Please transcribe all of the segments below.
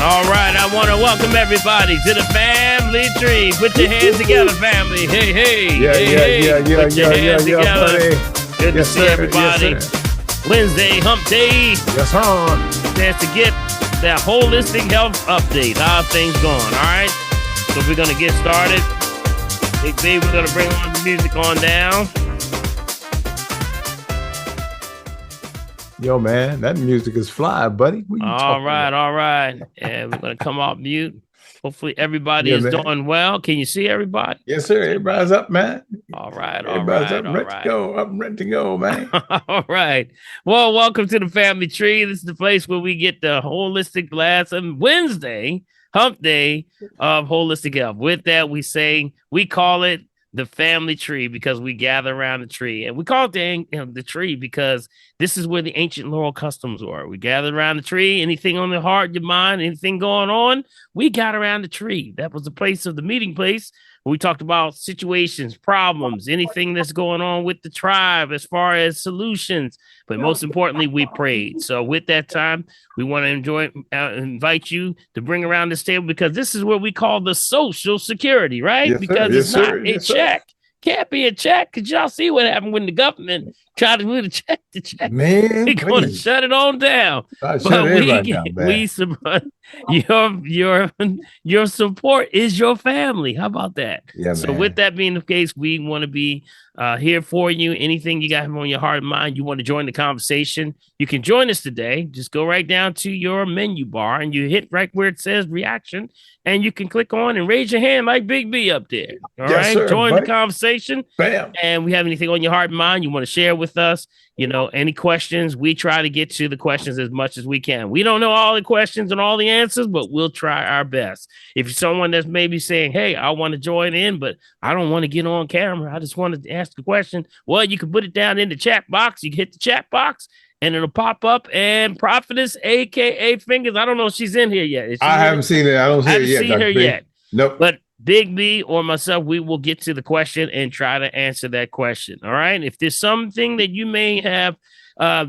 All right, I want to welcome everybody to the family tree. Put your hands together, family. Hey, hey, Put your hands together. Buddy. Good to see everybody. Yes, Wednesday, hump day. yes, sir. Chance to get that holistic health update. How things going? All right. So we're gonna get started. Big B, we're gonna bring on the music on down. Yo, man, that music is fly, buddy. All right. And we're going to come off mute. Hopefully everybody is doing well. Can you see everybody? Yes, sir. Everybody's up, man. All right. Everybody's up, ready to go, man. All right. Well, welcome to the family tree. This is the place where we get the holistic blast on Wednesday, hump day of holistic health. With that, we call it the family tree because we gather around the tree, and we call it the tree because this is where the ancient Laurel customs were. We gather around the tree. Anything on the heart, your mind, anything going on, we got around the tree. That was the place of the meeting place where we talked about situations, problems, anything that's going on with the tribe as far as solutions. But most importantly, we prayed. So with that time, we want to invite you to bring around this table because this is what we call the social security, right? Yes, because it's not a check. Can't be a check because y'all see what happened when the government tried to do the check. Man, we're going to shut it on down. Your support is your family. How about that? Yeah, so man. With that being the case, we want to be here for you. Anything you got on your heart and mind, you want to join the conversation, you can join us today. Just go right down to your menu bar and you hit right where it says reaction, and you can click on and raise your hand like Big B up there. All right, sir, join buddy. the conversation. Bam. And we have anything on your heart and mind you want to share with us, any questions, we try to get to the questions as much as we can. We don't know all the questions and all the answers, but we'll try our best. If you're someone that's maybe saying, hey, I want to join in, but I don't want to get on camera, I just want to ask a question, well, you can put it down in the chat box. You can hit the chat box and it'll pop up. And Prophetess, aka Fingers, I don't know if she's in here yet. I haven't seen it. I haven't seen her yet. Nope. But Big B or myself, we will get to the question and try to answer that question. All right. If there's something that you may have,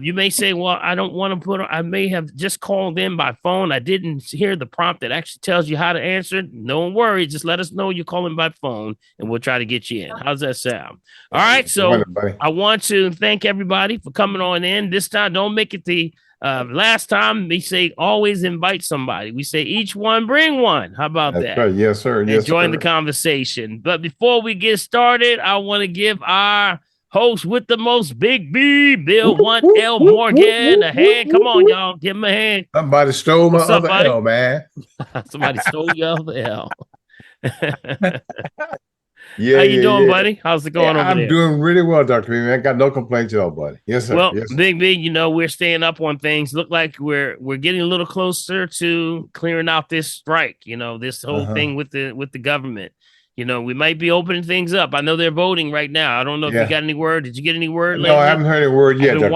you may say, well, I don't want to I may have just called in by phone. I didn't hear the prompt that actually tells you how to answer it. Don't worry. Just let us know you're calling by phone and we'll try to get you in. How's that sound? All right. So I want to thank everybody for coming on in. This time, don't make it the last time. We say always invite somebody. We say each one bring one. How about that? Right. Yes, sir. And join the conversation. But before we get started, I want to give our host with the most, Big B, Bill 1L Morgan, a hand. Come on, y'all. Give him a hand. Somebody stole my other L, man. Somebody stole your other L. Yeah, how you doing, buddy? How's it going over there? I'm doing really well, Dr. B. I got no complaints at all, buddy. Yes, sir. Well, yes, sir. Big B, we're staying up on things. Look like we're getting a little closer to clearing out this strike. This whole thing with the government. We might be opening things up. I know they're voting right now. I don't know if you got any word. Did you get any word? No, I haven't heard a word yet. I'm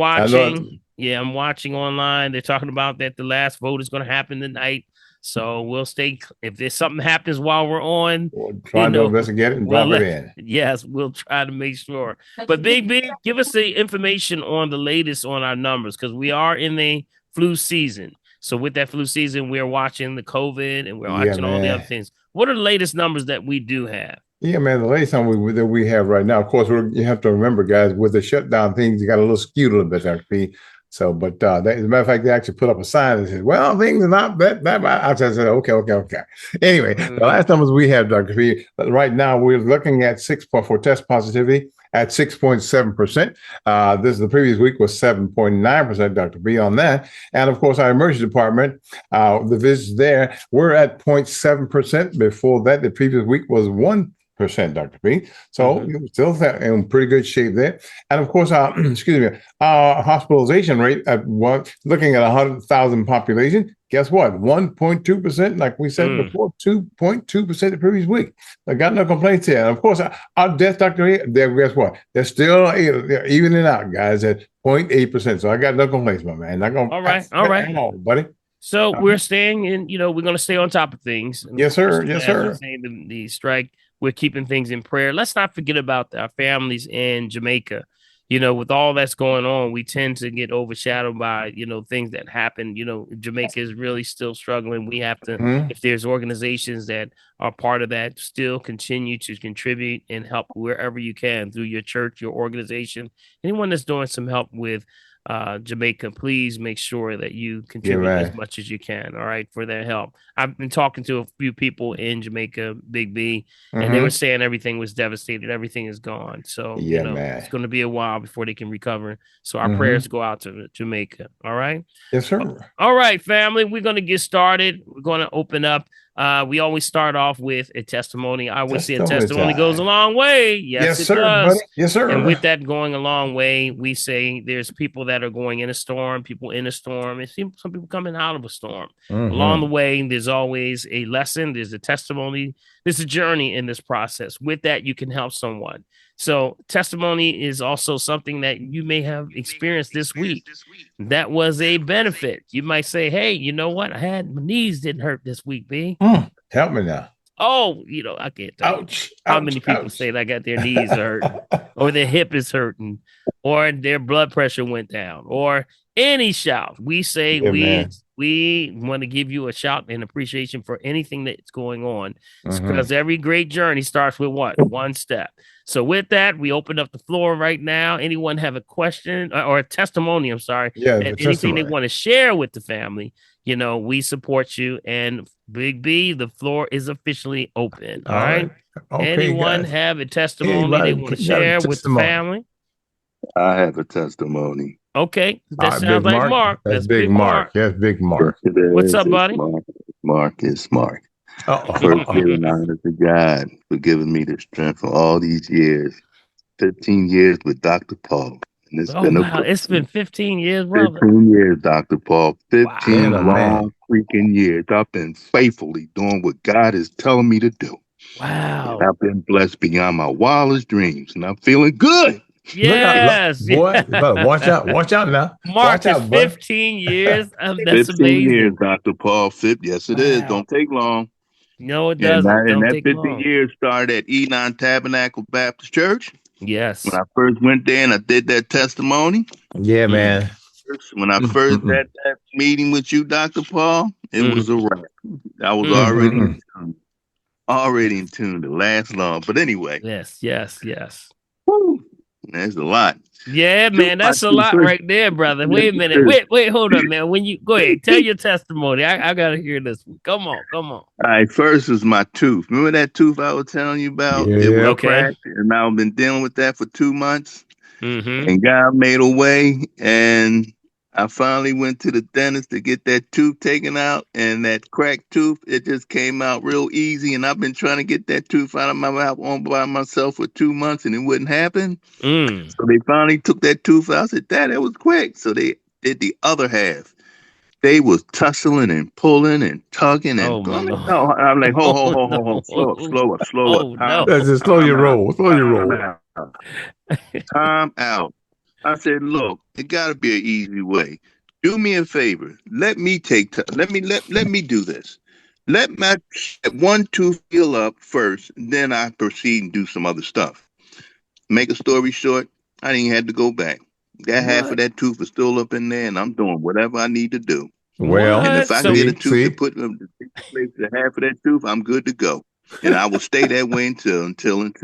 watching. Yeah, I'm watching online. They're talking about that the last vote is going to happen tonight. So we'll stay. If there's something happens while we're on, trying to investigate it and drop it in. Yes, we'll try to make sure. But Big B, give us the information on the latest on our numbers because we are in the flu season. So with that flu season, we're watching the COVID and we're watching all the other things. What are the latest numbers that we do have? Yeah, man, the latest number that we have right now, of course, you have to remember, guys, with the shutdown things, you got a little skewed a little bit, Dr. P. So, but as a matter of fact, they actually put up a sign that said, well, things are not that bad. I said, okay. Anyway, the last numbers we have, Dr. P, right now, we're looking at for test positivity at 6.7%. The previous week was 7.9%, Dr. B, on that. And of course, our emergency department, the visits there, we're at 0.7%. Before that, the previous week was 1%, Dr. B. So still in pretty good shape there. And of course, our hospitalization rate looking at 100,000 population, guess what? 1.2%, like we said before, 2.2% the previous week. I got no complaints here. And of course, our death, Dr. Guess what? They're still evening out, guys, at 0.8%. So I got no complaints, my man. All right, buddy. So we're staying in, we're going to stay on top of things. Yes, sir. Yes, sir. The strike, we're keeping things in prayer. Let's not forget about our families in Jamaica. with all that's going on, we tend to get overshadowed by, things that happen. Jamaica is really still struggling. We have to, Mhm. if there's organizations that are part of that, still continue to contribute and help wherever you can through your church, your organization, anyone that's doing some help with Jamaica, please make sure that you Yeah, contribute as man. much as you can. All right, for their help. I've been talking to a few people in Jamaica, Big B, and they were Hmm. saying everything was devastated. Everything is gone. So, Yeah, it's man. going to be a while before they can recover. So our Hmm. prayers go out to Jamaica. All right. Yes, sir. All right, family, we're going to get started. We're going to open up. We always start off with a testimony. I always say a Testimony testimony goes a time. long way. Yes, Yes, it sir, buddy. does. Yes, And with sir. that going a long way, we say there's people that are going in a storm, people in a storm, and some people coming out of a storm. Along the Hmm. way, there's always a lesson, there's a testimony, there's a journey in this process. With that, you can help someone. So, testimony is also something that you may have experienced this week. That was a benefit. You might say, hey, you know what? My knees didn't hurt this week, B. Help me now. Oh, I can't tell you Ouch. how Ouch. many people Ouch. say they got their knees hurting, or their hip is hurting, or their blood pressure went down, or any shout. We say Yeah, man. we want to give you a shout and appreciation for anything that's going on, Hmm. because every great journey starts with what? One step. So with that, we open up the floor right now. Anyone have a question or a testimony? I'm sorry, Yeah, that the anything they testimony. want to share with the family. We support you. And Big B, the floor is officially open. All All right. right. Okay, Anyone guys. have a testimony they Anybody want to got a share with the testimony? family? I have a testimony. Okay. All That right, sounds Big like Mark. Mark. That's That's Big Big Mark. Mark. Yes, Big Yes, Mark. it What's is. up, It's buddy? Mark. Mark is Mark. First, Uh-oh. giving honor to God for giving me the strength for all these years. 15 years with Dr. Paul. And it's Oh, been a wow. It's been blessing. 15 years, brother. 15 years, Dr. Paul. Wow. Man, 15 oh man. long freaking years. I've been faithfully doing what God is telling me to do. And Wow. I've been blessed beyond my wildest dreams. And I'm feeling good. Look out, look, Yes. boy. You better watch out. Watch out now. Mark Watch is out, buddy. 15 years. That's 15 years, amazing. Dr. Paul. Yes, it is. Wow. Don't take long. No, it And doesn't. Don't that take 50 long. years started at Enon Tabernacle Baptist Church. When Yes. I first went there and I did that testimony, Yeah, Mm, man. when I first had that meeting with you, Dr. Paul, it was a mm, wrap. I was mm. already in tune to last long. But anyway, Yes, yes, yes. whew, that's a lot. Yeah, Two of man, my that's a two lot first right there, brother. Wait a minute. Wait, hold up, man. When you go ahead, tell your testimony. I gotta hear this one. Come on, come on. All right, first was my tooth. Remember that tooth I was telling you about? It was Yep. Okay. cracked, and I've been dealing with that for 2 months. Mm-hmm. And God made a way, and I finally went to the dentist to get that tooth taken out, and that cracked tooth, it just came out real easy. And I've been trying to get that tooth out of my mouth all by myself for 2 months, and it wouldn't happen. Mm. So they finally took that tooth out. I said, Dad, that was quick. So they did the other half. They was tussling and pulling and tugging and Oh I'm like, no. no, I'm like, ho, ho, Oh ho, ho, ho, no. slow up, Oh time, no. That's just slow your time out, roll. Slow your time roll. out, time out. I said, look, it got to be an easy way. Do me a favor. Let me let me do this. Let my one tooth heal up first, then I proceed and do some other stuff. Make a story short, I didn't have to go back. That half of What? that tooth is still up in there, and I'm doing whatever I need to do. And Well, if What? I can So get a see, tooth to see. put to replace the half of that tooth, I'm good to go. And I will stay that way until. till it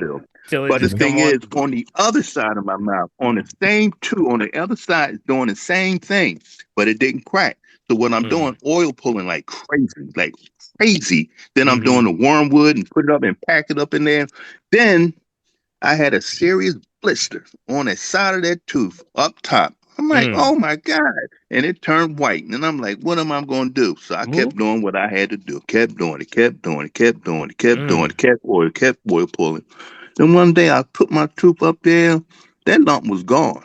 But the just Mhm. come thing on. is, on the other side of my mouth, on the same tooth, on the other side, is doing the same thing, but it didn't crack. So what I'm Mm. doing, oil pulling like crazy, like crazy. Then I'm Mm-hmm. doing the wormwood and put it up and pack it up in there. Then I had a serious blister on the side of that tooth up top. I'm like, Mm. oh my God. And it turned white. And I'm like, what am I going to do? So I Whoop. kept doing what I had to do. Kept doing it, kept doing it, kept doing it, kept doing Mm. it, kept oil pulling. Then one day I put my tooth up there. That lump was gone.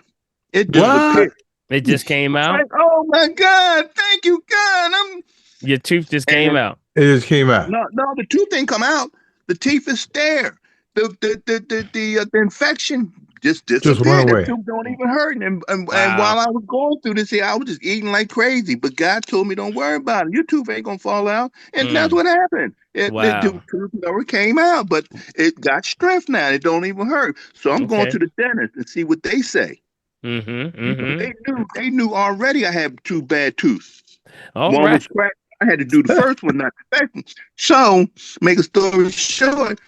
It Mm. What? disappeared. It I'm just came out. like, oh my God. Thank you, God. Your tooth just came And out. It just came out. no, the tooth didn't come out. The teeth is there. The infection just Just went disappeared. The away. tooth don't even hurt. And Wow. while I was going through this here, I was just eating like crazy. But God told me, don't worry about it. Your tooth ain't gonna fall out. And that's Mm. what happened. The Wow. tooth never came out, but it got strength now. It don't even hurt. So I'm going Okay. to the dentist and see what they say. They knew already I had 2 bad tooths. All One right. was cracked. I had to do the first one, not the second. So, make a story short,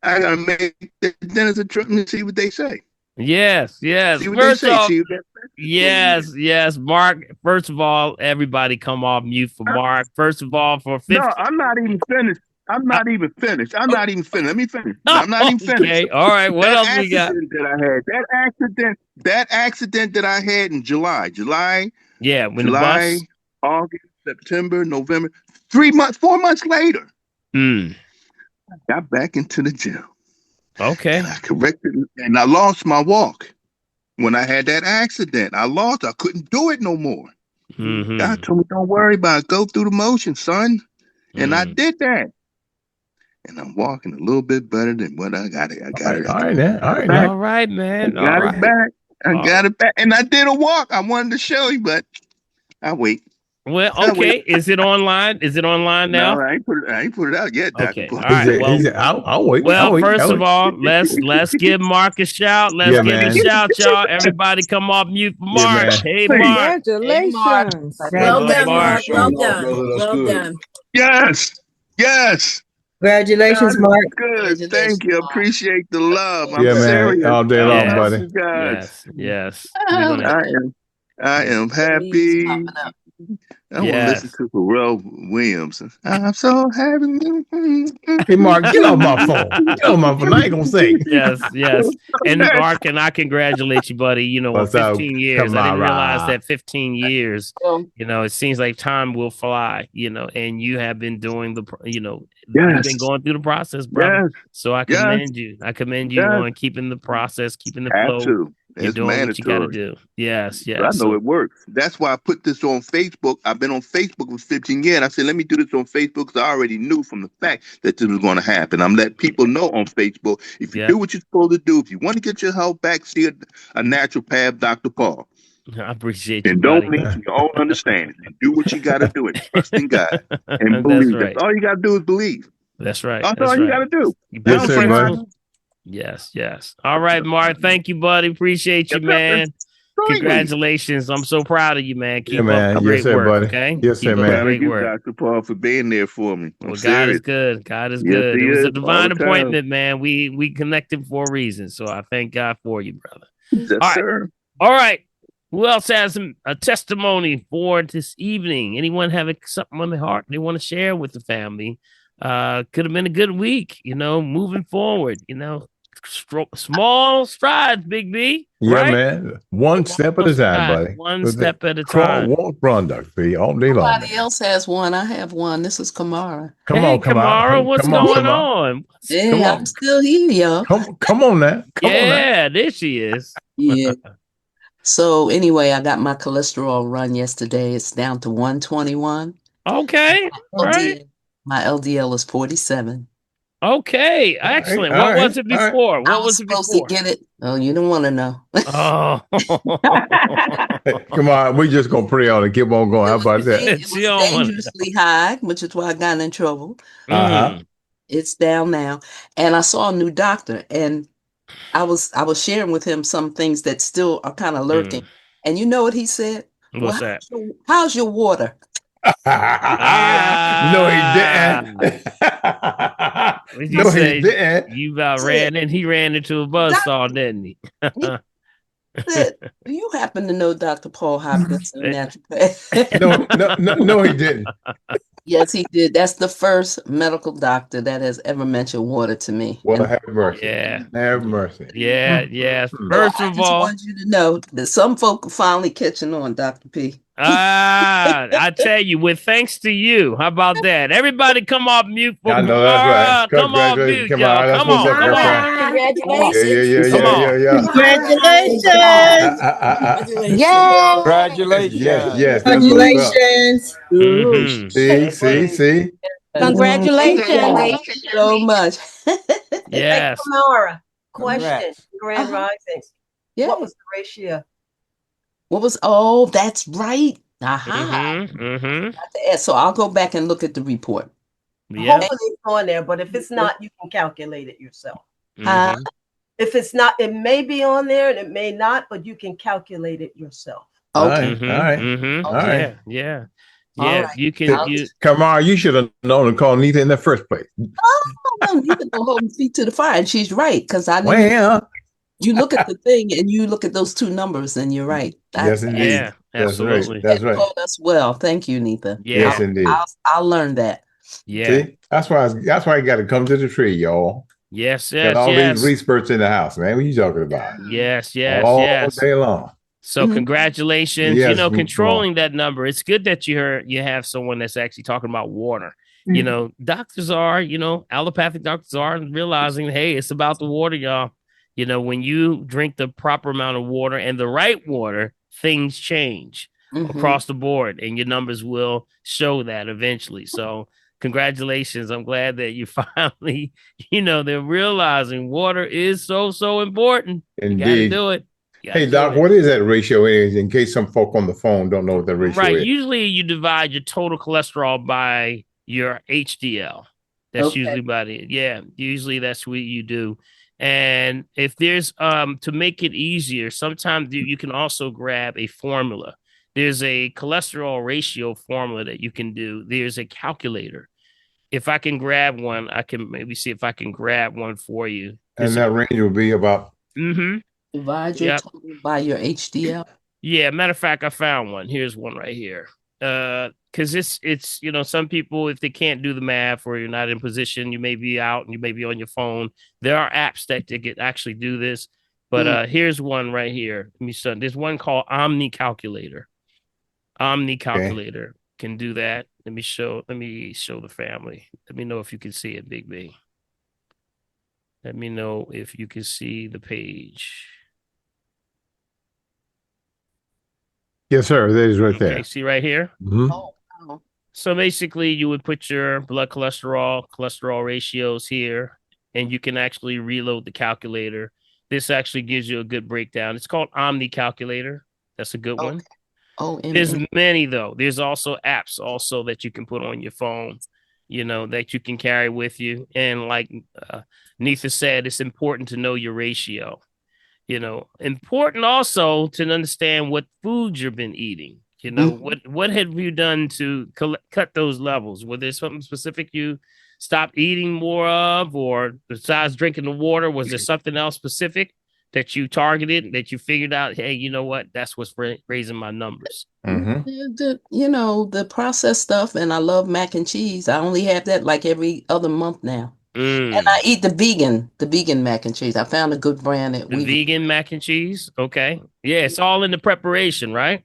I gotta make the dentist a trip and see what they say. Yes. See what they First say. off, See what that yes. Mark, first of all, everybody come off mute for Mark. First of all, for No, 50. I'm not even finished. I'm not even finished. Let me finish. I'm not even finished. Okay. All right. What That else we got? accident that I had, that accident that I had in July, Yeah, when the bus. August, September, November, 3 months, 4 months later, Mm, I got back into the gym okay. and I corrected and I lost my walk. When I had that accident, I couldn't do it no more. God Mm-hmm. told me, don't worry about it. Go through the motion, son. And I Mm. did that. And I'm walking a little bit better than what I got it. I got it. All right, man. All right, Back. All right, I man. All got it right. back. I All got it back. And I did a walk. I wanted to show you, but I wait. Well, I wait. okay. Is it online? Is it online No, now? I ain't put it out yet, Dr. Okay. Paul. All right. Well, He said, I'll wait. well, I'll wait. first I'll of wait. all, let's give Mark a shout. Let's Yeah, give him a man. shout, y'all. Everybody come off mute for Yeah, Mark. man. Hey, Please. Mark. Congratulations. Well Hello, done, Mark. Mark. Well done. Well done. Yes. Yes. God Congratulations, is Mark. good. Congratulations, Thank you. Mark. Appreciate the love. I'm Yeah, man. serious. All day I long, love Yes. buddy. you guys. Yes. We're Look gonna. at I am the leaves happy. popping up. I want to listen Yes. to Pharrell Williams. I'm so happy. Hey, Mark, get off my phone. Get off my phone. I ain't gonna sing. Yes. And Mark, and I congratulate you, buddy. You know, on What's up? 15 years. I didn't realize Kamara. that 15 years, you know, it seems like time will fly, you know, and you have been doing you've Yes. been going through the process, brother. Yes. So I Yes. commend you. I commend you Yes. on keeping the process, keeping the Have flow. to. You're It's doing what you got to mandatory. do. Yes. But I know So, it works. That's why I put this on Facebook. I've been on Facebook for 15 years. And I said, let me do this on Facebook because I already knew from the fact that this was going to happen. I'm letting people know on Facebook, if you yeah, do what you're supposed to do, if you want to get your health back, see a naturopath, Dr. Paul. I appreciate you, And don't buddy. lean to your own understanding. And do what you got to do and trust in God. And That's believe. right. That's all you got to do is believe. That's right. That's That's all you right. got to do. You Yes, build sir, buddy. principles. Yes. All right, Mark. Thank you, buddy. Appreciate you, Yes, sir. man. Completely. Congratulations. I'm so proud of you, man. Yeah, Keep up man. the Yes, great sir, work, buddy. okay? Yes, sir, Keep up man. the Thank great you, work. Dr. Paul, for being there for me. I'm Well, God serious. is good. God is Yes, good. he It was a is, all divine the time. appointment, man. We connected for a reason. So I thank God for you, brother. Yes, All right. sir. All right. Who else has a testimony for this evening? Anyone have something on their heart they want to share with the family? Could have been a good week, you know, moving forward, you know, small strides, Big B. Yeah, right? man. One step at a time, buddy. One With step it. at a Crawl, time. walk, run, Dr. P, all day long. Nobody else has one. I have one. This is Kamara. Come Hey, on, come on. Kamara, what's Come on, going come on. on? Hey, Come I'm on. still here, y'all. Come on now. Come on now. Yeah, there she is. Yeah. So anyway, I got my cholesterol run yesterday. It's down to 121. Okay. All right. My LDL is 47. Okay. Excellent. All What right, was it before? I What was was it supposed before? to get it. Oh, you don't want to know. Oh. Come on. We just going to pray on and keep on going. How about that? It was dangerously high, which is why I got in trouble. Uh-huh. It's down now. And I saw a new doctor, and I was sharing with him some things that still are kind of lurking. And you know what he said? What's that? How's your water? No, he didn't. What'd No, say? he didn't. You about ran in. He ran into a buzzsaw, didn't he? Said, do you happen to know Dr. Paul Hopkins, a naturopath? No, he didn't. Yes, he did. That's the first medical doctor that has ever mentioned water to me. Well, have mercy. Yeah. Have mercy. Yeah. So First I of just all, want you to know that some folk are finally catching on, Dr. P. I tell you, with thanks to you. How about that? Everybody come off mute for I know that's right. Come off mute, Come y'all. on. That's Come what's on. up, Come on. Congratulations. Come on. Yeah. Congratulations. Yes. That's what's up. Congratulations. See. Congratulations. Thank you so much. Yes. Kamara, question, Grand Rising. Yeah. What was the ratio? That's right. Aha. So I'll go back and look at the report. Yeah. Hopefully it's on there, but if it's not, you can calculate it yourself. If it's not, it may be on there and it may not, but you can calculate it yourself. All Okay. right. All right. All right. Yeah. All Yeah. right. You can I'll you Kamar, you should have known to call Nita in the first place. Oh, no, you can hold my feet to the fire. And she's right, because I didn't. Well, You look at the thing and you look at those two numbers, and you're right. yes, indeed. yeah, That's right. absolutely. That's right. Taught us well. Thank you, Nita. Yeah. Yes, indeed. I'll learn that. Yeah. See, that's why you got to come to the tree, y'all. Yes, Got yes, all yes. these experts in the house, man. What you talking about? Yes, yes, All yes. day long. So Mhm. congratulations. Yes, You know, come controlling that number. It's good that you have someone that's actually talking about water. You know, doctors are, allopathic doctors are realizing, hey, it's about the water, y'all. You know, when you drink the proper amount of water and the right water, things change Mhm. across the board, and your numbers will show that eventually. So congratulations. I'm glad that you finally, they're realizing water is so important. You got to Indeed. do it. You gotta Hey, do Doc, it. what is that ratio is in case some folk on the phone don't know what that ratio Right. is? Usually you divide your total cholesterol by your HDL. That's Okay. usually about it. Yeah. Usually that's what you do. And if there's to make it easier, sometimes you can also grab a formula. There's a cholesterol ratio formula that you can do. There's a calculator. If I can grab one, I can maybe see if I can grab one for you. And that range will be about Divide your Yep. total by your HDL. Yeah, matter of fact, I found one. Here's one right here. Because it's some people, if they can't do the math or you're not in position, you may be out and you may be on your phone. There are apps that can actually do this. But here's one right here. Let me show. There's one called Omni Calculator. Omni Calculator can do that. Let me show the family. Let me know if you can see it, Big B. Let me know if you can see the page. yes, sir. That is right Okay, there. see right here? Mhm. Oh, wow. So basically, you would put your blood cholesterol ratios here, and you can actually reload the calculator. This actually gives you a good breakdown. It's called Omni Calculator. That's a good one. Oh, There's many though. There's also apps also that you can put on your phone, that you can carry with you. And like Neetha said, it's important to know your ratio. Important also to understand what foods you've been eating. What have you done to cut those levels? Was there something specific you stopped eating more of, or besides drinking the water, was there something else specific that you targeted that you figured out? Hey, you know what? That's what's raising my numbers. Mhm. The processed stuff, and I love mac and cheese. I only have that like every other month now. And I eat the vegan mac and cheese. I found a good brand that The vegan mac and cheese. Okay. Yeah, it's all in the preparation, right?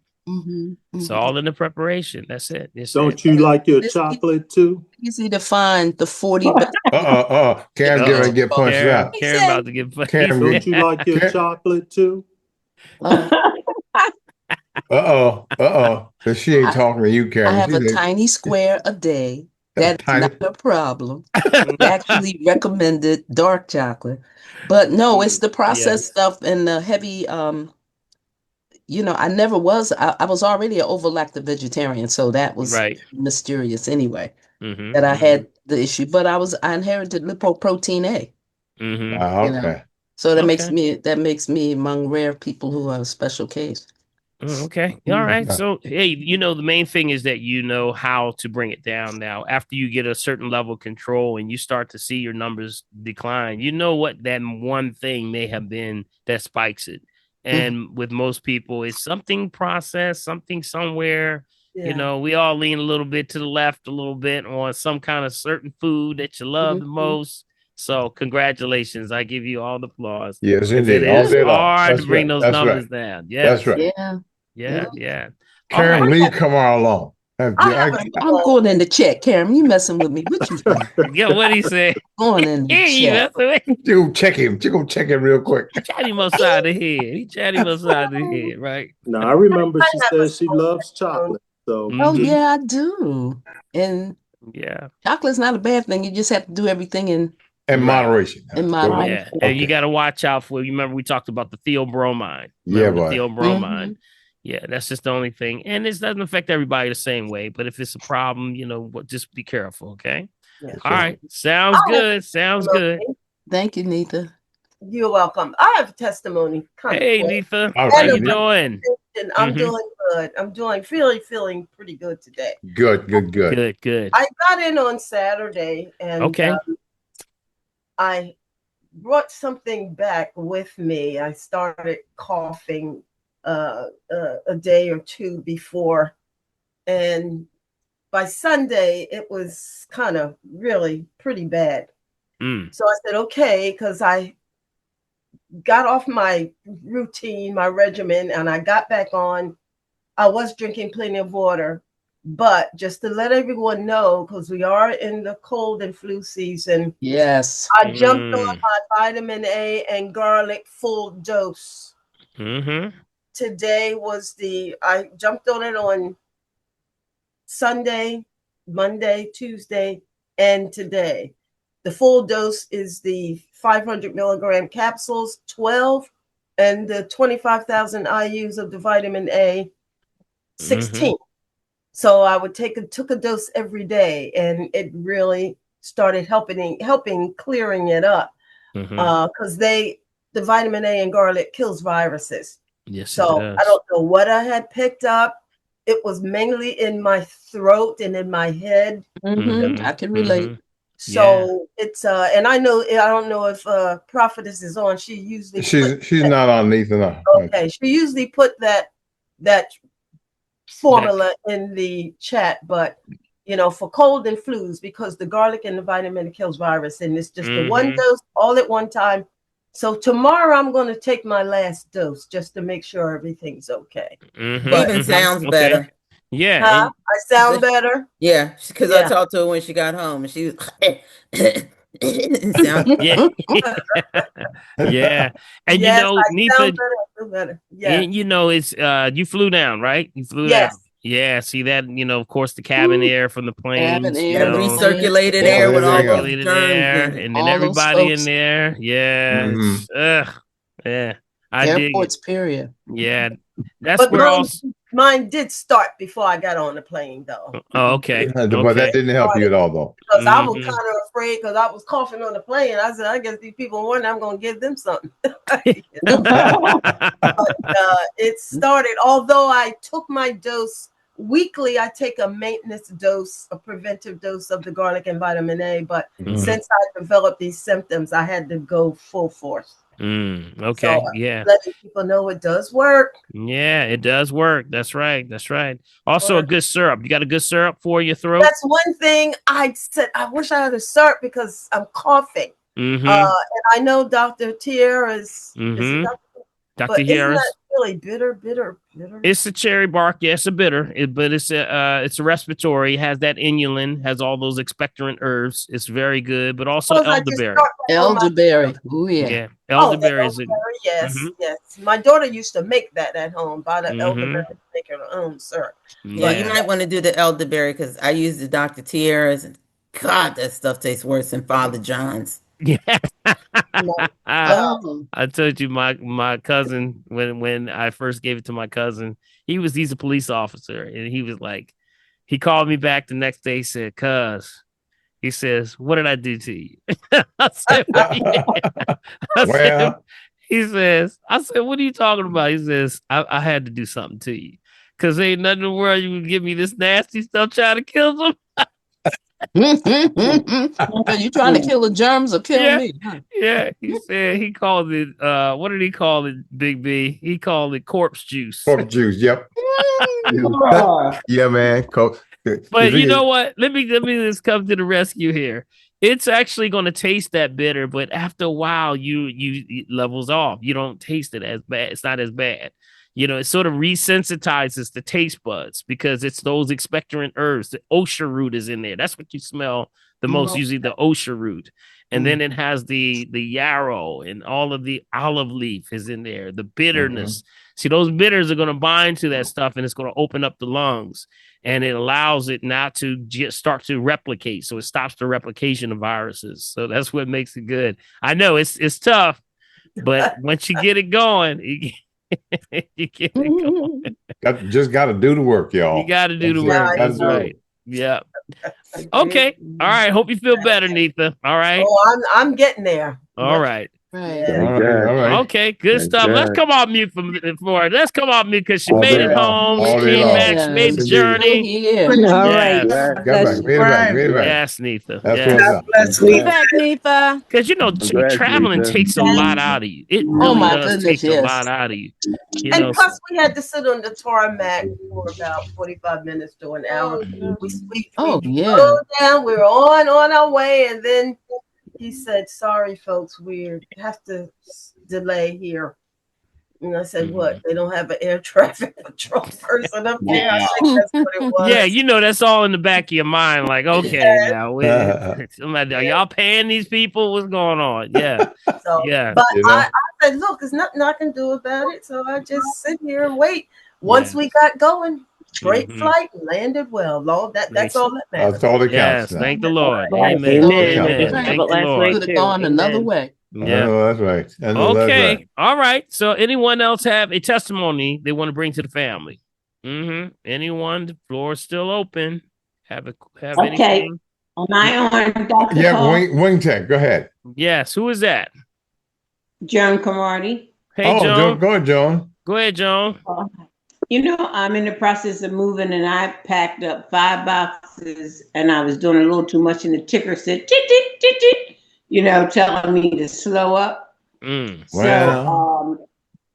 It's all in the preparation. That's it. Don't you like your chocolate too? Easy to find the 40 best. Karen's going to get punched out. Karen about to get punched. Karen, Don't you like your chocolate too? Because she ain't talking to you, Karen. I have She a said- tiny square a day. That's tiny- not a problem. They actually recommended dark chocolate. But no, it's the processed stuff and the heavy I was already an over-lacto vegetarian, so that was right. mysterious anyway. Mm-hmm, that I had the issue, but I inherited lipoprotein A. Mm-hmm. okay. So that makes me among rare people who are a special case. Okay. All right. So, hey, the main thing is that you know how to bring it down now. After you get a certain level of control and you start to see your numbers decline, you know what that one thing may have been that spikes it. And with most people, it's something processed, something somewhere. Yeah. We all lean a little bit to the left, a little bit on some kind of certain food that you love the most. So congratulations. I give you all the applause. Yes, indeed. It All is day long. hard That's to bring right. those That's numbers right. down. Yes. That's right. Yeah. Karen, All right. leave Kamar alone. I'm going in the chat, Karen. You messing with me? What you doing? Yeah, what he said? Going in the chat. You check him. You go check him real quick. He chatted him upside the head. Right? No, I remember she said she loves chocolate. So Oh yeah, I do. And chocolate's not a bad thing. You just have to do everything in moderation. In moderation. Yeah, and you got to watch out for. You remember we talked about the theobromine. Theobromine. Yeah, that's just the only thing, and this doesn't affect everybody the same way. But if it's a problem, just be careful. Okay. Yeah. All right. Sounds good. Thank you, Nita. You're welcome. I have a testimony. Kind Hey, of quick. Neetha. All How right. you And doing? I'm Mhm. doing good. I'm feeling pretty good today. Good. Good. I got in on Saturday and Okay. I brought something back with me. I started coughing a day or two before, and by Sunday it was kind of really pretty bad. So I said, okay, because I got off my routine, my regimen, and I got back on. I was drinking plenty of water, but just to let everyone know, because we are in the cold and flu season, Yes. I jumped on my vitamin A and garlic full dose. Mm-hmm. Today I jumped on it on Sunday, Monday, Tuesday, and today. The full dose is the 500 milligram capsules, 12, and the 25,000 IUs of the vitamin A, 16. So I would took a dose every day, and it really started helping clearing it up. Because the vitamin A and garlic kills viruses. Yes, so it does. I don't know what I had picked up. It was mainly in my throat and in my head. I can relate. So it's and I don't know if Prophetess is on. She usually She's not on Nathan. No. Okay, she usually put that formula in the chat, but for cold and flus, because the garlic and the vitamin kills virus, and it's just the one dose all at one time. So tomorrow I'm going to take my last dose just to make sure everything's okay. Even sounds better. Yeah. I sound better. Yeah, because I talked to her when she got home, and she was sound yeah. And yes, I Neetha, sound better. I feel better. Yeah. And it's you flew down, right? You flew Yes. down. Yeah, see that, of course, the cabin air from the planes, recirculated air with all those recirculated germs air, in it. and then All those everybody in folks. there. Yes. Yeah. I dig it. Airports, period. Yeah. That's But where mine did start before I got on the plane, though. Oh, okay. But that didn't help you at all, though. Because I was kind of afraid, because I was coughing on the plane. I said, I guess these people wonder I'm going to give them something. But it started, although I took my dose weekly, I take a maintenance dose, a preventive dose of the garlic and vitamin A. But since I developed these symptoms, I had to go full force. Okay. So, yeah. letting people know it does work. Yeah, it does work. That's right. Also, a good syrup. You got a good syrup for your throat? That's one thing I said. I wish I had a syrup because I'm coughing. And I know Dr. Tier is Dr. Harris. Isn't that really bitter? It's a cherry bark. Yeah, it's a bitter, but it's a respiratory. It has that inulin, has all those expectorant herbs. It's very good, but also elderberry. Elderberry. Oh yeah. Yeah, elderberry is yes. My daughter used to make that at home. Buy the elderberry, make her own syrup. Yeah, you might want to do the elderberry, because I use the Dr. Tier's, and God, that stuff tastes worse than Father John's. Yeah. I told you my cousin, when I first gave it to my cousin, he's a police officer, and he was like, he called me back the next day, said, "Cuz," he says, "what did I do to you?" I said, he says, "what are you talking about?" He says, I had to do something to you, because ain't nothing in the world you would give me this nasty stuff trying to kill them. You trying to kill the germs or kill me? Huh? Yeah, he said he called it. What did he call it, Big B? He called it corpse juice. Corpse juice. Yep. Yeah, man. But you know what? Let me just come to the rescue here. It's actually going to taste that bitter, but after a while, it levels off. You don't taste it as bad. It's not as bad. It sort of resensitizes the taste buds, because it's those expectorant herbs. The osha root is in there. That's what you smell the most, usually the osha root. And then it has the yarrow, and all of the olive leaf is in there. The bitterness. See, those bitters are going to bind to that stuff, and it's going to open up the lungs, and it allows it not to just start to replicate. So it stops the replication of viruses. So that's what makes it good. I know it's tough, but once you get it going, you get it going. Just got to do the work, y'all. You got to do the work. That's right. Yeah. Okay. All right. Hope you feel better, Neetha. All right. Oh, I'm getting there. All right. Right. All right. All right. Okay, good stuff. Let's come off mute for it. Let's come off mute because she All made day it long. home. All She day came long. back. She made Yes, the Yes. indeed. Still journey. here. All right. Yes. Got back. Made it back. Made it back. Yes, Neitha. That's Yes. what's God up. bless Be me. back, Nitha. Because traveling takes a lot out of you. It Oh really my does goodness, take a yes. lot out of you. You And know. plus, we had to sit on the tarmac for about 45 minutes to an hour. We Oh yeah. drove down, we were on our way, and then he said, "Sorry, folks, we have to delay here." And I said, "What? They don't have an air traffic patrol person up there?" I think that's what it was. Yeah, you know that's all in the back of your mind. Like, okay, now somebody, are y'all paying these people? What's going on? Yeah, So, yeah. but You know? I said, "Look, there's nothing I can do about it." So I just sit here and wait. Once we got going, great flight, landed well. Lord, that's all that matters. That's all that counts. Yes, Now. thank the Lord. Right. Amen. Amen. Amen. Right. Thank the Lord. Could have gone another way. Yeah. Oh, that's right. I know that's Okay. right. All right. So, anyone else have a testimony they want to bring to the family? Anyone? The floor is still open. Have anything? Am I on, Dr. Yeah, Paul? wing tech. Go ahead. Yes. Who is that? Joan Camardi. Hey, Joan. Go ahead, Joan. Go ahead, Joan. I'm in the process of moving, and I packed up 5 boxes, and I was doing a little too much, and the ticker said, "Tit, tit, tit, tit," telling me to slow up. Well.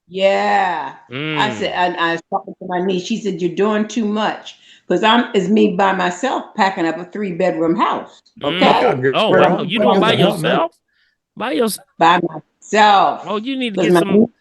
Yeah. I said, I was talking to my niece. She said, "You're doing too much." Because it's me by myself packing up a 3-bedroom house. Okay. Oh, wow. You doing by yourself? By yourself? By myself. Oh, you need to get some.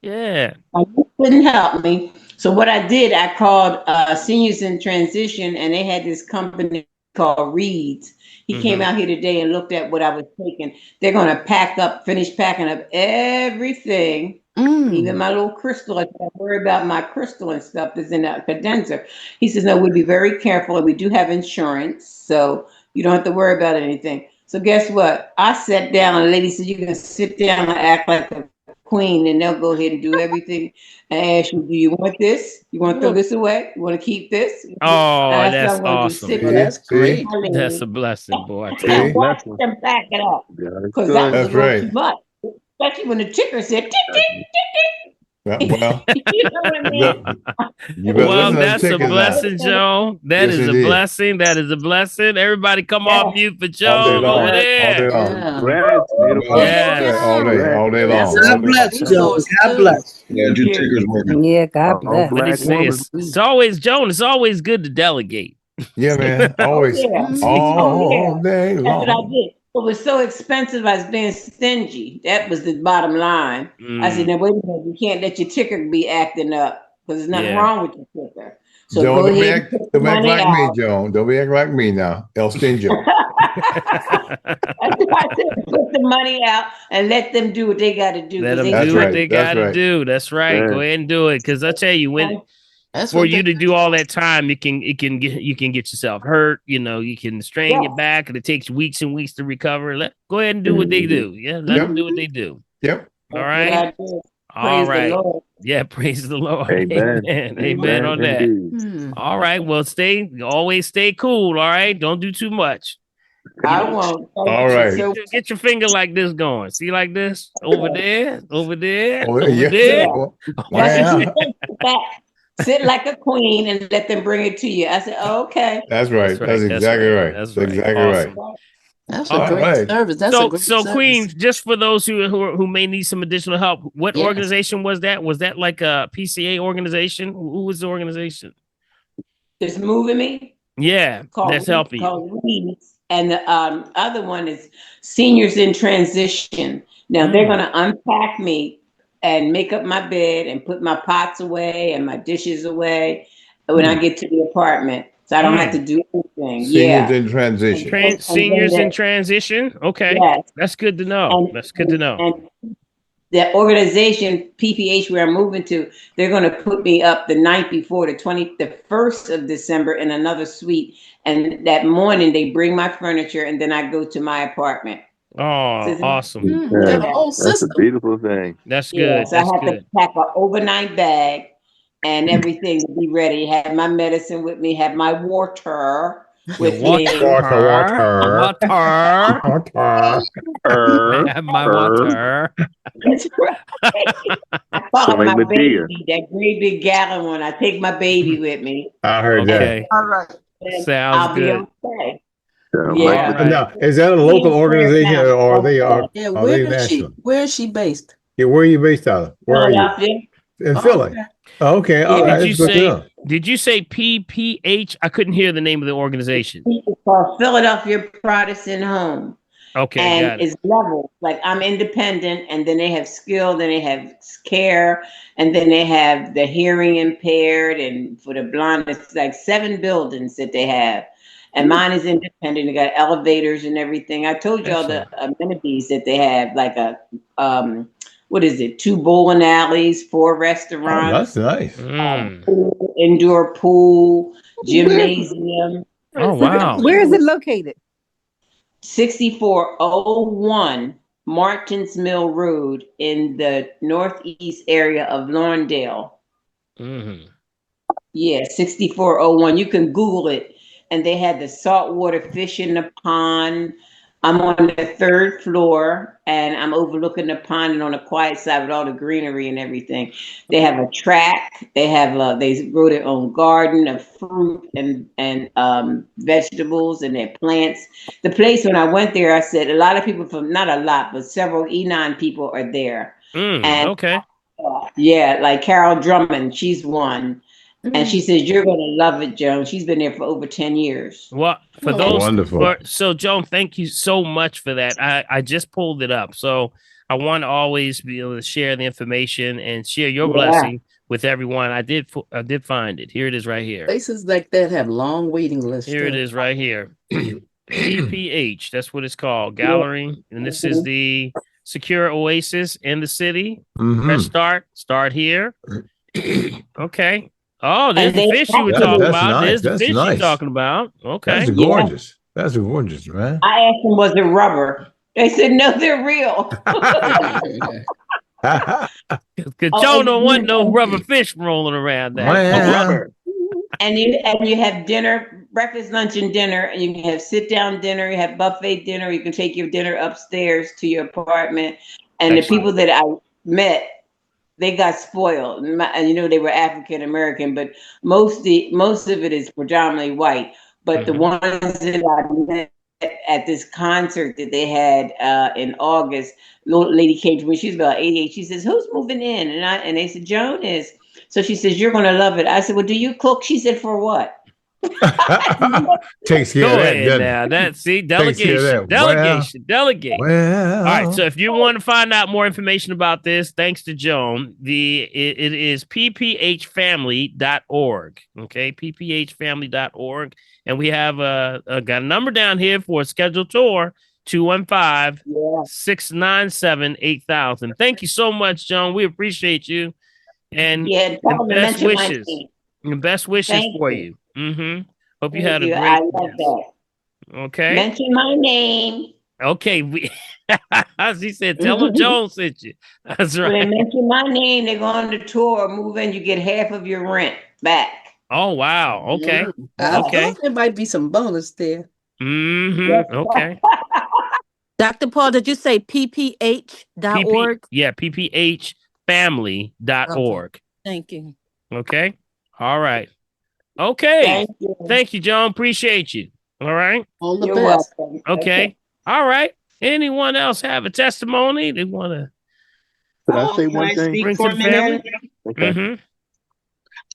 Yeah. My niece couldn't help me. So what I did, I called Seniors in Transition, and they had this company called Reeds. He came out here today and looked at what I was taking. They're going to finish packing up everything. Even my little crystal. I said, worry about my crystal and stuff that's in that condenser. He says, no, we'll be very careful. And we do have insurance, so you don't have to worry about anything. So guess what? I sat down, and the lady said, you can sit down and act like a queen, and they'll go ahead and do everything. And ask you, do you want this? You want to throw this away? You want to keep this? Oh, that's awesome. That's great. That's a blessing, boy. And watch them back it up. Because that was a little too much. Especially when the ticker said, tick, tick, tick, tick. Well, you know what I mean? Well, that's a blessing, Joe. That is a blessing. That is a blessing. Everybody come off mute for Joe over there. All day long. God bless, Joe. God bless. Yeah, your ticker's working. Yeah, God bless. What they say is, it's always, Joan, it's always good to delegate. Yeah, man. Always. All day That's long. what I did. It was so expensive, I was being stingy. That was the bottom line. I said, now wait a minute, you can't let your ticker be acting up because there's nothing wrong with your ticker. So Don't go be ahead act like me, Joan. Don't be acting like me now. El Stingo. I said, put the money out and let them do what they got to do. Let them do what they got to do. That's right. Go ahead and do it. Because I tell you, when for you to do all that time, you can get yourself hurt. You can strain your back, and it takes weeks and weeks to recover. Go ahead and do what they do. Yeah, let them do what they do. Yep. All right. All right. Yeah, praise the Lord. Amen. Amen on that. All right. Well, always stay cool. All right. Don't do too much. I won't. All right. Get your finger like this going. See, like this? Over there. Over there. Oh, over there. Wow. Sit like a queen and let them bring it to you. I said, okay. That's right. That's exactly right. That's exactly right. That's a great service. That's a great service. Queen, just for those who may need some additional help, what organization was that? Was that like a PCA organization? Who was the organization? It's moving me. Yeah, that's helping you. And the other one is Seniors in Transition. Now they're going to unpack me and make up my bed and put my pots away and my dishes away when I get to the apartment. So I don't have to do anything. Seniors in transition. Seniors in transition. Okay. Yes. That's good to know. That's good to know. And the organization, PPH, where I'm moving to, they're going to put me up the night before, the 1st of December in another suite. And that morning they bring my furniture and then I go to my apartment. Oh, awesome. That's a beautiful thing. That's good. So I have to pack an overnight bag and everything to be ready. Have my medicine with me, have my water, with Water. me. Water. Water. My water. That's right. I call Sound it like my Medea. baby, that great big gallon one. I take my baby with me, I heard that. Okay. All right. and Sounds I'll be good. okay. Sound like All Yeah. right. Now, is that a Be local in prayer organization now. or Yeah, are where they is she? national? Where is she based? Yeah, where are you based out of? Where are you? Philadelphia. In Oh, Philly. okay. Okay, all Yeah. right. Did you That's good to say know. PPH? I couldn't hear the name of the organization. It's called Philadelphia Protestant Home. Okay, And got it. it's levels. Like I'm independent, and then they have skill, then they have care, and then they have the hearing impaired, and for the blind, it's like 7 buildings that they have. And mine is independent. They got elevators and everything. I told y'all the Excellent. amenities that they have, like a what is it? 2 bowling alleys, 4 Oh, restaurants, that's nice. indoor pool, gymnasium. Oh, wow. Where is it located? 6401 Martins Mill Road in the northeast area of Lawndale. Mm-hmm. Yeah, 6401. You can Google it. And they had the saltwater fish in the pond. I'm on the 3rd floor and I'm overlooking the pond and on the quiet side with all the greenery and everything. They have a track. They grow their own garden of fruit and vegetables and their plants. The place when I went there, I said a lot of people from not a lot, but several E9 people are there. And Okay. yeah, like Carol Drummond, she's one. And she says, "You're going to love it, Joan." She's been there for over 10 years. Well, for Oh, those, wonderful. so Joan, thank you so much for that. I just pulled it up, so I want to always be able to share the information and share your Yeah. blessing with everyone. I did find it. Here it is, right here. Places like that have long waiting lists. Here it too. is, right here. PPH. That's what it's called, Yeah. gallery, and this is the secure oasis in the city. Press Mm-hmm. start here. Okay. Oh, there's And the they fish you were That- talking that's about. nice. There's the That's fish you're nice. talking about. Okay. That's Yeah. gorgeous. That's gorgeous, man. I asked them, was it rubber? They said, no, they're real. Because Oh, Joe and don't you want no know- rubber fish rolling around there. Well, rubber. And you have dinner, breakfast, lunch, and dinner, and you can have sit down dinner, you have buffet dinner, you can take your dinner upstairs to your apartment. And the Excellent. people that I met, they got spoiled. And you know, they were African American, but most of it is predominantly white. But the ones that I met at this concert that they had in August, little lady came to me. She's about 88. She says, "Who's moving in?" And they said, "Joan is." So she says, "You're gonna love it." I said, "Well, do you cook?" She said, "For what?" takes care Go of that, ahead doesn't now. it? That's see, Takes care of delegation, that. delegate. Well, All right. So if you want to find out more information about this, thanks to Joan, it is pphfamily.org. Okay, pphfamily.org. And we have got a number down here for a scheduled tour, 215-697-8000. Thank you so much, Joan. We appreciate you. And Yeah, tell them to best mention my wishes. name. And best wishes Thank for you. you. Hope you Thank had a you. great I love yes. that. Okay. Mention my name. Okay. She said, tell them Joan sent you. That's When they right. mention my name, they go on the tour or move in, you get half of your rent back. Oh, wow. Okay. I Okay. thought there might be some bonus there. Okay. Dr. Paul, did you say pph.org? Yeah, pphfamily.org. Thank you. Okay. All right. Okay. Thank you. Thank you, John. Appreciate you. All right. All the You're best. welcome. Okay. All right. Anyone else have a testimony they want to Could I say Can one I thing? speak bring for to a the family? minute? Okay.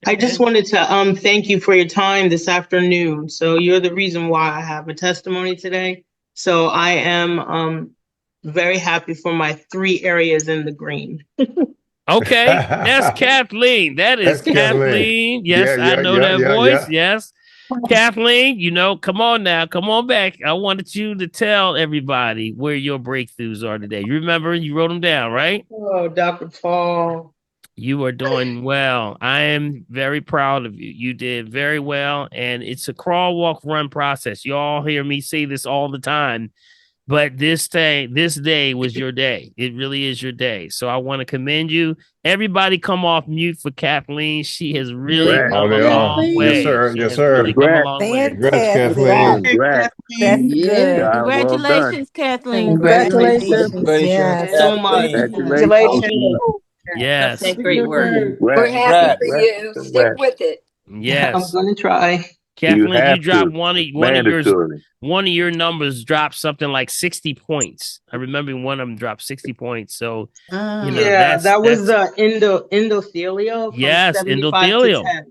I just wanted to thank you for your time this afternoon. So you're the reason why I have a testimony today. So I am very happy for my 3 areas in the green. Okay. That's Kathleen. That is That's Kathleen. Kathleen. Yes, Yeah, I yeah, know yeah, that yeah, voice. yeah. Yes. Kathleen, come on now. Come on back. I wanted you to tell everybody where your breakthroughs are today. You remember you wrote them down, right? Oh, Dr. Paul. You are doing well. I am very proud of you. You did very well. And it's a crawl, walk, run process. You all hear me say this all the time. But this day was your day. It really is your day. So I want to commend you. Everybody come off mute for Kathleen. She has really Oh, come a they are. long Yes, way. sir. She Yes, has sir. really come a Congrats. long way. Congrats, Fantastic. Kathleen. Congrats. That's Yeah. good. Job well done. Congratulations, Kathleen. Congratulations. Yes. So much. Congratulations. Yes. That great work. We're Congrats. happy for Congrats. you. Stick Congrats. with it. I'm Yes. gonna try. You Kathleen, you have dropped to. one of Mandatory. your numbers dropped something like 60 points. I remember one of them dropped 60 points. So, Yeah, that was the endothelial from yes, 75 to endothelial. 10.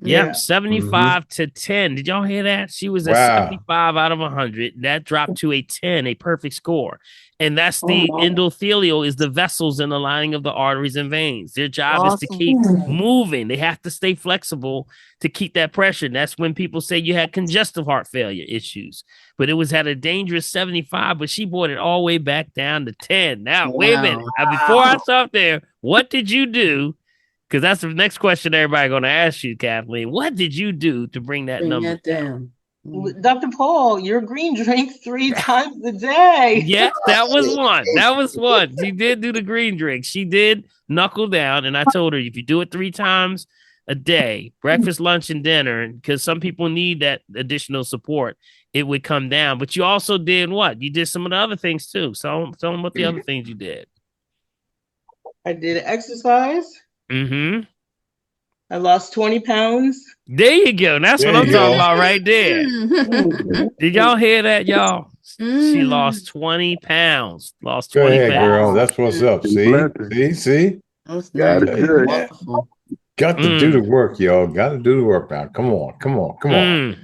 Yep, Yeah. 75 to 10. Did y'all hear that? She was at Wow. 75 out of 100. That dropped to a 10, a perfect score. And that's Oh, the wow. endothelial is the vessels in the lining of the arteries and veins. Their job is to Awesome. keep moving. They have to stay flexible to keep that pressure. And that's when people say you had congestive heart failure issues. But it was at a dangerous 75, but she brought it all the way back down to 10. Now, wait a minute. Now, before I stop there, what did you do? Because that's the next question everybody going to ask you, Kathleen. What did you do to bring that number down? Dr. Paul, your green drink 3 times a day. Yes, that was one. That was one. She did do the green drink. She did knuckle down. And I told her, if you do it 3 times a day, breakfast, lunch, and dinner, because some people need that additional support, it would come down. But you also did what? You did some of the other things too. So tell them what the other things you did. I did exercise. Mm-hmm. I lost 20 pounds. There you go. That's There what I'm you talking go. about right there. Did y'all hear that, y'all? She lost 20 pounds. Lost Go 20 ahead, pounds. girl. That's what's up. See? See? That's Got nice. it good. Wonderful. Got to do the work, y'all. Got to do the work now. Come on. Come on. Come on.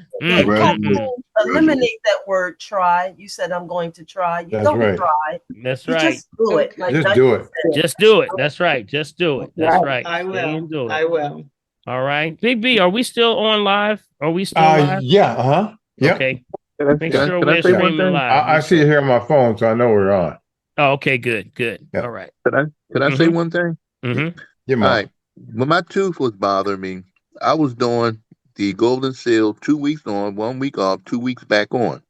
Eliminate that word try. You said I'm going to try. You That's don't right. try. That's You right. just do it. Like Just do it. Just do it. That's right. Just do it. That's right. I Stay and do will. it. I will. All right. Big B, are we still on live? Are we still live? Yeah. Uh-huh. Yep. Okay. Can I, Make can I- sure can I we're say one streaming thing? live. I see it here on my phone, so I know we're on. Oh, okay. Good. Good. Yep. All right. Can I say one thing? Mm-hmm. Yeah, All right. When my tooth was bothering me, I was doing the golden seal 2 weeks on, 1 week off, 2 weeks back on.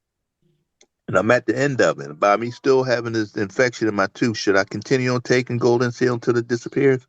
And I'm at the end of it. By me still having this infection in my tooth, should I continue on taking golden seal until it disappears?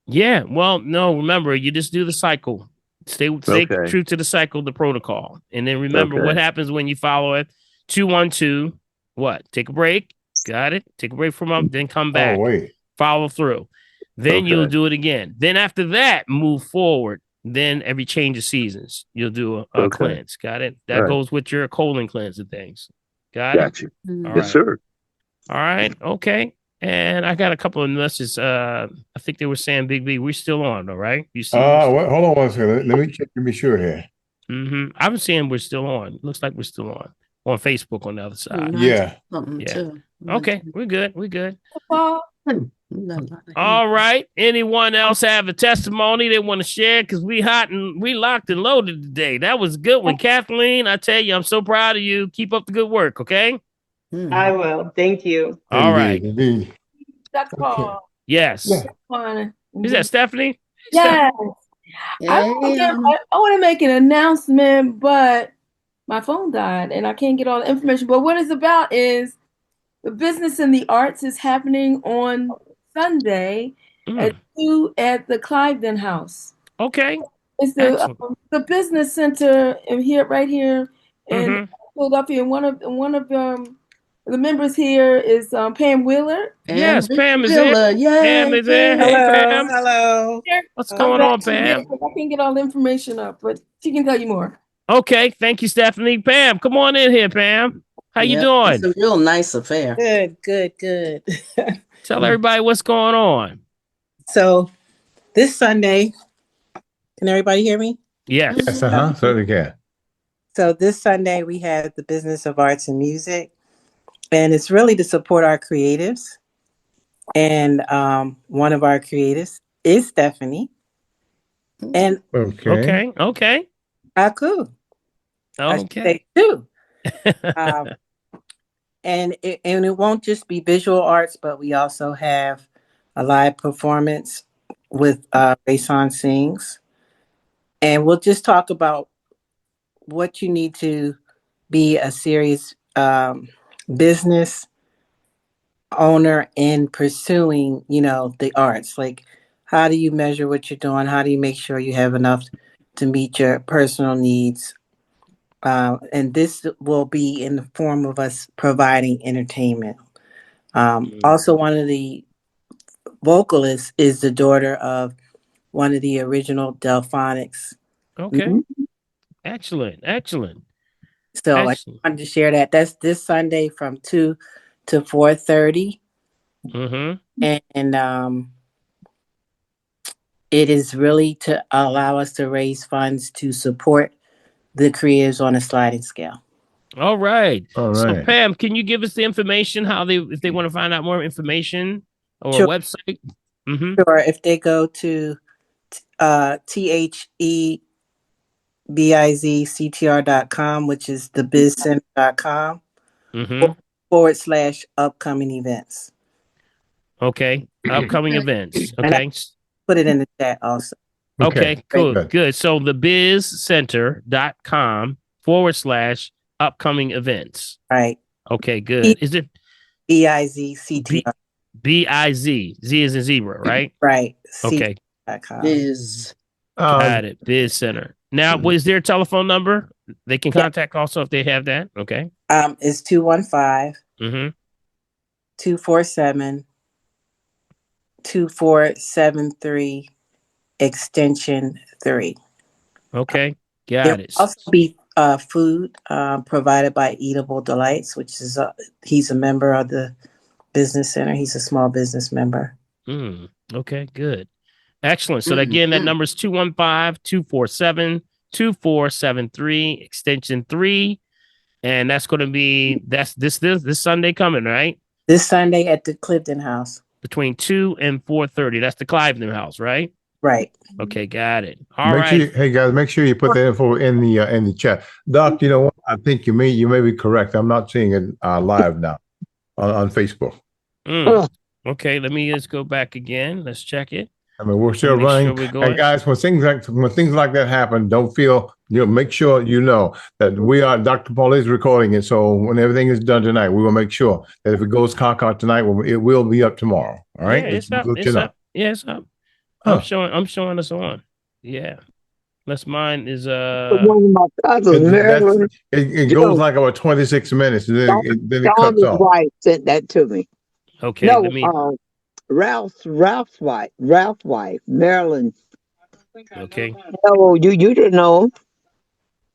Yeah. Well, no, remember, you just do the cycle. Stay Okay. true to the cycle, the protocol. And then remember what Okay. happens when you follow it. 2-1-2. What? Take a break. Got it. Take a break from them, then come back. Oh, wait. Follow through. Then you'll Okay. do it again. Then after that, move forward. Then every change of seasons, you'll do a Okay. cleanse. Got it? That Right. goes with your colon cleanse and things. Got it? Got you. All Yes, right. sir. All right. Okay. And I got a couple of messages. I think they were saying, Big B, we're still on, all right? You see? Hold on one second. Let me check to be sure here. Mm-hmm. I'm seeing we're still on. Looks like we're still on Facebook on the other side. Yeah. Yeah. Okay. We're good. We're good. All All right. Anyone else have a testimony they want to share? Because we hot and we locked and loaded today. That was a good one. Kathleen, I tell you, I'm so proud of you. Keep up the good work, okay? I will. Thank you. All right. Indeed. Dr. Paul. Yes. Yeah. Is that Stephanie? Yes. I want to make an announcement, but my phone died and I can't get all the information. But what it's about is the Business in the Arts is happening on Sunday at 2 at the Cliveden House. Okay. It's the business center right here in Philadelphia. And one of the members here is Pam Wheeler. Yes, Pam is there. Yay, Pam is there. Hey, Pam. Hello. What's going on, Pam? I can't get all the information up, but she can tell you more. Okay, thank you, Stephanie. Pam, come on in here, Pam. How you doing? It's a real nice affair. Good. Tell everybody what's going on. So this Sunday, can everybody hear me? Yes. Yes, certainly can. So this Sunday we have the Business of Arts and Music, and it's really to support our creatives. And one of our creatives is Stephanie. And okay. Aku. Okay. Too. And it won't just be visual arts, but we also have a live performance with Rayson Sings. And we'll just talk about what you need to be a serious business owner in pursuing, the arts. Like, how do you measure what you're doing? How do you make sure you have enough to meet your personal needs? And this will be in the form of us providing entertainment. Also, one of the vocalists is the daughter of one of the original Delphonics. Okay. Excellent. So I Excellent. wanted to share that. That's this Sunday from 2 to 4:30. And it is really to allow us to raise funds to support the creators on a sliding scale. All right. All So right. Pam, can you give us the information if they want to find out more information or Sure. a website? Sure. If they go to THEBIZCTR.com, which is thebizcenter.com / upcoming events. Okay. Upcoming events. Okay. Put it in the chat also. Okay, cool. Good. So thebizcenter.com / upcoming events. Right. Okay, good. Is it BIZCTR? BIZ. Z is in zebra, right? Right. Okay. Biz. Got it. Biz Center. Now, is there a telephone number they can contact also if they have that? Okay. It's 215-247-2473 extension 3. Okay. Got There it. will also be food provided by Eatable Delights, which is he's a member of the Business Center. He's a small business member. Okay, good. Excellent. So again, that number is 215-247-2473 extension 3. And that's going to be this Sunday coming, right? This Sunday at the Clifton House. Between 2 and 4:30. That's the Clifton House, right? Right. Okay, got it. All right. Hey guys, make sure you put that info in the chat. Doc, you know what? I think you may be correct. I'm not seeing it live now on Facebook. Okay, let me just go back again. Let's check it. I mean, we're still running. And guys, when things like that happen, don't feel, make sure that Dr. Paul is recording it. So when everything is done tonight, we will make sure that if it goes caca tonight, it will be up tomorrow. All right. Yeah, it's up. Yeah, it's up. I'm showing us on. Yeah. Unless mine is one of my cousins, Marilyn. It goes like about 26 minutes, and then it cuts off. Wife sent that to me. Okay. No, Ralph's wife, Marilyn. Okay. No, you didn't know.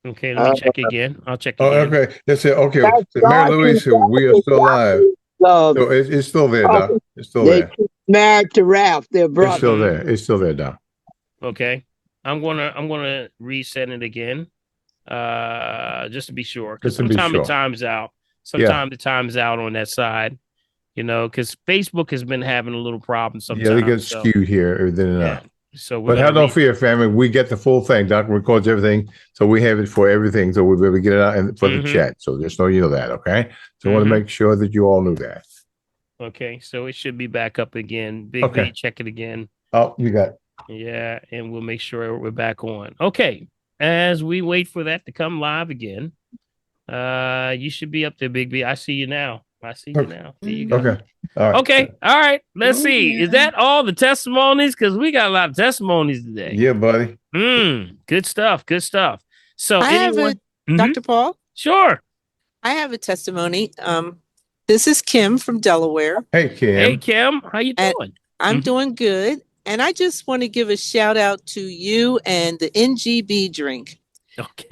Okay, let me check again. I'll check again. Okay. That's it. Okay. Mary Louise, we are still live. So it's still there, Doc. It's still there. Married to Ralph, their brother. It's still there, Doc. Okay. I'm gonna reset it again. Just to be sure. Because sometimes it times out. Sometimes it times out on that side. Because Facebook has been having a little problem sometimes. Yeah, they get skewed here. But have no fear, family. We get the full thing. Doc records everything, so we have it for everything. So we'll be able to get it out for the chat. So just know that, okay? So I want to make sure that you all knew that. Okay, so it should be back up again. Big B, check it again. Oh, you got it. Yeah, and we'll make sure we're back on. Okay, as we wait for that to come live again, you should be up there, Big B. I see you now. There you go. Okay. All right. Okay. All right. Let's see. Is that all the testimonies? Because we got a lot of testimonies today. Yeah, buddy. Good stuff. So I have Dr. Paul? Sure. I have a testimony. This is Kim from Delaware. Hey, Kim. How you doing? I'm doing good. And I just want to give a shout out to you and the NGB drink. Okay.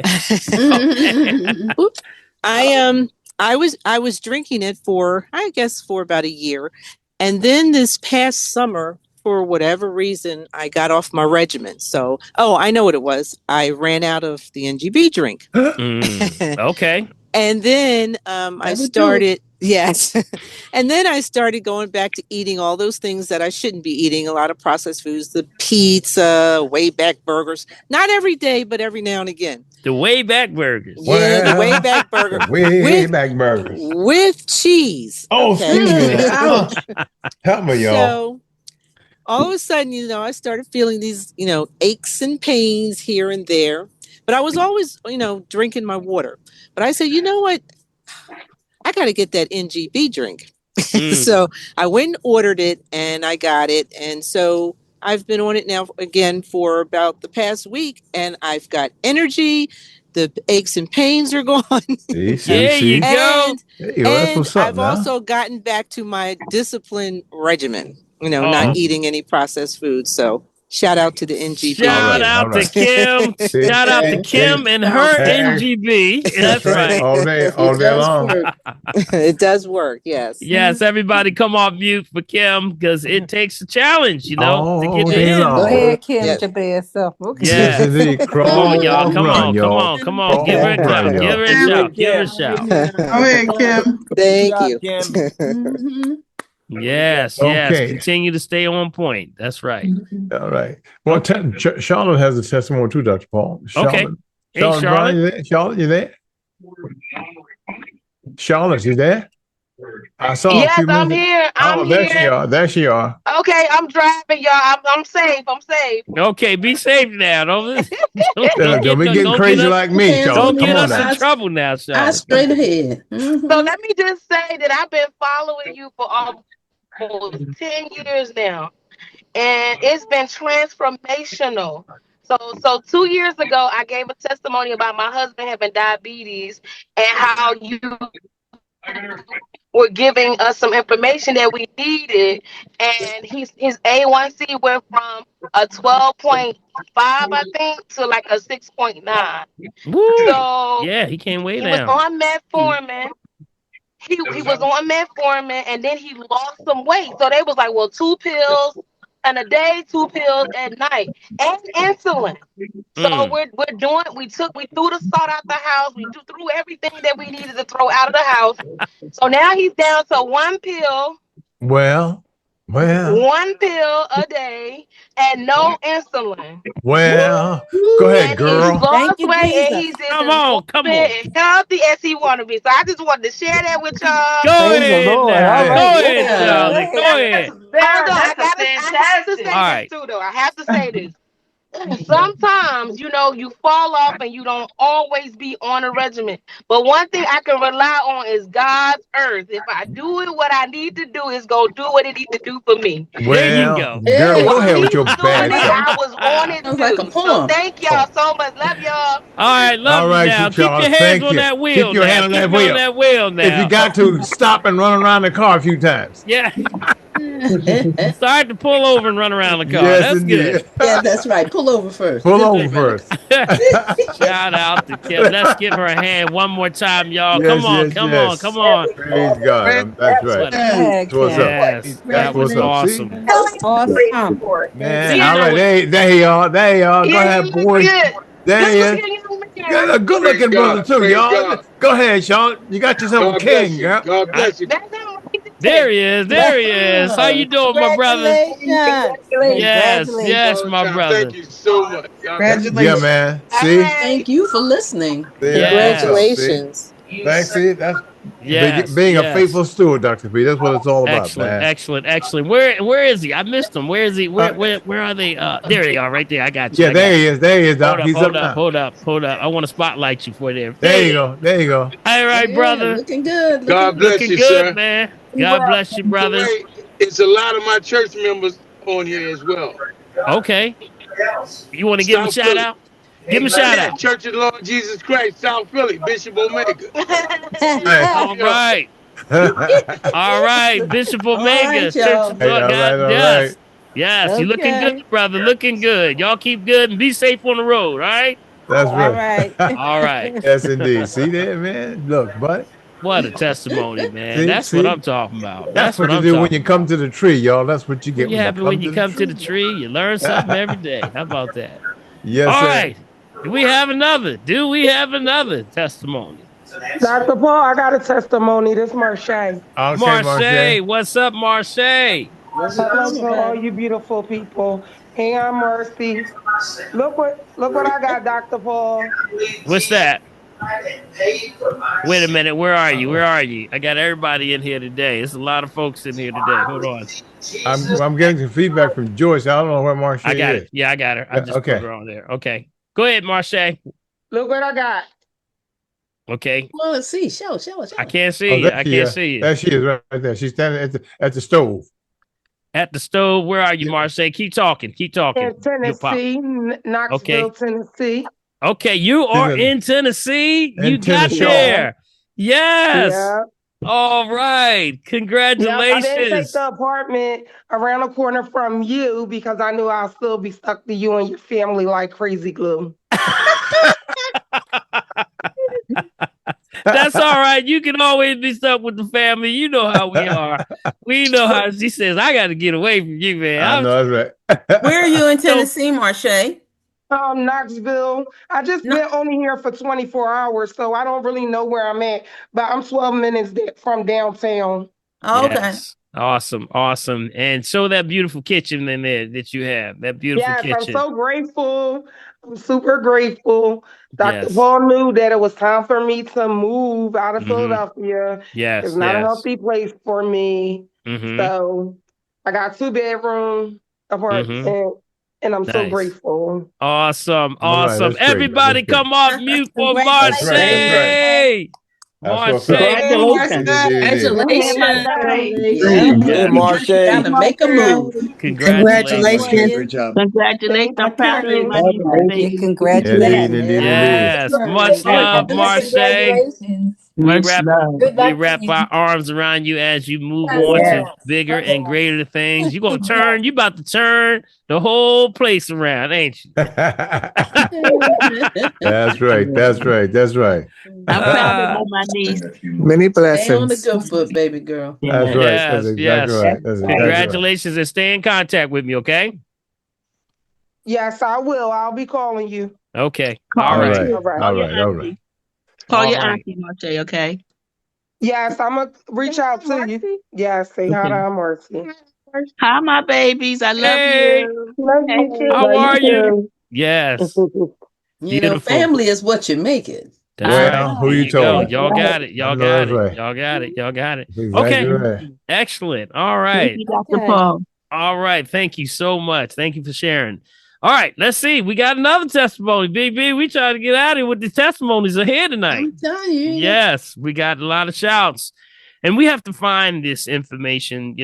I was drinking it for about a year. And then this past summer, for whatever reason, I got off my regimen. So, I know what it was. I ran out of the NGB drink. Okay. And then I started, yes. And then I started going back to eating all those things that I shouldn't be eating, a lot of processed foods, the pizza, Wayback Burgers. Not every day, but every now and again. The Wayback Burgers. Yeah, the Wayback Burger. Wayback Burgers. With cheese. Oh, excuse me. Help me, y'all. So all of a sudden, I started feeling these, aches and pains here and there. But I was always, drinking my water. But I said, you know what? I got to get that NGB drink. So I went and ordered it and I got it. And so I've been on it now again for about the past week, and I've got energy. The aches and pains are gone. There you go. That's what's up I've now. also gotten back to my discipline regimen, not eating any processed food. So shout out to the NGB. Shout out to Kim. Shout out to Kim and her NGB. That's right. All day long. It does work. Yes. Yes. Everybody come off mute for Kim because it takes a challenge, to get the day in. long. Go ahead, Kim, to by yourself. Okay. Yes, indeed. Come on, y'all. Come on. Give her a clap. y'all. Give her a shout. Give her a shout. Go ahead, Kim. Thank you. Yes. Okay. Continue to stay on point. That's right. All right. Well, Charlotte has a testimony too, Dr. Paul. Okay. Hey, Charlotte. Charlotte, you there? Charlotte, you there? I saw. Yes, I'm here. There she are. Okay, I'm driving, y'all. I'm safe. Okay, be safe now. Don't be getting crazy like me, Charlotte. Don't get us in trouble now, Charlotte. Straight ahead. So let me just say that I've been following you for almost 10 years now, and it's been transformational. So 2 years ago, I gave a testimony about my husband having diabetes and how you were giving us some information that we needed, and his A1C went from a 12.5, I think, to like a 6.9. So yeah, he came way down. He was on metformin. He was on metformin, and then he lost some weight. So they was like, well, 2 pills in a day, 2 pills at night, and insulin. So we threw the salt out the house. We threw everything that we needed to throw out of the house. So now he's down to 1 pill. Well. 1 pill a day and no insulin. Well, go ahead, girl. He's lost weight and he's come on. healthy as he want to be. So I just wanted to share that with y'all. Go ahead, Charlie. Go ahead. I have to say this too, though. I have to say this. Sometimes, you fall off and you don't always be on a regimen. But one thing I can rely on is God's earth. If I do it, what I need to do is go do what it needs to do for me. Well, there you go. Girl, go ahead with your bad I was on it too. So thank y'all so much. Love y'all. All right, love you now. Keep your hands on that wheel. Keep your hand on that wheel. Now. If you got to, stop and run around the car a few times. Yeah. Start to pull over and run around the car. Yes, that's indeed. good. Yeah, that's right. Pull over first. Shout out to Kim. Let's give her a hand one more time, y'all. Yes, come on. Praise God. That's right. That's what's up. Yes, that was awesome. Man, all right. There you are. Go ahead, boy. There he is. Got a good-looking brother, too, y'all. Go ahead, Sean. You got yourself a king, girl. God bless you. There he is. How you doing, my brother? Yes, my brother. Thank you so much. Congratulations. Yeah, man. See? Thank you for listening. Congratulations. Thanks. See, that's being a faithful steward, Dr. B. That's what it's all about, man. Excellent. Where is he? I missed him. Where is he? Where are they? There they are, right there. I got you. Yeah, there he is, Doc. Hold up. I want to spotlight you for there. There you go. All right, brother. Looking good. God bless you, good, sir. Man. God bless you, brother. It's a lot of my church members on here as well. Okay. You want to give him a shout out? Give him a shout out. Church of the Lord Jesus Christ, South Philly, Bishop Omega. All right. All right, Bishop Omega. Church of the Lord. Yes. Yes, you're looking good, brother. Looking good. Y'all keep good and be safe on the road, all right? That's right. All right. Yes, indeed. See there, man? Look, buddy. What a testimony, man. That's what I'm talking about. That's what you do when you come to the tree, y'all. That's what you get. What happens when you come to the tree? You learn something every day. How about that? Yes, all sir. right. Do we have another testimony? Dr. Paul, I got a testimony. This is Marche. Okay, Marche. What's up, Marche? Hello to all you beautiful people. Hey, I'm Mercy. Look what I got, Dr. Paul. What's that? Wait a minute. Where are you? I got everybody in here today. There's a lot of folks in here today. Hold on. I'm getting some feedback from Joyce. I don't know where Marche is. I got it. Yeah, I got her. I just put her on there. Okay. Go ahead, Marche. Look what I got. Okay. Well, let's see. Show. I can't see Oh, you. I can't see you. there she is right there. She's standing at the stove. At the stove. Where are you, Marseille? Keep talking. Keep talking. In You'll pop. Tennessee, Knoxville, Okay. Tennessee. Okay. You are in Tennessee. You In got Tennessee. Yeah. there. Yes. Yeah. All right. Yep. I didn't take Congratulations. the apartment around the corner from you because I knew I'll still be stuck to you and your family like crazy glue. That's all right. You can always be stuck with the family. You know how we are. We know how she says, I got to get away from you, man. I know that's right. Where are you in Tennessee, Marche? Knoxville. I just been only here for 24 hours, so I don't really know where I'm at. But I'm 12 minutes from downtown. Oh, okay. Yes. Awesome. Awesome. And show that beautiful kitchen in there that you have. That beautiful Yes, kitchen. I'm so grateful. I'm super grateful. Dr. Yes. Paul knew that it was time for me to move out of Philadelphia. Yes. It's not a Yes. healthy place for me. So I got 2-bedroom apartment, and I'm so Nice. grateful. Awesome. All right, Awesome. that's great. Everybody That's great. come off mute for That's right. Marseille. That's what's Marseille. up. Congratulations. Very good, Marche. Gotta make a move. Congratulations. Great job. Congratulations. I'm proud of you, my niece and baby. Indeed, indeed, indeed. Yes. Much love, Marseille. Much love. We wrap our arms around you as you move on to bigger and greater things. You're going to turn. You about to turn the whole place around, ain't you? That's right. That's right. That's right. I'm proud of you, my niece. Many Stay on the blessings. good foot, baby girl. That's right. Yes, That's exactly yes. right. That's exactly right. Congratulations and stay in contact with me, okay? Yes, I will. I'll be calling you. Okay. Call All her right. too. All right. Call All your right. All auntie. right. Call All your right. auntie, Marche, okay? Yes, I'm going to reach out to you. Yes, say hi to Mercy. Hi, my babies. I love Hey, you. Love you too. how Love are you? too. Yes. You know, Beautiful. family is what you make it. That's Well, right. who There you you go. told? Y'all got it. I Y'all know got that's it. right. Y'all got it. Y'all got it. That's exactly Okay. right. Excellent. All Thank right. you, Dr. Paul. All right. Thank you so much. Thank you for sharing. All right. Let's see. We got another testimony. BB, we trying to get out of here with the testimonies ahead tonight. I'm telling you. Yes, we got a lot of shouts. And we have to find this information,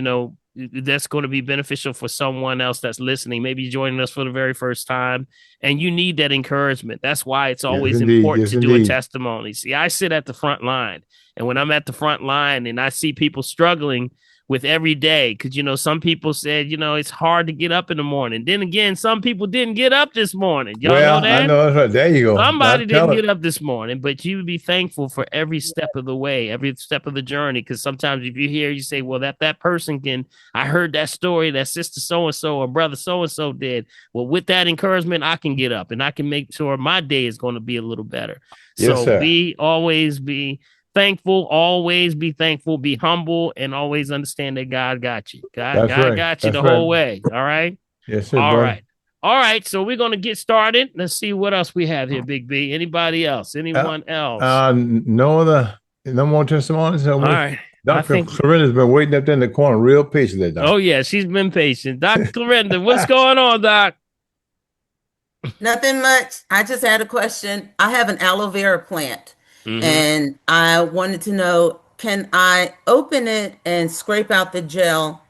that's going to be beneficial for someone else that's listening, maybe joining us for the very first time. And you need that encouragement. That's why it's always important to do a testimony. See, I sit at the front line. And when I'm at the front line and I see people struggling with every day, because, some people said, it's hard to get up in the morning. Then again, some people didn't get up this morning. Y'all know that? I know that's right. There you go. Somebody didn't get up this morning, but you would be thankful for every step of the way, every step of the journey. Because sometimes if you hear, you say, well, that person I heard that story that sister so-and-so or brother so-and-so did. Well, with that encouragement, I can get up and I can make sure my day is going to be a little better. Yes, So sir. always be thankful, always be thankful, be humble, and always understand that God got you. God got you the whole way. All right. Yes, sir. All right. All right, so we're going to get started. Let's see what else we have here, Big B. Anybody else? Anyone else? No more testimonies. All right. Dr. Corinna's been waiting up there in the corner real patiently, Doc. Oh, yeah, she's been patient. Dr. Corinna, what's going on, Doc? Nothing much. I just had a question. I have an aloe vera plant, and I wanted to know, can I open it and scrape out the gel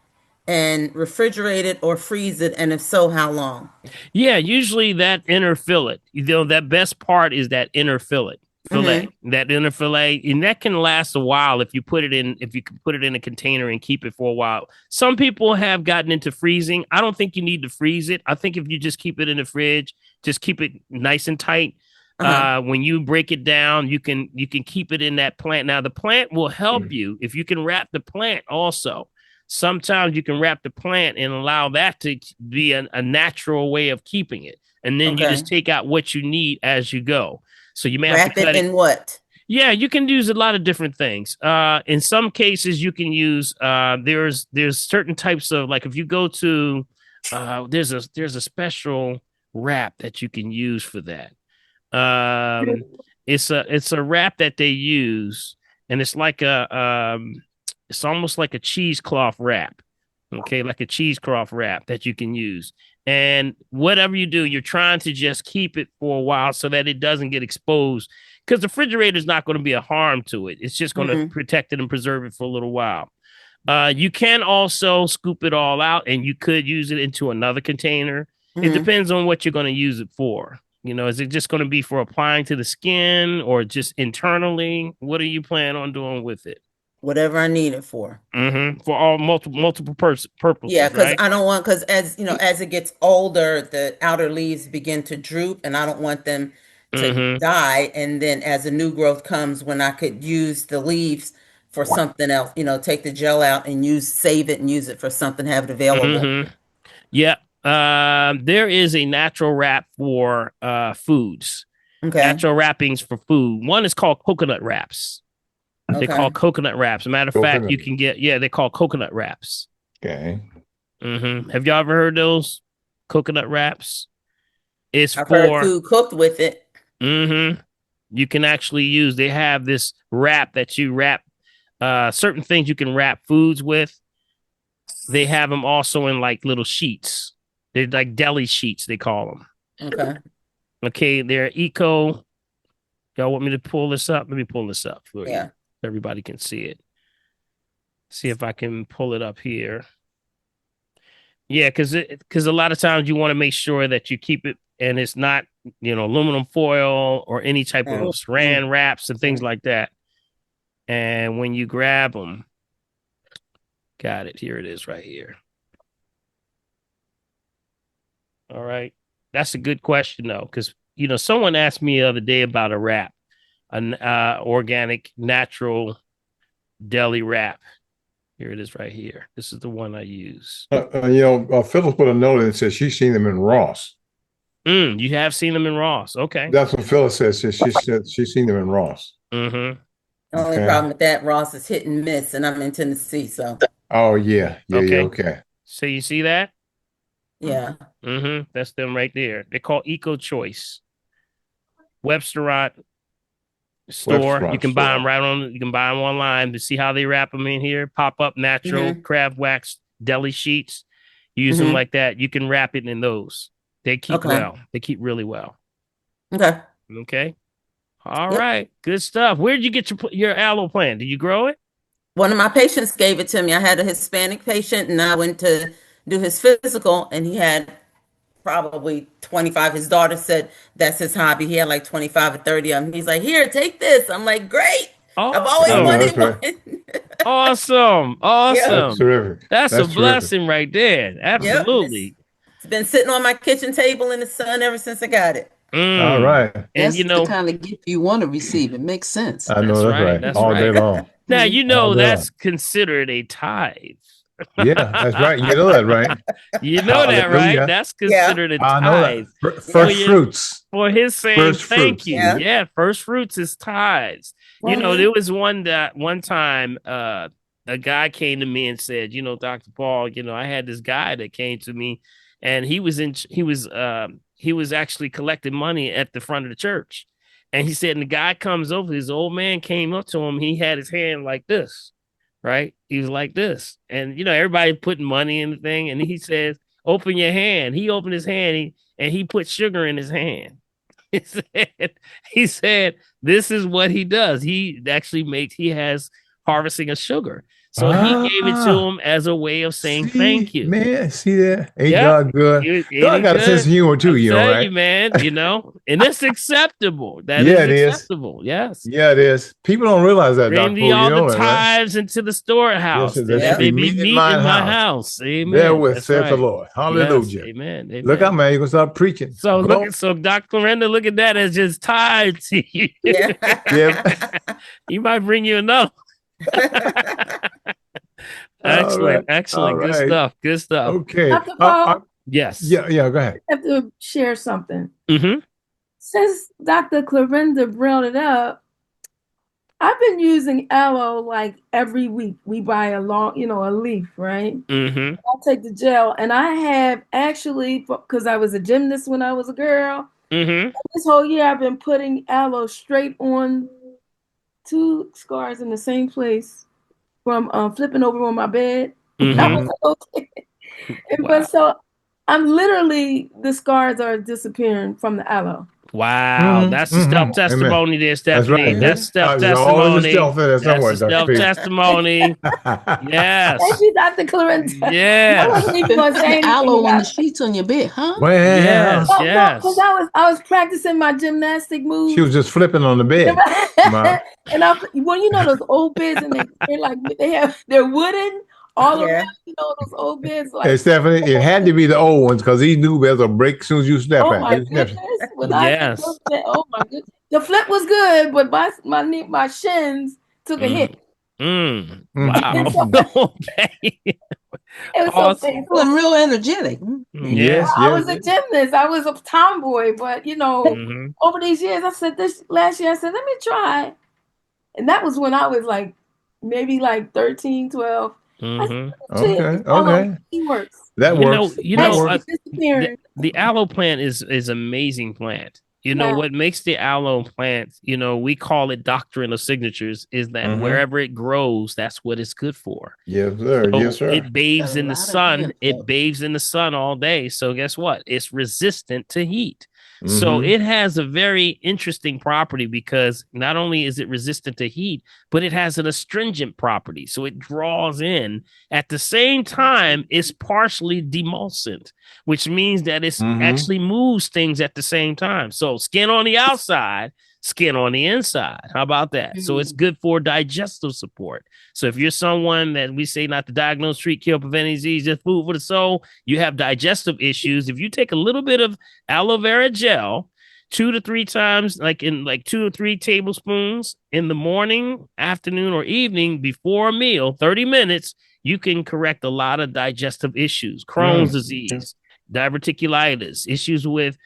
and refrigerate it or freeze it? And if so, how long? Yeah, usually that inner fillet, that best part is that inner fillet. That inner fillet, and that can last a while if you can put it in a container and keep it for a while. Some people have gotten into freezing. I don't think you need to freeze it. I think if you just keep it in the fridge, just keep it nice and tight. When you break it down, you can keep it in that plant. Now the plant will help you if you can wrap the plant also. Sometimes you can wrap the plant and allow that to be a natural way of keeping it. And then you just take out what you need as you go. So you may have to cut it in what? Yeah, you can use a lot of different things. In some cases, you can use there's certain types of, like, if you go to there's a special wrap that you can use for that. It's a wrap that they use, and it's like it's almost like a cheesecloth wrap. Okay, like a cheesecloth wrap that you can use. And whatever you do, you're trying to just keep it for a while so that it doesn't get exposed, because the refrigerator is not going to be a harm to it. It's just going to protect it and preserve it for a little while. You can also scoop it all out, and you could use it into another container. It depends on what you're going to use it for. Is it just going to be for applying to the skin or just internally? What are you planning on doing with it? Whatever I need it for. For all multiple purposes. Yeah, because right? I don't want, because as as it gets older, the outer leaves begin to droop, and I don't want them to die. And then as a new growth comes, when I could use the leaves for something else, take the gel out and save it and use it for something, have it available. Yeah. There is a natural wrap for foods. Okay. Natural wrappings for food. One is called coconut wraps. They call coconut wraps. As a matter of fact, you can get, they call coconut wraps. Okay. Have y'all ever heard those coconut wraps? I've heard food cooked with it. You can actually use, they have this wrap that you wrap certain things you can wrap foods with. They have them also in like little sheets. They're like deli sheets, they call them. Okay, they're eco. Y'all want me to pull this up? Let me pull this up for you. Everybody can see it. See if I can pull it up here. Yeah, because a lot of times you want to make sure that you keep it and it's not, aluminum foil or any type of saran wraps and things like that. And when you grab them, got it. Here it is right here. All right. That's a good question, though, because, someone asked me the other day about a wrap, an organic, natural deli wrap. Here it is right here. This is the one I use. Phyllis put a note in and says she's seen them in Ross. You have seen them in Ross. Okay. That's what Phyllis says. She said she's seen them in Ross. The only problem with that, Ross, is hit and miss, and I'm in Tennessee, so. Oh, yeah. Okay. So you see that? Yeah. That's them right there. They're called Eco Choice. Webster store. You can buy them you can buy them online to see how they wrap them in here. Pop up natural crab wax deli sheets. Use them like that. You can wrap it in those. They keep well. They keep really well. Okay. All right. Good stuff. Where did you get your aloe plant? Did you grow it? One of my patients gave it to me. I had a Hispanic patient, and I went to do his physical, and he had probably 25. His daughter said that's his hobby. He had like 25 or 30 of them. He's like, here, take this. I'm like, great. I've always wanted one. Awesome. That's terrific. That's a blessing right there. Absolutely. It's been sitting on my kitchen table in the sun ever since I got it. All right. And that's the kind of gift you want to receive. It makes sense. I know that's right. That's all right. day long. Now, that's considered a tithe. Yeah, that's right. You know that, right? You know that, right? That's considered a tithe. I know that. First fruits. For his saying thank you. Yeah, first fruits is tithes. There was one time a guy came to me and said, Dr. Paul, I had this guy that came to me, and he was actually collecting money at the front of the church. And he said, and the guy comes over, his old man came up to him. He had his hand like this, right? He was like this. And, everybody putting money in the thing. And he says, open your hand. He opened his hand and he put sugar in his hand. He said, this is what he does. He actually he has harvesting of sugar. So he gave it to him as a way of saying thank you. Man, see that? Ain't God good? God got a sense of humor too, right? You, man, and it's acceptable. That is acceptable. Yes. Yeah, it is. People don't realize that, Dr. Bring all the tithes into the storehouse. Yes, they may be meat in my house. Amen. Therewith saith the Lord. Hallelujah. Yes. Amen. Look out, man. You're going to start preaching. So Dr. Clarenda, look at that as just tithes to you. He might bring you enough. Excellent. Good stuff. Okay. Dr. Paul, yes. Yeah, go ahead. I have to share something. Since Dr. Clarenda brought it up, I've been using aloe like every week. We buy a leaf, right? I take the gel, and I have actually, because I was a gymnast when I was a girl, this whole year I've been putting aloe straight on 2 scars in the same place from flipping over on my bed. I was okay. But so I'm literally, the scars are disappearing from the aloe. Wow, that's the stealth testimony there, Stephanie. That's right. That's stealth It's all in the testimony. stealth in there That's somewhere, the Dr. stealth P. testimony. Yes. Thank you, Dr. Clarence. I Yes. wasn't even going to say anything. Aloe on the sheets on your bed, huh? Well, Yes. No, Yes. because I was practicing my gymnastic moves. she was just flipping on the bed. And you know those old beds, and they're wooden all around. You know those old beds, like. Hey, Stephanie, it had to be the old ones because he knew there was a break as soon as you step Oh at my it. goodness! Yes. Oh my goodness! The flip was good, but my shins took a hit. Wow. It was so painful. Feeling real energetic. Yes, I was a gymnast. I was a tomboy, but over these years, I said last year, I said, let me try. And that was when I was like, maybe like 13, 12. Okay. It works. That works. The aloe plant is amazing plant. What makes the aloe plant, we call it doctrine of signatures, is that wherever it grows, that's what it's good for. Yes, sir. So yes, sir. It bathes in the sun. It bathes in the sun all day. So guess what? It's resistant to heat. So it has a very interesting property because not only is it resistant to heat, but it has an astringent property. So it draws in. At the same time, it's partially demulcent, which means that it's actually moves things at the same time. So skin on the outside, skin on the inside. How about that? So it's good for digestive support. So if you're someone that we say not to diagnose, treat, kill, prevent disease, just food for the soul, you have digestive issues. If you take a little bit of aloe vera gel 2 to 3 times, like 2 or 3 tablespoons in the morning, afternoon, or evening before a meal, 30 minutes, you can correct a lot of digestive issues, Crohn's disease, diverticulitis, issues with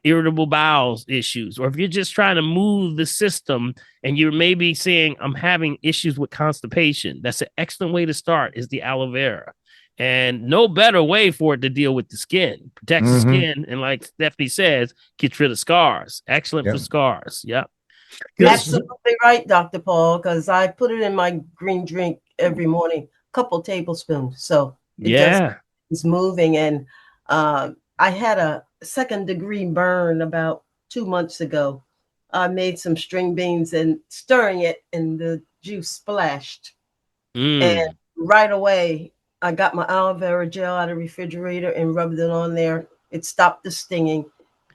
irritable bowels issues, or if you're just trying to move the system and you're maybe saying, I'm having issues with constipation, that's an excellent way to start is the aloe vera. And no better way for it to deal with the skin, protects the skin. And like Stephanie says, gets rid of scars. Excellent for scars. Yep. Absolutely right, Dr. Paul, because I put it in my green drink every morning, a couple tablespoons. So it's moving. And I had a 2nd-degree burn about 2 months ago. I made some string beans and stirring it, and the juice splashed. And right away, I got my aloe vera gel out of the refrigerator and rubbed it on there. It stopped the stinging,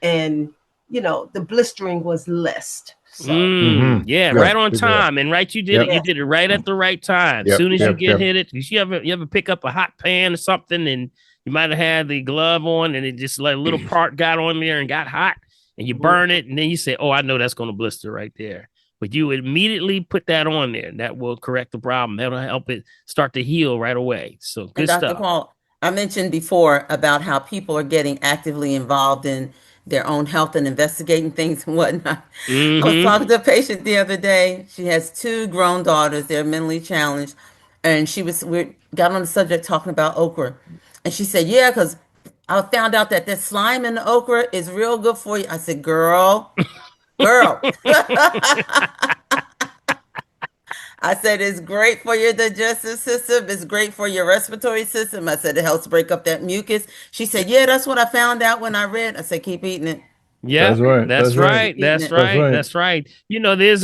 and the blistering was less. So. Right on time. And you did it. You did it right at the right time. As soon as you get hit it, you ever pick up a hot pan or something, and you might have had the glove on, and it just like a little part got on there and got hot, and you burn it, and then you say, "Oh, I know that's going to blister right there." But you immediately put that on there, and that will correct the problem. That'll help it start to heal right away. So good stuff. Dr. Paul, I mentioned before about how people are getting actively involved in their own health and investigating things and whatnot. I was talking to a patient the other day. She has 2 grown daughters. They're mentally challenged. And we got on the subject talking about okra. And she said, yeah, because I found out that slime in the okra is real good for you. I said, girl. I said, it's great for your digestive system. It's great for your respiratory system. I said, it helps break up that mucus. She said, yeah, that's what I found out when I read. I said, keep eating it. Yeah, that's right. That's right. There's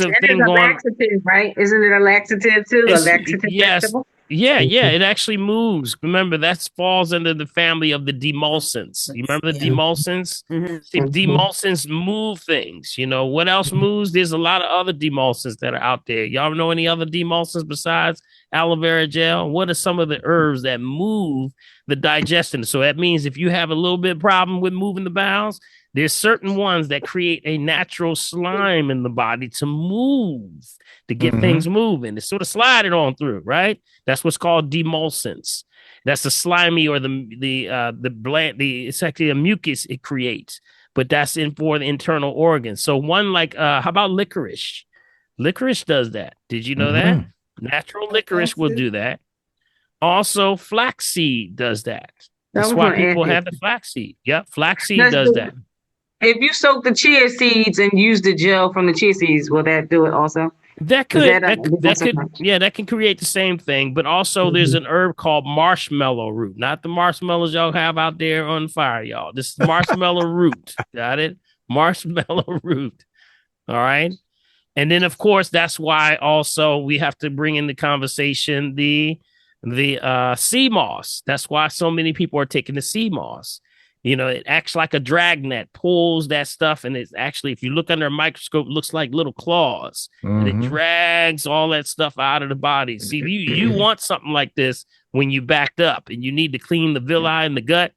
a thing going. Laxative, right? Isn't it a laxative too? A laxative vegetable? Yeah, it actually moves. Remember, that falls under the family of the demulcents. You remember the demulcents? See, demulcents move things. What else moves? There's a lot of other demulcents that are out there. Y'all know any other demulcents besides aloe vera gel? What are some of the herbs that move the digestion? So that means if you have a little bit problem with moving the bowels, there's certain ones that create a natural slime in the body to move, to get things moving, to sort of slide it on through, right? That's what's called demulcents. That's the slimy or the bland, it's actually a mucus it creates, but that's for the internal organs. So one like, how about licorice? Licorice does that. Did you know that? Natural licorice will do that. Also, flaxseed does that. That's why people have the flaxseed. Yep, flaxseed does that. If you soak the chia seeds and use the gel from the chia seeds, will that do it also? That could that can create the same thing, but also there's an herb called marshmallow root, not the marshmallows y'all have out there on fire, y'all. This is marshmallow root. Got it? Marshmallow root. All right. And then of course that's why also we have to bring in the conversation the sea moss. That's why so many people are taking the sea moss. You know, it acts like a dragnet, pulls that stuff, and it's actually, if you look under a microscope, it looks like little claws, and it drags all that stuff out of the body. See, you want something like this when you backed up and you need to clean the villi and the gut.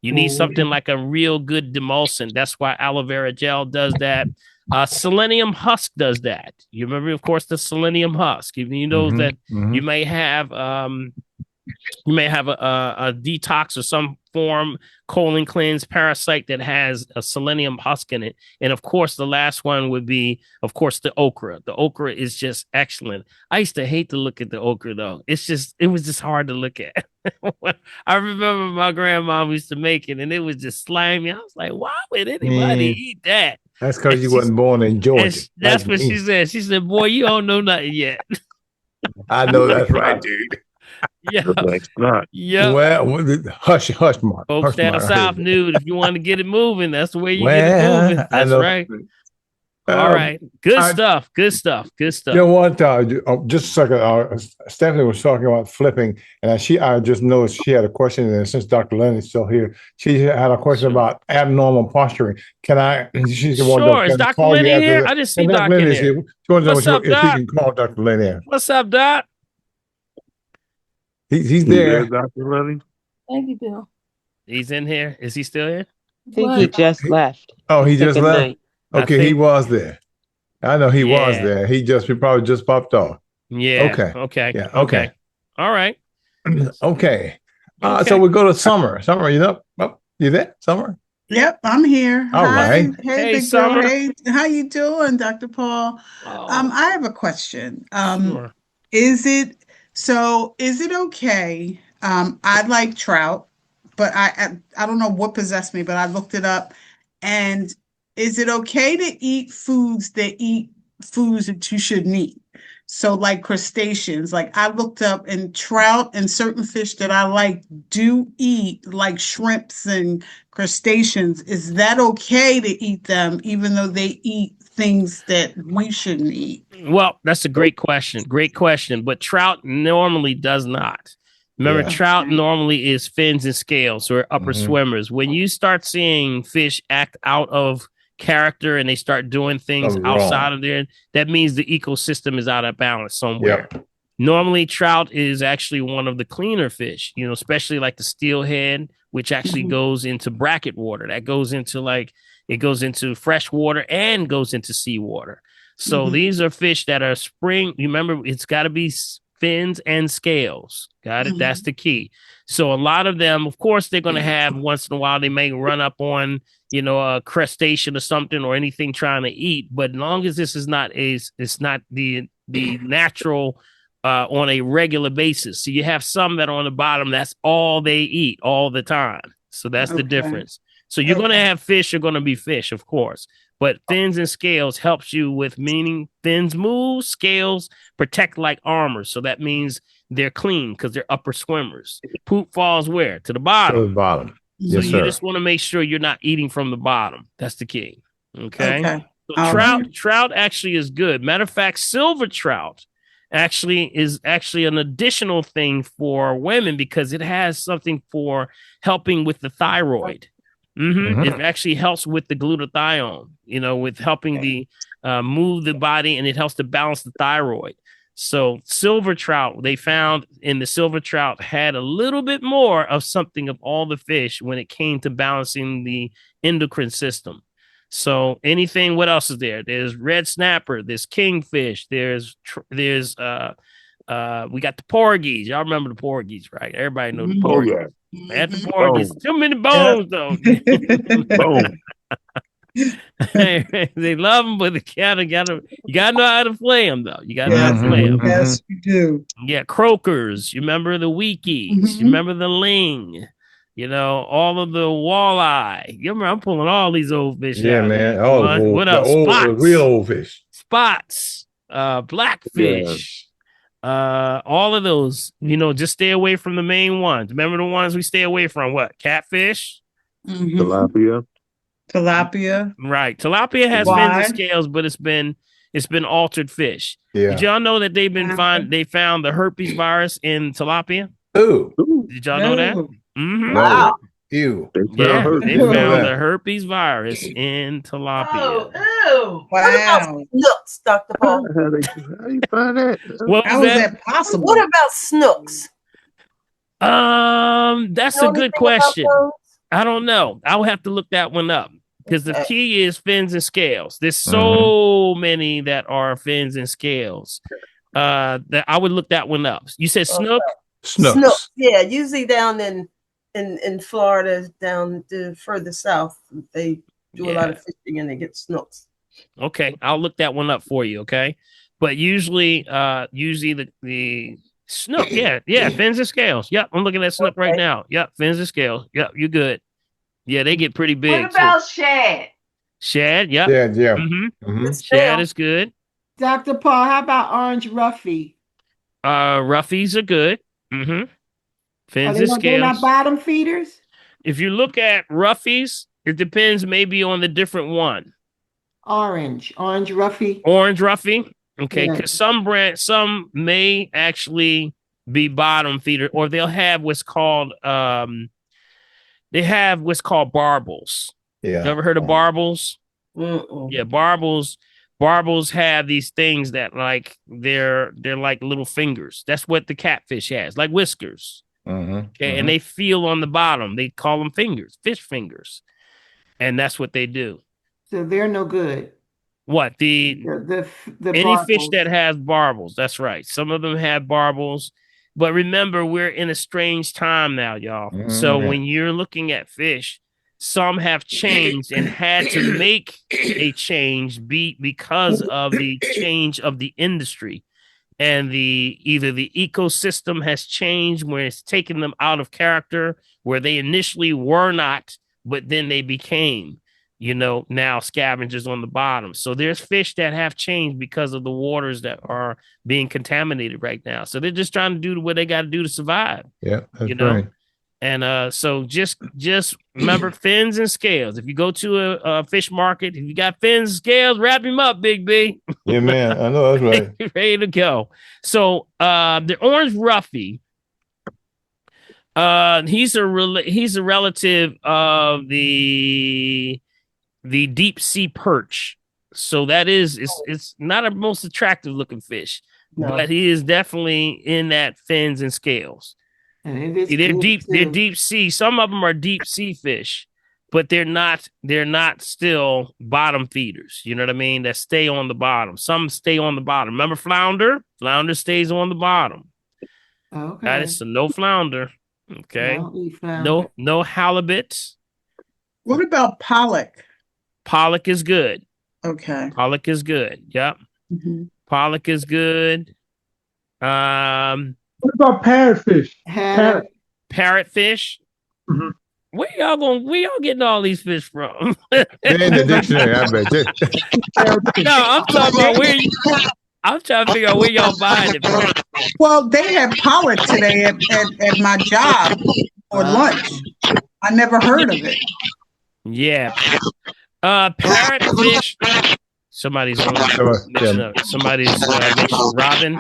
You need something like a real good demulcent. That's why aloe vera gel does that. Selenium husk does that. You remember, of course, the selenium husk. You know that you may have a detox or some form colon cleanse parasite that has a selenium husk in it. And of course, the last one would be, of course, the okra. The okra is just excellent. I used to hate to look at the okra though. It was just hard to look at. I remember my grandma used to make it and it was just slimy. I was like, why would anybody eat that? That's because you wasn't born in Georgia. That's what she said. She said, boy, you don't know nothing yet. I know that's right, dude. Yeah. Well, hush, Mark. Folks hush, down Mark. south knew if you want to get it moving, that's the way you get it moving. That's right. All right. Good stuff. Good stuff. Good stuff. You know what? Just a second. Stephanie was talking about flipping, and I just noticed she had a question. And since Dr. Lenny's still here, she had a question about abnormal posturing. Can I? Sure. Is Dr. Lenny here? I just see Doc in here. What's up, Doc? If you can call Dr. Lenny. What's up, Doc? He's there. Dr. Lenny. Thank you, Bill. He's in here. Is he still here? I think he just left. Oh, he just left? Night. Okay, he was there. I know he was there. He probably just popped off. Yeah. Okay. Yeah. Okay. All right. Okay. So we go to Summer. Summer, you there? Summer? Yep, I'm here. All right. Hey, Big Summer. Girl. Hey, how you doing, Dr. Paul? I have a question. Sure. Is it okay? I like trout, but I don't know what possessed me, but I looked it up. And is it okay to eat foods that you shouldn't eat? So like crustaceans, like I looked up, and trout and certain fish that I like do eat, like shrimps and crustaceans. Is that okay to eat them even though they eat things that we shouldn't eat? Well, that's a great question. Great question. But trout normally does not. Remember, trout normally is fins and scales or upper swimmers. When you start seeing fish act out of character and they start doing things outside of there, that means the ecosystem is out of balance somewhere. Yep. Normally, trout is actually one of the cleaner fish, especially like the steelhead, which actually goes into bracket water. That goes into fresh water and goes into seawater. So these are fish that are spring. Remember, it's got to be fins and scales. Got it? That's the key. So a lot of them, of course, they're going to have once in a while, they may run up on, a crustacean or something or anything trying to eat. But as long as this is not it's not the natural on a regular basis. So you have some that are on the bottom, that's all they eat all the time. So that's the difference. So you're going to have fish, you're going to be fish, of course. But fins and scales helps you with, meaning fins move, scales protect like armor. So that means they're clean because they're upper swimmers. Poop falls where? To the bottom. To the bottom. So you just want to make sure you're not eating from the bottom. That's the key. Okay. So trout actually is good. Matter of fact, silver trout is an additional thing for women because it has something for helping with the thyroid. It actually helps with the glutathione, with helping the move the body, and it helps to balance the thyroid. So silver trout, they found in the silver trout had a little bit more of something of all the fish when it came to balancing the endocrine system. So anything, what else is there? There's red snapper, there's kingfish, there's we got the porgies. Y'all remember the porgies, right? Everybody know the porgies. Oh, yeah. At the porgies. Too many bones, though. Boom. They love them, but you gotta know how to play them, though. You gotta know how to play them. Yes, you do. Yeah, croakers. You remember the weekies. You remember the ling. All of the walleye. You remember, I'm pulling all these old fish out. Yeah, man. What else? Spots. Real old fish. Spots. blackfish, all of those. Just stay away from the main ones. Remember the ones we stay away from? What? Catfish, Tilapia. Tilapia. right? Tilapia has fins and scales, but it's been altered fish. Yeah. Did y'all know that they found the herpes virus in tilapia? Ooh. Did y'all know that? Mm-hmm. No. Ew. Yeah, they found the herpes virus in tilapia. Wow. What about snooks, Dr. Paul? How you find that? How is that possible? What about snooks? That's a good question. I don't know. I'll have to look that one up because the key is fins and scales. There's so many that are fins and scales. That I would look that one up. You said snook? Snooks. Yeah, usually down in Florida, down further south, they do a lot of fishing and they get snooks. Okay, I'll look that one up for you. Okay, but usually the snook, fins and scales. Yep, I'm looking at snook right now. Yep, fins and scales. Yep, you're good. Yeah, they get pretty big. What about shad? Shad? Yep. Yeah. Shad is good. Dr. Paul, how about orange roughy? Roughies are good. Fins and scales. They're not bottom feeders? If you look at roughies, it depends maybe on the different one. Orange roughy. Orange roughy. Okay, because some may actually be bottom feeder, or they'll have what's called barbels. Yeah. You ever heard of barbels? Yeah, barbels. Barbels have these things that they're like little fingers. That's what the catfish has, like whiskers. Okay, and they feel on the bottom. They call them fingers, fish fingers, and that's what they do. So they're no good. What the any barbels. fish that has barbels? That's right. Some of them have barbels, but remember, we're in a strange time now, y'all. So when you're looking at fish, some have changed and had to make a change because of the change of the industry. And either the ecosystem has changed where it's taken them out of character where they initially were not, but then they became, now scavengers on the bottom. So there's fish that have changed because of the waters that are being contaminated right now. So they're just trying to do what they got to do to survive. Yeah, that's right. And so just remember fins and scales. If you go to a fish market, if you got fins and scales, wrap him up, Big B. Yeah, man. I know that's right. Ready to go. So the orange roughy, he's a relative of the deep sea perch. So that it's not a most attractive looking fish, but he is definitely in that fins and scales. They're deep sea. Some of them are deep sea fish, but they're not still bottom feeders. You know what I mean? That stay on the bottom. Some stay on the bottom. Remember flounder? Flounder stays on the bottom. Okay. Got it. So no flounder. Okay. No halibut. What about pollock? Pollock is good. Okay. Pollock is good. Yep. Pollock is good. What about parrotfish? Parrotfish? Where y'all getting all these fish from? They're in the dictionary, I bet you. No, I'm talking about I'm trying to figure out where y'all buying it from. Well, they had pollock today at my job for lunch. I never heard of it. Yeah. Parrotfish. Somebody's on. Somebody's Robin.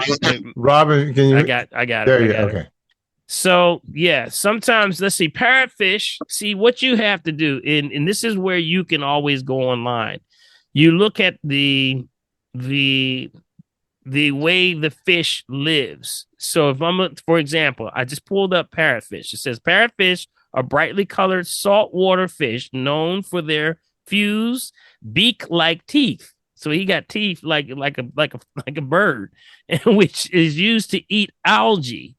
Robin, can you? I got it. There you go. Okay. So yeah, sometimes let's see parrotfish. See what you have to do, and this is where you can always go online. You look at the way the fish lives. So for example, I just pulled up parrotfish. It says parrotfish are brightly colored saltwater fish known for their fused beak-like teeth. So he got teeth like a bird, which is used to eat algae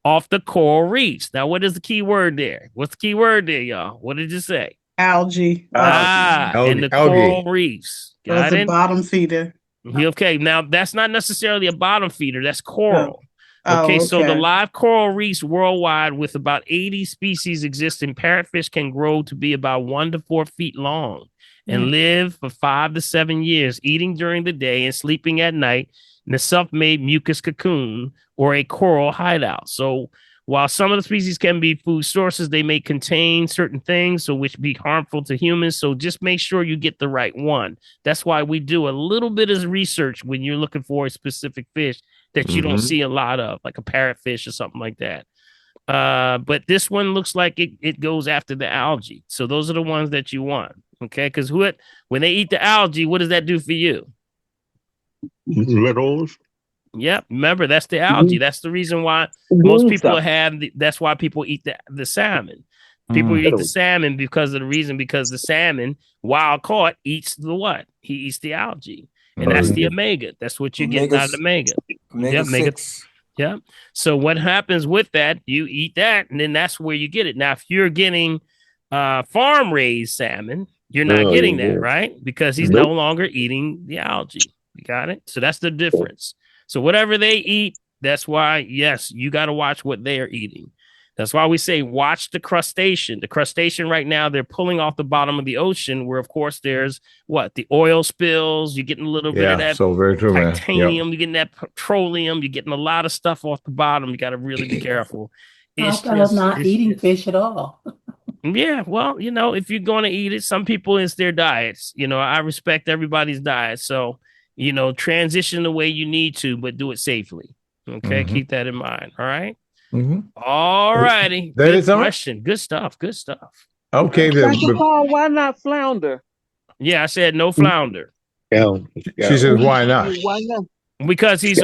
off the coral reefs. Now, what is the key word there? What's the key word there, y'all? What did you say? Algae. And the coral reefs. Got it? A bottom feeder. Okay, now that's not necessarily a bottom feeder. That's coral. Okay, so the live coral reefs worldwide with about 80 species existing, parrotfish can grow to be about 1 to 4 feet long and live for 5 to 7 years, eating during the day and sleeping at night in a self-made mucus cocoon or a coral hideout. So while some of the species can be food sources, they may contain certain things so which be harmful to humans. So just make sure you get the right one. That's why we do a little bit of research when you're looking for a specific fish that you don't see a lot of, like a parrotfish or something like that. But this one looks like it goes after the algae. So those are the ones that you want. Okay. Because when they eat the algae, what does that do for you? Littles. Yep. Remember, that's the algae. That's the reason why most people that's why people eat the salmon. People eat the salmon because the salmon, wild caught, eats the what? He eats the algae. And that's the omega. That's what you get out of the omega. Omega-6. Yeah. So what happens with that? You eat that, and then that's where you get it. Now, if you're getting farm raised salmon, you're not getting that, right? Because he's no longer eating the algae. You got it? So that's the difference. So whatever they eat, that's why, yes, you got to watch what they are eating. That's why we say watch the crustacean. The crustacean right now, they're pulling off the bottom of the ocean where, of course, there's the oil spills. You're getting a little bit of that so very true, titanium. You're getting that petroleum. You're getting a lot of stuff off the bottom. You got to really be careful. It's not eating fish at all. Yeah, well, if you're going to eat it, some people, it's their diets. I respect everybody's diet. So, transition the way you need to, but do it safely. Okay, keep that in mind. All right. All righty. Good question. Good stuff. Good stuff. Okay. Dr. Paul, why not flounder? Yeah, I said no flounder. She says, why not? Why not? Because he's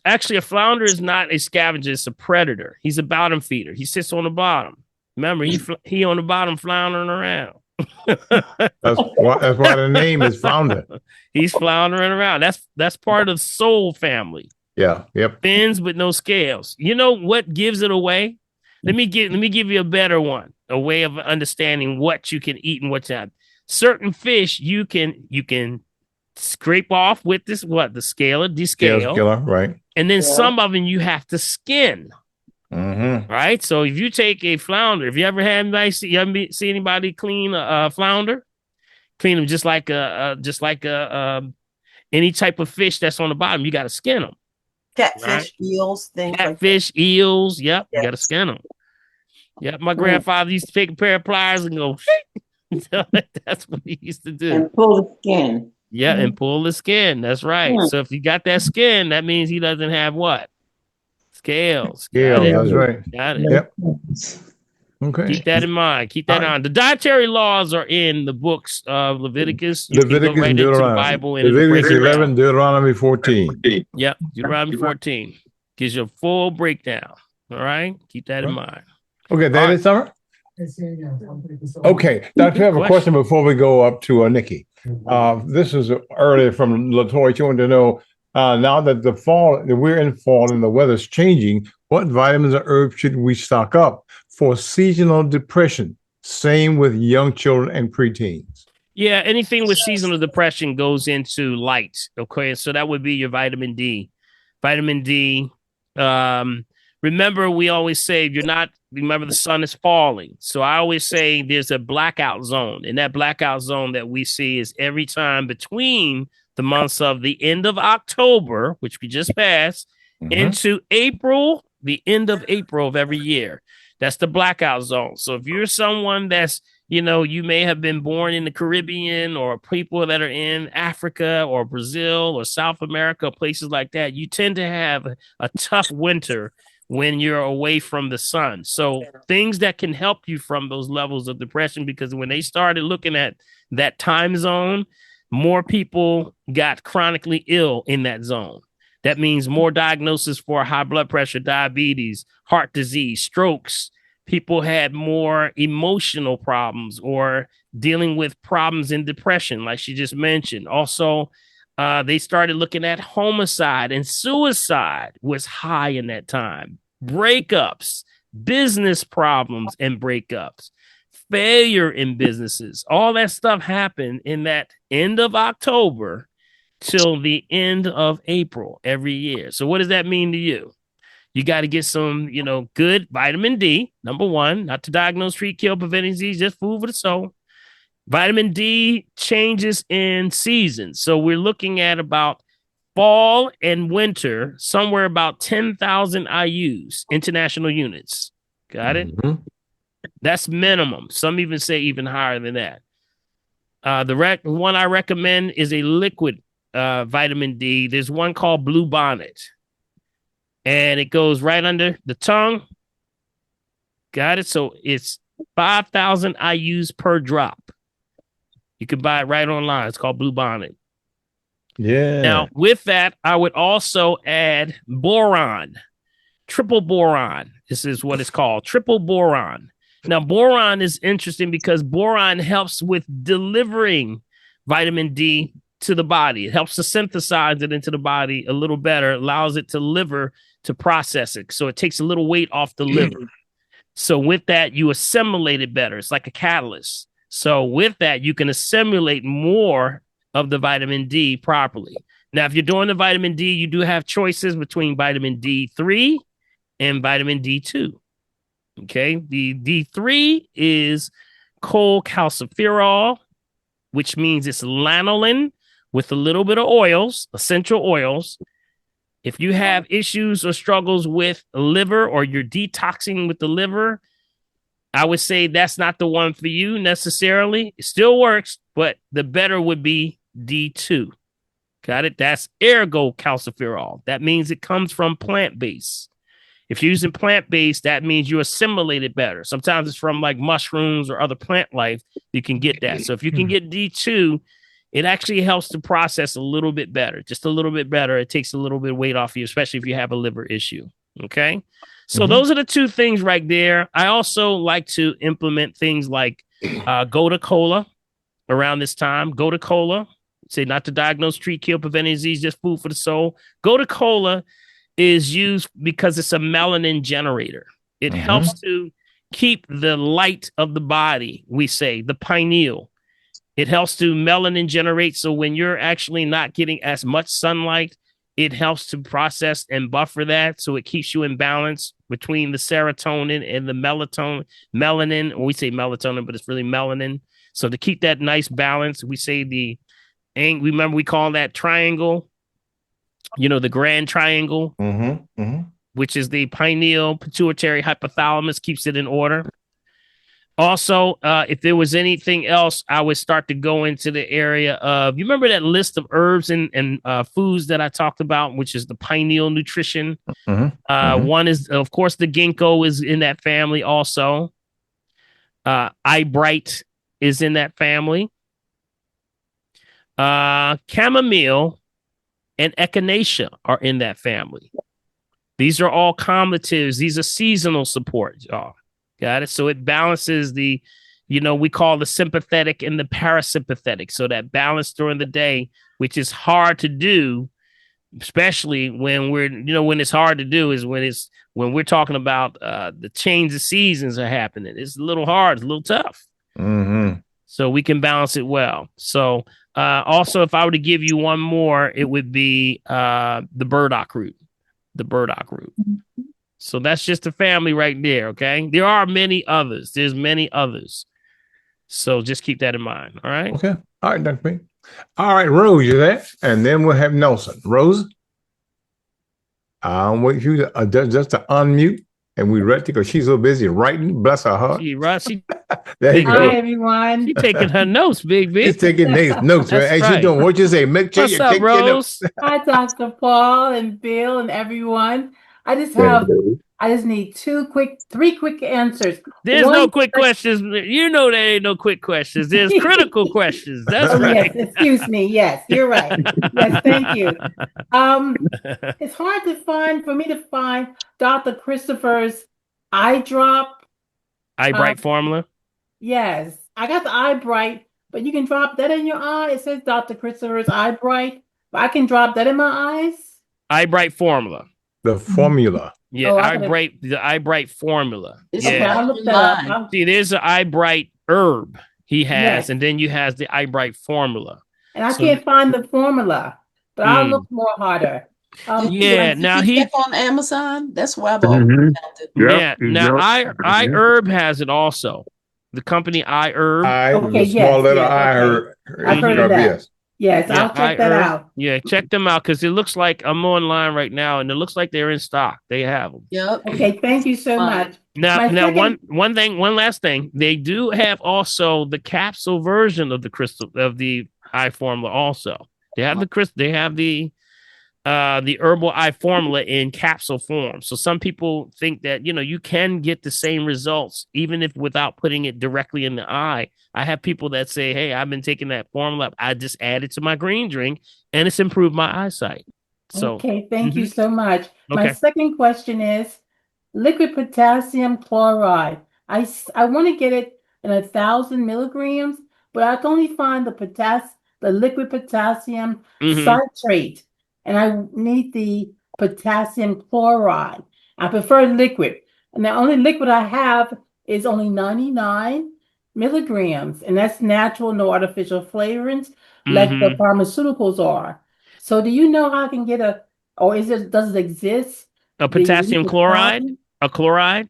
actually a flounder is not a scavenger, it's a predator. He's a bottom feeder. He sits on the bottom. Remember, he on the bottom floundering around. That's why the name is flounder. He's floundering around. That's part of the sole family. Yeah. Yep. Fins but no scales. You know what gives it away? Let me give you a better one, a way of understanding what you can eat and what's not. Certain fish you can scrape off with this the scale or descale, right? And then some of them you have to skin. Right. So if you take a flounder, if you ever see anybody clean a flounder, clean them just like any type of fish that's on the bottom, you got to skin them. Catfish, eels, things Catfish, eels. Yep. You got to skin them. Yep. My grandfather used to take a pair of pliers and go, that's what he used to do. And pull the skin. Yeah. And pull the skin. That's right. So if you got that skin, that means he doesn't have what? Scales. That's right. Got it. Yep. Okay. Keep that in mind. Keep that on. The dietary laws are in the books of Leviticus. Leviticus and Deuteronomy. Bible Leviticus 11, Deuteronomy 14. Yep. Deuteronomy 14 gives you a full breakdown. All right. Keep that in mind. Okay. That is summer. Okay. Dr. I have a question before we go up to Nikki. This is earlier from Latoya. She wanted to know, now that we're in fall and the weather's changing, what vitamins or herbs should we stock up for seasonal depression? Same with young children and preteens. Yeah, anything with seasonal depression goes into light. Okay, so that would be your vitamin D. Vitamin D. Remember, we always say remember the sun is falling. So I always say there's a blackout zone. And that blackout zone that we see is every time between the months of the end of October, which we just passed, into April, the end of April of every year. That's the blackout zone. So if you're someone that's, you may have been born in the Caribbean or people that are in Africa or Brazil or South America, places like that, you tend to have a tough winter when you're away from the sun. So things that can help you from those levels of depression, because when they started looking at that time zone, more people got chronically ill in that zone. That means more diagnosis for high blood pressure, diabetes, heart disease, strokes. People had more emotional problems or dealing with problems in depression, like she just mentioned. Also, they started looking at homicide and suicide was high in that time. Breakups, business problems and breakups. Failure in businesses, all that stuff happened in that end of October till the end of April every year. So what does that mean to you? You got to get some, good vitamin D, number one, not to diagnose, treat, kill, prevent disease, just food for the soul. Vitamin D changes in seasons. So we're looking at about fall and winter, somewhere about 10,000 IUs, international units. Got it? Mm-hmm. That's minimum. Some even say even higher than that. The one I recommend is a liquid vitamin D. There's one called Blue Bonnet, and it goes right under the tongue. Got it? So it's 5,000 IUs per drop. You can buy it right online. It's called Blue Bonnet. Yeah. Now, with that, I would also add boron, triple boron. This is what it's called, triple boron. Now, boron is interesting because boron helps with delivering vitamin D to the body. It helps to synthesize it into the body a little better, allows it to liver to process it. So it takes a little weight off the liver. So with that, you assimilate it better. It's like a catalyst. So with that, you can assimilate more of the vitamin D properly. Now, if you're doing the vitamin D, you do have choices between vitamin D3 and vitamin D2. Okay, the D3 is cholecalciferol, which means it's lanolin with a little bit of oils, essential oils. If you have issues or struggles with liver or you're detoxing with the liver, I would say that's not the one for you necessarily. It still works, but the better would be D2. Got it? That's ergocalciferol. That means it comes from plant-based. If you're using plant-based, that means you assimilate it better. Sometimes it's from like mushrooms or other plant life. You can get that. So if you can get D2, it actually helps to process a little bit better, just a little bit better. It takes a little bit of weight off you, especially if you have a liver issue. Okay. So those are the two things right there. I also like to implement things like Gotu Cola around this time. Gotu Cola, say not to diagnose, treat, kill, prevent any disease, just food for the soul. Gotu Cola is used because it's a melanin generator. It helps to keep the light of the body, we say, the pineal. It helps to melanin generate. So when you're actually not getting as much sunlight, it helps to process and buffer that. So it keeps you in balance between the serotonin and the melanin. Or we say melatonin, but it's really melanin. So to keep that nice balance, we say remember we call that triangle, the grand triangle, which is the pineal, pituitary, hypothalamus, keeps it in order. Also, if there was anything else, I would start to go into the area of, you remember that list of herbs and foods that I talked about, which is the pineal nutrition. One is, of course, the ginkgo is in that family also. Eyebright is in that family. Chamomile and echinacea are in that family. These are all combatives. These are seasonal support, y'all. Got it? So it balances the, we call the sympathetic and the parasympathetic. So that balance during the day, which is hard to do, especially when when it's hard to do is when we're talking about the change of seasons are happening. It's a little hard, it's a little tough. So we can balance it well. So also, if I were to give you one more, it would be the burdock root. The burdock root. So that's just a family right there, okay? There are many others. There's many others. So just keep that in mind, all right? Okay. All right, Dr. P. All right, Rose, you there? And then we'll have Nelson. Rose? I'll wait for you to just to unmute, and we're ready because she's so busy writing. Bless her heart. There you go. Hi, everyone. She's taking her notes, Big. She's taking notes. Hey, she's doing what you say. Make sure What's up, Rose? Hi, Dr. Paul and Bill and everyone. I just need three quick answers. There's no quick questions. You know there ain't no quick questions. There's critical questions. That's right. Yes, excuse me. Yes, you're right. Yes, thank you. It's hard for me to find Dr. Christopher's eye drop. Eye Bright formula? Yes. I got the Eye Bright, but you can drop that in your eye. It says Dr. Christopher's Eye Bright, but I can drop that in my eyes. Eye Bright formula. The formula. Yeah, the Eye Bright formula. Okay, I'll look that up. See, there's an Eye Bright herb he has, and then you has the Eye Bright formula. And I can't find the formula, but I'll look more harder. Now he's on Amazon. That's why I've always found it. Now Eye Herb has it also. The company iHerb. The small letter I heard. I've heard of that. Yes. Yes, Yeah, I'll check that iHerb. out. Yeah, check them out because it looks like I'm online right now, and it looks like they're in stock. They have them. Yep. Okay, thank you so much. Now, one last thing. They do have also the capsule version of the eye formula. Also, they have the herbal eye formula in capsule form. So some people think that you can get the same results even if without putting it directly in the eye. I have people that say, "Hey, I've been taking that formula. I just added to my green drink, and it's improved my eyesight." So, okay, thank you so much. My Okay. second question is liquid potassium chloride. I want to get it in 1,000 milligrams, but I can only find the liquid potassium citrate, and I need the potassium chloride. I prefer liquid, and the only liquid I have is only 99 milligrams, and that's natural, no artificial flavorings like the pharmaceuticals are. So do you know how I can get does it exist? A potassium chloride? A chloride?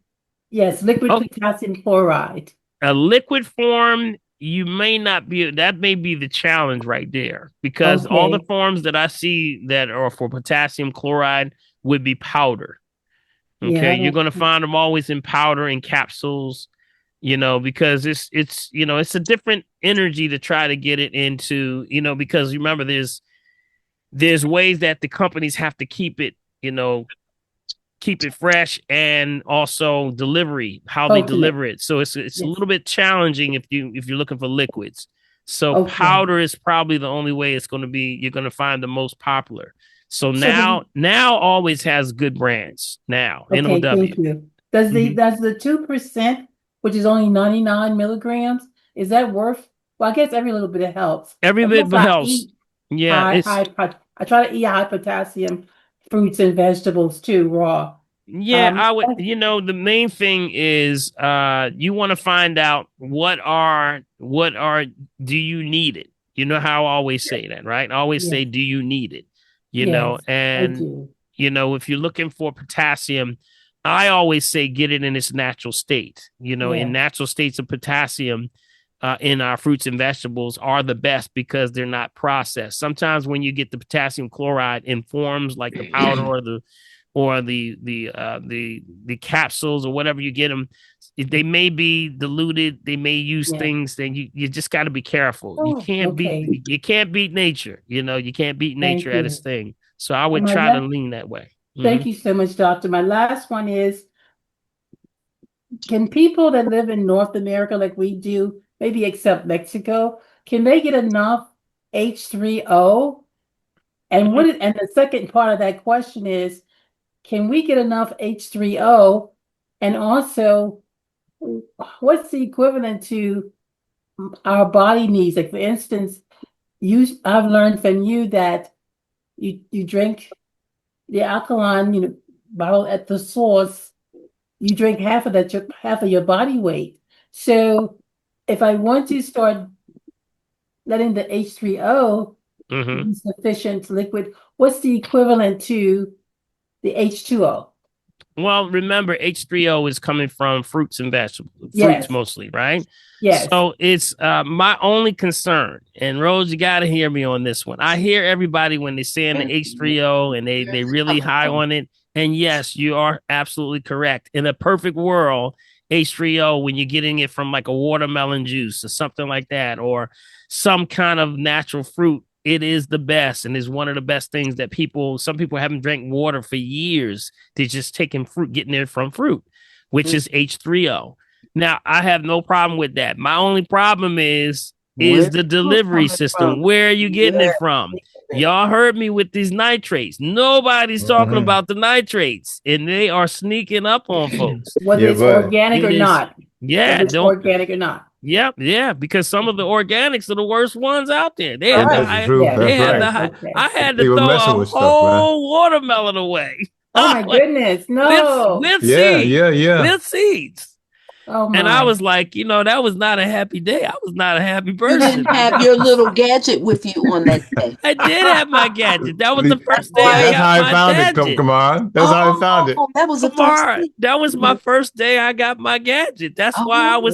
Yes, liquid potassium chloride. A liquid form, you may not be, that may be the challenge right there, because all the forms that I see that are for potassium chloride would be powder. Okay, you're going to find them always in powder and capsules, because it's it's a different energy to try to get it into, because you remember there's ways that the companies have to keep it fresh, and also how they deliver it. So it's a little bit challenging if you're looking for liquids. So powder is probably the only way it's going to be. You're going to find the most popular. So now always has good brands. Now NOW. Thank you. Does the 2%, which is only 99 milligrams, is that worth? Well, I guess every little bit helps. Every bit helps. Yeah, I try to eat high potassium fruits and vegetables too, raw. Yeah, I would. The main thing is you want to find out what do you need it? You know how I always say that, right? I always say, do you need it? And if you're looking for potassium, I always say get it in its natural state. In natural states of potassium in our fruits and vegetables are the best because they're not processed. Sometimes when you get the potassium chloride in forms like the powder or the capsules or whatever you get them, they may be diluted. They may use things that you just got to be careful. You can't beat nature. You can't beat nature at its thing. So I would try to lean that way. Thank you so much, Doctor. My last one is, can people that live in North America like we do, maybe except Mexico, can they get enough H3O? And and the second part of that question is, can we get enough H3O? And also, what's the equivalent to our body needs? Like, for instance, I've learned from you that you drink the alkaline, bottle at the source, you drink half of your body weight. So if I want to start letting the H3O be sufficient liquid, what's the equivalent to the H2O? Well, remember, H3O is coming from fruits and vegetables, fruits mostly, right? Yes. So it's my only concern, and Rose, you got to hear me on this one. I hear everybody when they're saying the H3O and they really high on it. And yes, you are absolutely correct. In a perfect world, H3O, when you're getting it from like a watermelon juice or something like that, or some kind of natural fruit, it is the best, and is one of the best things that some people haven't drank water for years. They're just taking fruit, getting it from fruit, which is H3O. Now, I have no problem with that. My only problem is the delivery system. Where are you getting it from? Y'all heard me with these nitrates. Nobody's talking about the nitrates, and they are sneaking up on folks. Whether it's organic or not. Yeah. Whether it's organic or not. Yep, yeah, because some of the organics are the worst ones out there. They had I had to throw a whole watermelon away. Oh my goodness, no. With seeds. With seeds. Oh my. And I was like, that was not a happy day. I was not a happy person. You didn't have your little gadget with you on that day. I did have my gadget. That was the first day I That's got how I my found gadget. it. Come on. That's how I found it. That was the first Kamar, thing. that was my first day I got my gadget. That's why I was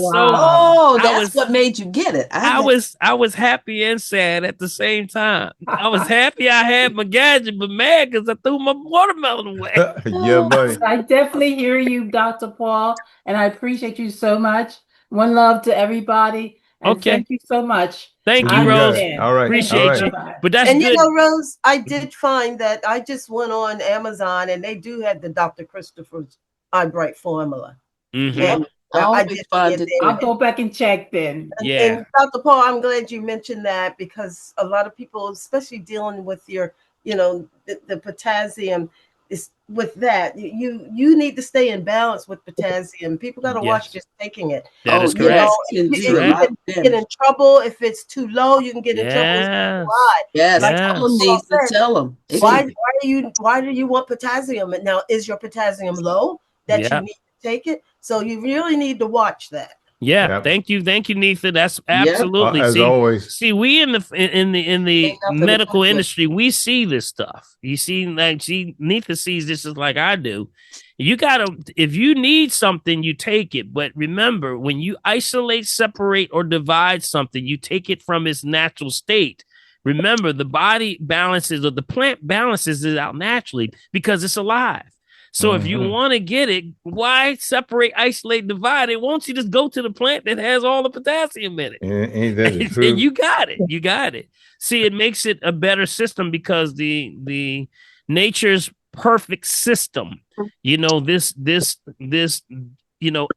that's what made you get it. I was happy and sad at the same time. I was happy I had my gadget, but mad because I threw my watermelon away. Yeah, buddy. I definitely hear you, Dr. Paul, and I appreciate you so much. One love to everybody, and thank you so much. Thank you, Rose. All right. Appreciate you. But that's and good. You know, Rose, I did find that I just went on Amazon and they do have the Dr. Christopher's Eye Bright formula. Mm-hmm. And I'll go back and check then. And Dr. Paul, I'm glad you mentioned that because a lot of people, especially dealing with your, the potassium, is with that. You need to stay in balance with potassium. People got to watch just taking it. That is correct. You can get in trouble if it's too low. You can get in trouble if it's too high. Yes, like someone needs to tell them. Why do you want potassium? And now, is your potassium low that you need to take it? So you really need to watch that. Yeah, thank you, Neetha. That's absolutely as always. See, we in the medical industry, we see this stuff. You see, Neetha sees this just like I do. You gotta, if you need something, you take it. But remember, when you isolate, separate, or divide something, you take it from its natural state. Remember, the body balances or the plant balances it out naturally because it's alive. So if you want to get it, why separate, isolate, divide it? Won't you just go to the plant that has all the potassium in it? Ain't that the truth? And you got it. You got it. See, it makes it a better system because the nature's perfect system, this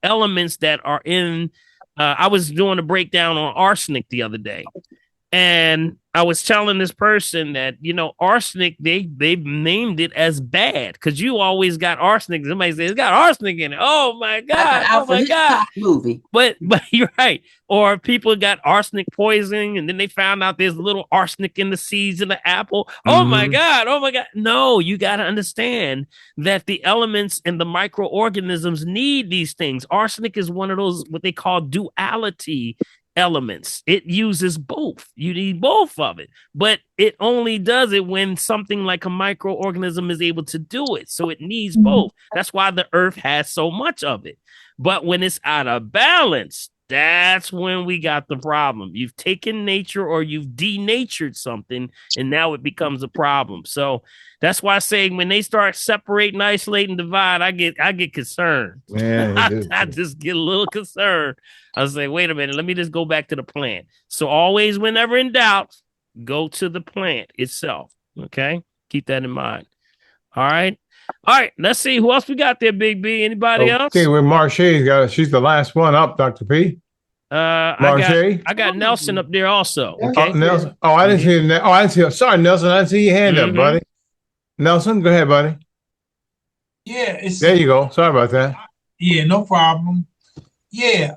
elements that are in, I was doing a breakdown on arsenic the other day. And I was telling this person that, arsenic, they've named it as bad because you always got arsenic. Somebody says it's got arsenic in it. Oh my God. Oh my God. Movie. But you're right. Or people got arsenic poisoning and then they found out there's a little arsenic in the seeds of the apple. Oh my God. Oh my God. No, you got to understand that the elements and the microorganisms need these things. Arsenic is one of those, what they call duality elements. It uses both. You need both of it, but it only does it when something like a microorganism is able to do it. So it needs both. That's why the earth has so much of it. But when it's out of balance, that's when we got the problem. You've taken nature or you've denatured something, and now it becomes a problem. So that's why I say when they start separating, isolating, divide, I get concerned. Man, I just get a little concerned. I was like, wait a minute, let me just go back to the plant. So always, whenever in doubt, go to the plant itself. Okay, keep that in mind. All right. Let's see who else we got there, Big B. Anybody else? Okay, well, Marche's got. She's the last one up, Dr. P. I got Nelson up there also. Okay, Nelson. Oh, I didn't see it. Oh, I didn't see it. Sorry, Nelson. I didn't see your hand up, buddy. Nelson, go ahead, buddy. Yeah, there you go. Sorry about that. Yeah, no problem. Yeah,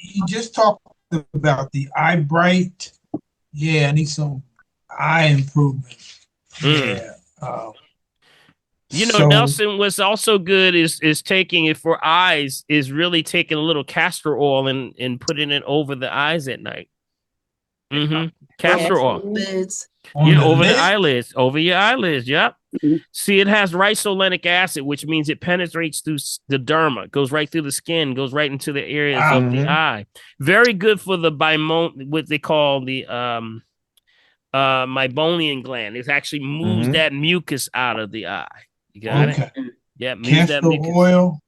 you just talked about the eye bright. Yeah, I need some eye improvement. Yeah. Nelson, what's also good is taking it for eyes, is really taking a little castor oil and putting it over the eyes at night. Castor oil. Over the eyelids, over your eyelids. Yep. See, it has rhizoleic acid, which means it penetrates through the derma, goes right through the skin, goes right into the areas of the eye. Very good for the what they call the meibomian gland. It actually moves that mucus out of the eye. You got it? Yeah, moves that mucus. Castor oil?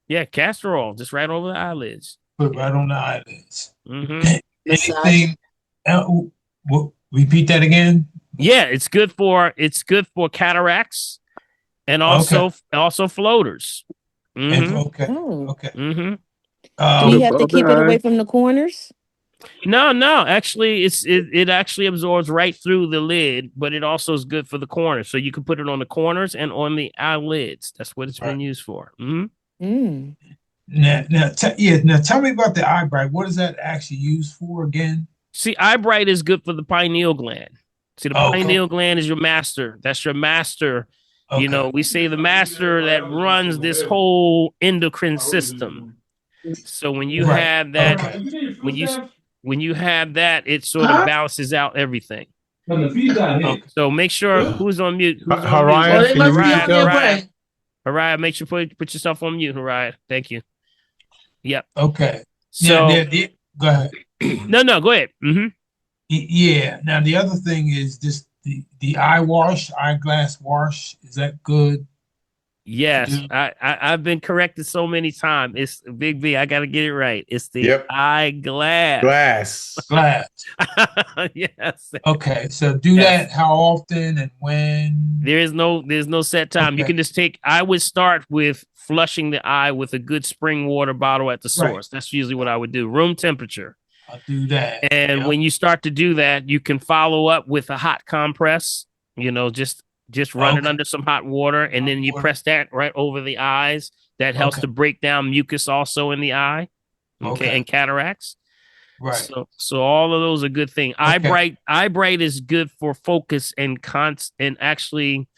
Yeah, castor oil, just right over the eyelids. Put right on the eyelids. Anything else? Repeat that again. Yeah, it's good for cataracts and also floaters. Okay. Do you have to keep it away from the corners? No. Actually, it actually absorbs right through the lid, but it also is good for the corners. So you can put it on the corners and on the eyelids. That's what it's been used for. Now, tell me about the eye bright. What is that actually used for again? See, eye bright is good for the pineal gland. See, the pineal gland is your master. That's your master. We say the master that runs this whole endocrine system. So when you Right. have that, Okay. when you have that, it sort of balances out everything. So make sure who's on mute. Who's on mute? Hariah, can you mute yourself? Hariah, make sure put yourself on mute, Hariah. Thank you. Yep. Okay. So Go ahead. No, go ahead. Yeah. Now the other thing is this the eyeglass wash. Is that good? Yes, I've been corrected so many times. It's Big B. I got to get it right. It's the eyeglass. Glass. Yes. Okay. So do that how often and when? There's no set time. You can just I would start with flushing the eye with a good spring water bottle at the source. That's usually what I would do. Room temperature. I'll do that. And when you start to do that, you can follow up with a hot compress, just run it under some hot water, and then you press that right over the eyes. That helps to break down mucus also in the eye, and cataracts. Right. So all of those are good things. Eye bright is good for focus and actually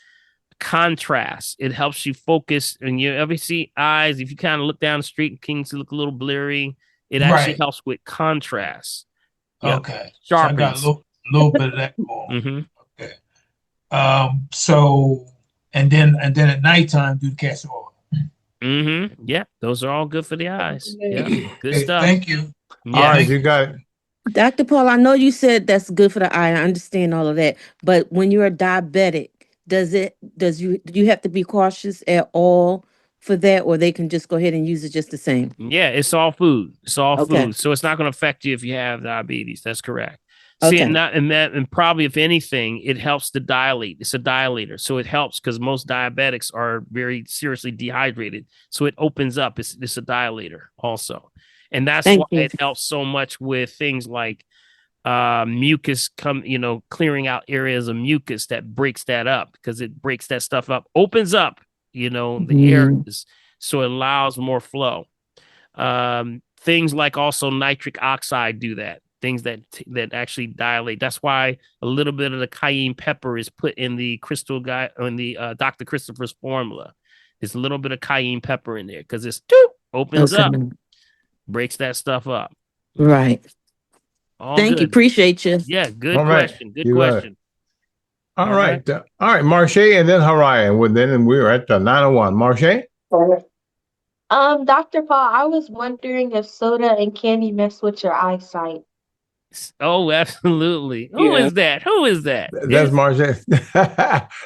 contrast. It helps you focus. And you ever see eyes, if you kind of look down the street and things look a little blurry, it actually helps with contrast. Okay. Sharpens. So I got a little bit of that going. Okay. So and then at nighttime do the castor oil. Yeah, those are all good for the eyes. Yeah, good stuff. Thank you. Yeah. All right, you got it. Dr. Paul, I know you said that's good for the eye. I understand all of that. But when you're a diabetic, do you have to be cautious at all for that, or they can just go ahead and use it just the same? Yeah, it's all food. It's all food. So it's not going to affect you if you have diabetes. That's correct. See, and probably if anything, it helps to dilate. It's a dilator. So it helps because most diabetics are very seriously dehydrated. So it opens up. It's a dilator also. And that's why it helps so much with things like mucus clearing out areas of mucus that breaks that up, because it breaks that stuff up, opens up, the areas, so it allows more flow. Things like also nitric oxide do that. Things that actually dilate. That's why a little bit of the cayenne pepper is put in the Dr. Christopher's formula. There's a little bit of cayenne pepper in there because it's opens up, breaks that stuff up. Right. Thank you. Appreciate you. Yeah, good question. Good question. All right. All right, Marche and then Hariah. And we're at the 901. Marche? Dr. Paul, I was wondering if soda and candy mess with your eyesight. Oh, absolutely. Who is that? That's Marche.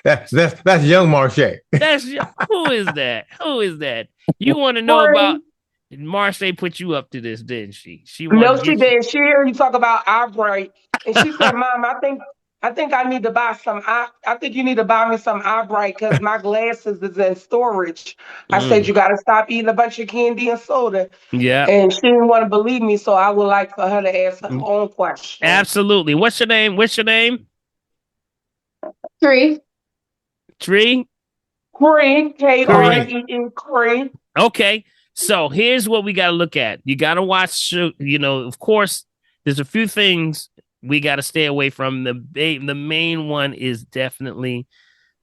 that's young Marche. Who is that? You want to know about Marche put you up to this, didn't she? No, she did. She heard you talk about eye bright, and she said, "Mom, I think I need to buy some. I think you need to buy me some eye bright because my glasses is in storage." I said, "You got to stop eating a bunch of candy and soda." Yeah. And she didn't want to believe me, so I would like for her to ask her own question. Absolutely. What's your name? Tree. Tree. Kree. Kree. Okay. So here's what we got to look at. You got to watch, of course, there's a few things we got to stay away from. The main one is definitely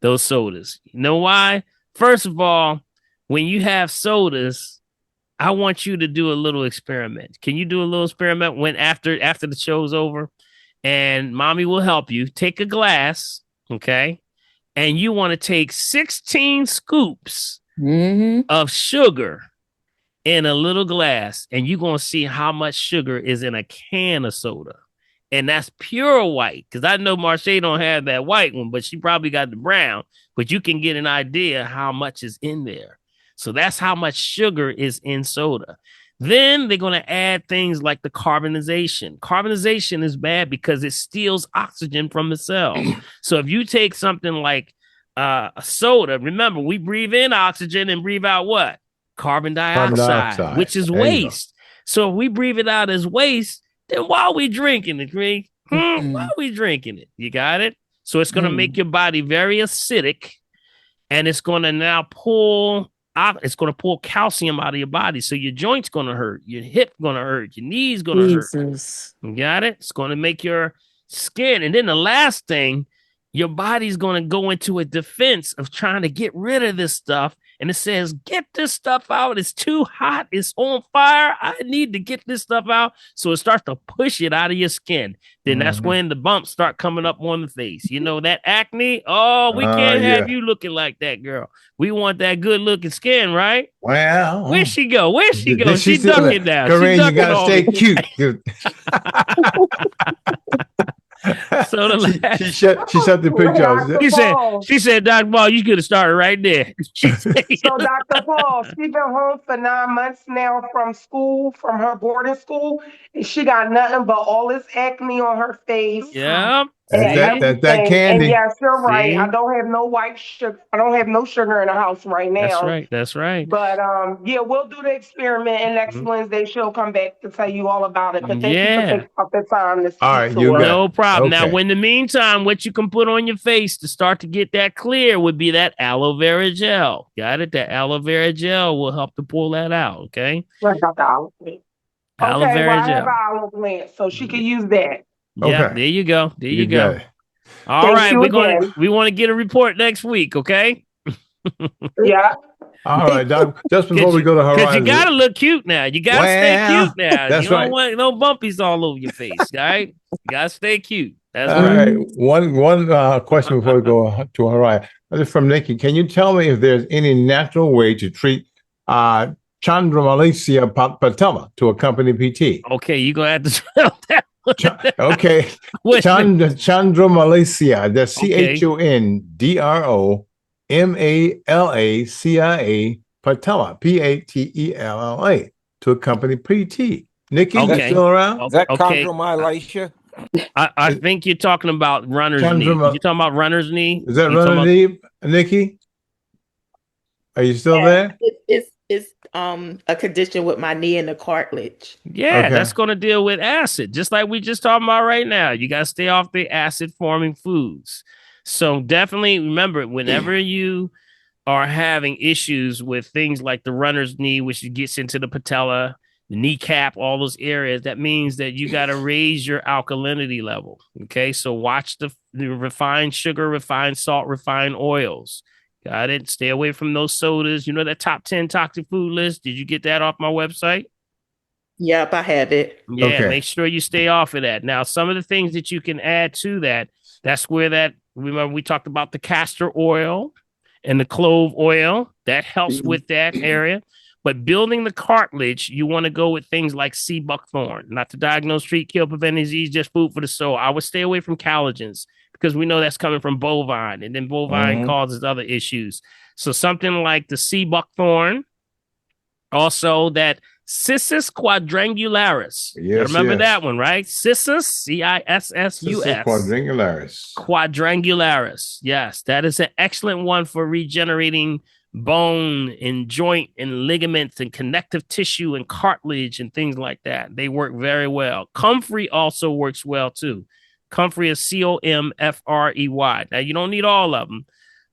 those sodas. You know why? First of all, when you have sodas, I want you to do a little experiment. Can you do a little experiment when after the show's over? And mommy will help you. Take a glass, okay? And you want to take 16 scoops of sugar in a little glass, and you're going to see how much sugar is in a can of soda. And that's pure white, because I know Marche don't have that white one, but she probably got the brown. But you can get an idea how much is in there. So that's how much sugar is in soda. Then they're going to add things like the carbonization. Carbonization is bad because it steals oxygen from the cell. So if you take something like a soda, remember, we breathe in oxygen and breathe out what? Carbon dioxide, which is waste. So if we breathe it out as waste, then why are we drinking it, Greg? Why are we drinking it? You got it? So it's going to make your body very acidic, and it's going to now pull calcium out of your body. So your joint's going to hurt, your hip going to hurt, your knees going to hurt. You got it? It's going to make your skin. And then the last thing your body's going to go into a defense of trying to get rid of this stuff. And it says, get this stuff out. It's too hot. It's on fire. I need to get this stuff out. So it starts to push it out of your skin. Then that's when the bumps start coming up on the face. You know, that acne. Oh, we can't have you looking like that, girl. We want that good looking skin, right? Well, where'd she go? Where'd she go? She still ducking now. Corinne, She you gotta stay cute. So she shut the picture off. She said, Dr. Ball, you could have started right there. So Dr. Paul, she's been home for 9 months now from school, from her boarding school, and she got nothing but all this acne on her face. Yeah. That's that candy. And yes, you're right. I don't have no white sugar. I don't have no sugar in the house right now. That's right. But yeah, we'll do the experiment, and next Wednesday she'll come back to tell you all about it. But thank you for taking up the time to speak to us. No problem. Now, in the meantime, what you can put on your face to start to get that clear would be that aloe vera gel. Got it? That aloe vera gel will help to pull that out. Okay. What about the aloe plant? Aloe okay, vera well, I gel. have an aloe plant, so she can use that. Yeah, there you go. There you go. got it. All right, Thank you we want to get a report next week, okay? Yeah. All right, Doc. Just before we go to Horizon, because you gotta look cute now. You gotta stay cute now. That's you don't right. want no bumpies all over your face, all right? You gotta stay cute. That's all right. right. One question before we go to Horizon. This is from Nikki. Can you tell me if there's any natural way to treat Chandramalacia patella to accompany PT? Okay, you're gonna have to spell that. Okay. Chandramalacia. That's CHONDROMALACIA patella. PATELLA to accompany PT. Nikki, you still around? Is that chondromalacia? I think you're talking about runner's knee. You're talking about runner's knee? Is that runner's knee, Nikki? Are you still there? It's a condition with my knee and the cartilage. Yeah, that's going to deal with acid, just like we just talking about right now. You got to stay off the acid forming foods. So definitely remember, whenever you are having issues with things like the runner's knee, which gets into the patella, the kneecap, all those areas, that means that you got to raise your alkalinity level. Okay, so watch the refined sugar, refined salt, refined oils. Got it. Stay away from those sodas. You know that top 10 toxic food list? Did you get that off my website? Yep, I have it. Yeah, make sure you stay off of that. Now, some of the things that you can add to that, that's where that, remember we talked about the castor oil and the clove oil. That helps with that area. But building the cartilage, you want to go with things like sea buckthorn. Not to diagnose, treat, kill, prevent disease, just food for the soul. I would stay away from collagens, because we know that's coming from bovine, and then bovine causes other issues. So something like the sea buckthorn, also that Cissus quadrangularis. Remember that one, right? Cissus, CISSUS. Quadrangularis. Quadrangularis. Yes, that is an excellent one for regenerating bone and joint and ligaments and connective tissue and cartilage and things like that. They work very well. Comfrey also works well too. Comfrey is COMFREY. Now, you don't need all of them,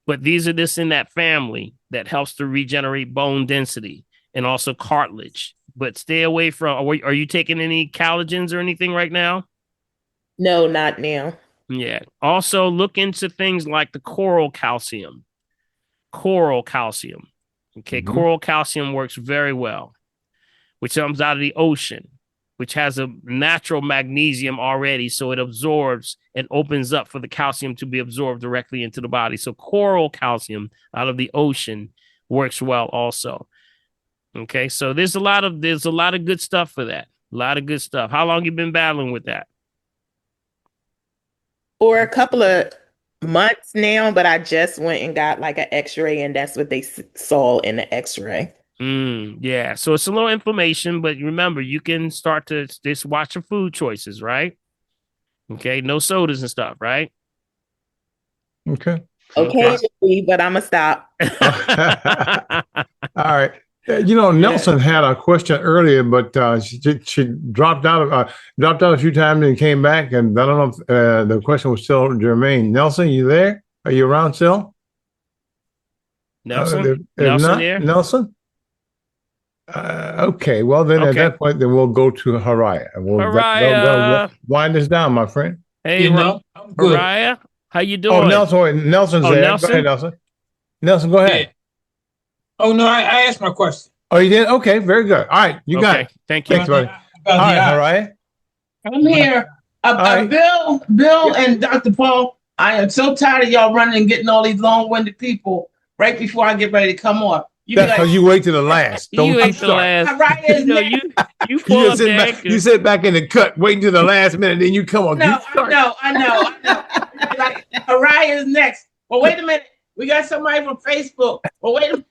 but these are this in that family that helps to regenerate bone density and also cartilage. But stay away from, are you taking any collagens or anything right now? No, not now. Yeah. Also, look into things like the coral calcium. Coral calcium. Okay. Coral calcium works very well, which comes out of the ocean, which has a natural magnesium already. So it absorbs and opens up for the calcium to be absorbed directly into the body. So coral calcium out of the ocean works well also. Okay. So there's a lot of good stuff for that. A lot of good stuff. How long you been battling with that? For a couple of months now, but I just went and got like an x-ray, and that's what they saw in the x-ray. Yeah, so it's a little inflammation, but remember, you can start to just watch your food choices, right? Okay, no sodas and stuff, right? Okay. Occasionally, but I'm gonna stop. All right. Nelson had a question earlier, but she dropped out a few times and came back, and I don't know if the question was still germane. Nelson, you there? Are you around still? Nelson? Nelson? Okay, well then at that point, then we'll go to Haraya. And we'll wind this down, my friend. Hey, Haraya. How you Oh, doing? Nelson's Oh, there. Nelson? Go ahead, Nelson. Nelson, go ahead. Oh no, I asked my question. Oh, you did? Okay, very good. All right, you got it. Thank you. Thanks, buddy. About All the right, eye. Mariah. I'm here. right. Bill and Dr. Paul, I am so tired of y'all running and getting all these long-winded people right before I get ready to come on. You be That's because you wait to the last. Don't You ain't the start. last. Mariah is You know, next. you pull up the back, anchor. you sit back in the cut, waiting to the last minute, then you come on. I know. Like, Mariah is next. Well, wait a minute. We got somebody from Facebook. Well, wait a minute.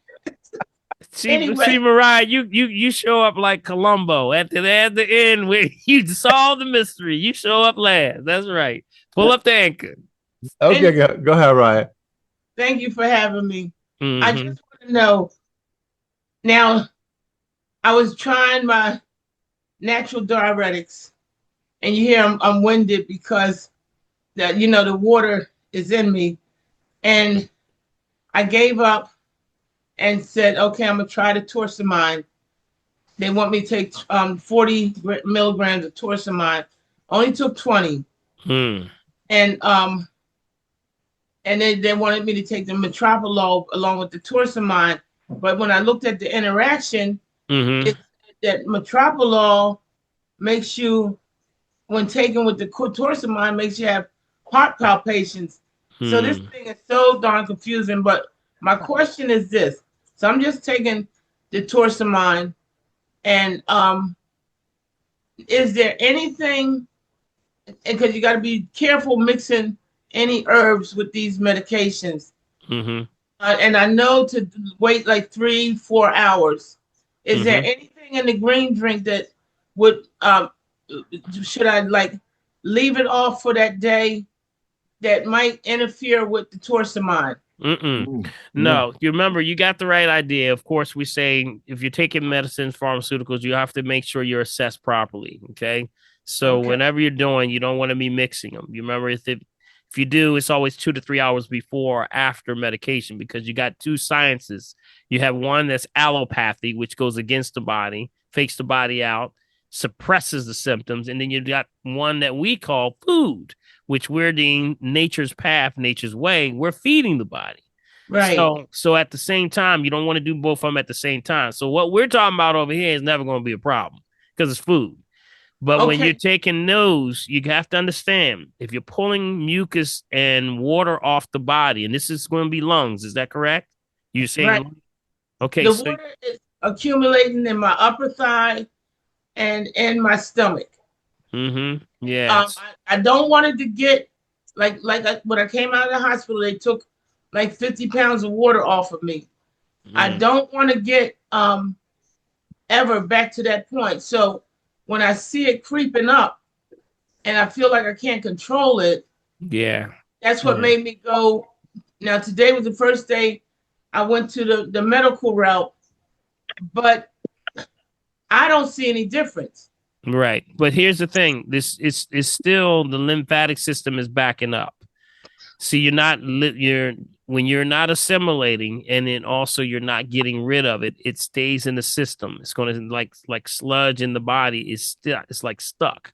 See, Mariah, you show up like Columbo at the end where you solve the mystery. You show up last. That's right. Pull up the anchor. Okay, go ahead, Ryan. Thank you for having me. Mm-hmm. I just want to know. Now, I was trying my natural diuretics, and you hear I'm winded because the water is in me, and I gave up and said, okay, I'm gonna try the torsemide. They want me to take 40 milligrams of torsemide. Only took 20. And then they wanted me to take the metropolol along with the torsemide. But when I looked at the interaction, it said that metropolol makes you, when taken with the torsemide, makes you have heart palpitations. So this thing is so darn confusing. But my question is this. So I'm just taking the torsemide, and is there anything, because you got to be careful mixing any herbs with these medications. And I know to wait like 3-4 hours. Is there anything in the green drink that would, should I like leave it off for that day that might interfere with the torsemide? No, you remember, you got the right idea. Of course, we say if you're taking medicines, pharmaceuticals, you have to make sure you're assessed properly. Okay. So whenever you're doing, you don't want to be mixing them. You remember, if you do, it's always 2 to 3 hours before or after medication, because you got two sciences. You have one that's allopathy, which goes against the body, fakes the body out, suppresses the symptoms. And then you got one that we call food, which we're doing nature's path, nature's way. We're feeding the body. Right. So at the same time, you don't want to do both of them at the same time. So what we're talking about over here is never going to be a problem because it's food. But when you're taking those, you have to understand, if you're pulling mucus and water off the body, and this is going to be lungs, is that correct? You're saying, right. Okay. The water is accumulating in my upper thigh and in my stomach. Yeah. I don't want it to get like when I came out of the hospital, they took like 50 pounds of water off of me. I don't want to get ever back to that point. So when I see it creeping up and I feel like I can't control it, that's what made me go. Now, today was the first day I went to the medical route, but I don't see any difference. Right. But here's the thing. This is still, the lymphatic system is backing up. See, when you're not assimilating, and then also you're not getting rid of it, it stays in the system. It's going to like sludge in the body. It's like stuck.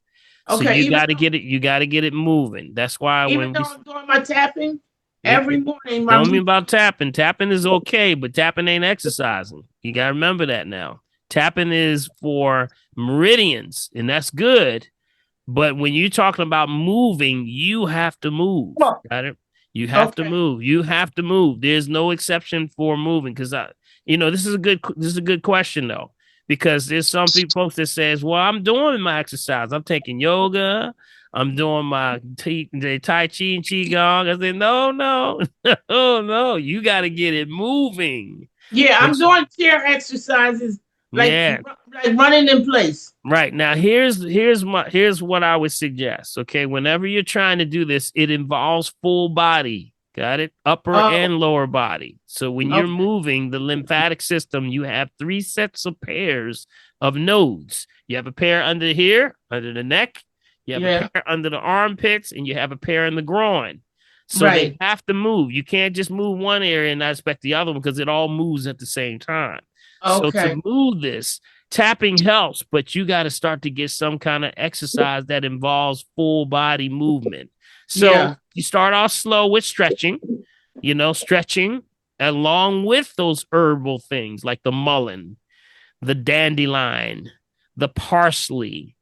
So you got to get it. You got to get it moving. That's why I'm doing my tapping every morning. Don't mean about tapping. Tapping is okay, but tapping ain't exercising. You got to remember that now. Tapping is for meridians, and that's good. But when you're talking about moving, you have to move. Got it? You have to move. You have to move. There's no exception for moving, because this is a good question though, because there's some folks that says, well, I'm doing my exercise. I'm taking yoga. I'm doing my Tai Chi and Qigong. I said, no. You got to get it moving. Yeah, I'm doing chair exercises. Like running in place. Right. Now, here's what I would suggest. Okay. Whenever you're trying to do this, it involves full body. Got it? Upper and lower body. So when you're moving the lymphatic system, you have 3 sets of pairs of nodes. You have a pair under here, under the neck. You have a pair under the armpits, and you have a pair in the groin. So they have to move. You can't just move one area and not expect the other one, because it all moves at the same time. So to move this, tapping helps, but you got to start to get some kind of exercise that involves full body movement. So you start off slow with stretching, stretching along with those herbal things like the mullein, the dandelion, the parsley,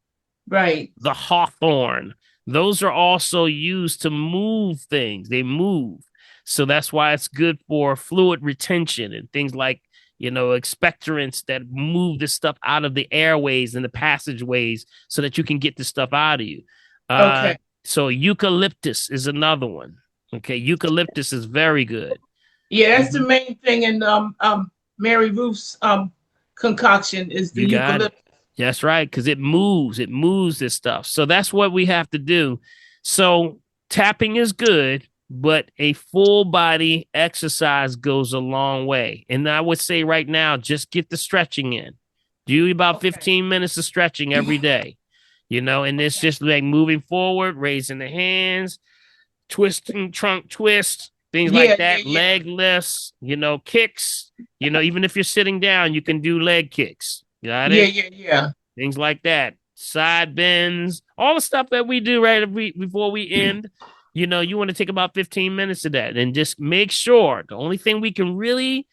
right, the hawthorn. Those are also used to move things. They move. So that's why it's good for fluid retention and things like, expectorants that move the stuff out of the airways and the passageways so that you can get the stuff out of you. Okay. So eucalyptus is another one. Okay. Eucalyptus is very good. Yeah, that's the main thing in Mary Ruth's concoction is the You got eucalyptus. it. That's right, because it moves this stuff. So that's what we have to do. So tapping is good, but a full body exercise goes a long way. And I would say right now, just get the stretching in. Do about 15 minutes of stretching every day, and it's just like moving forward, raising the hands, twisting, trunk twist, things like that, leg lifts, kicks, even if you're sitting down, you can do leg kicks. Got it? Yeah. Things like that. Side bends, all the stuff that we do right before we end. You want to take about 15 minutes of that and just make sure the only thing we can really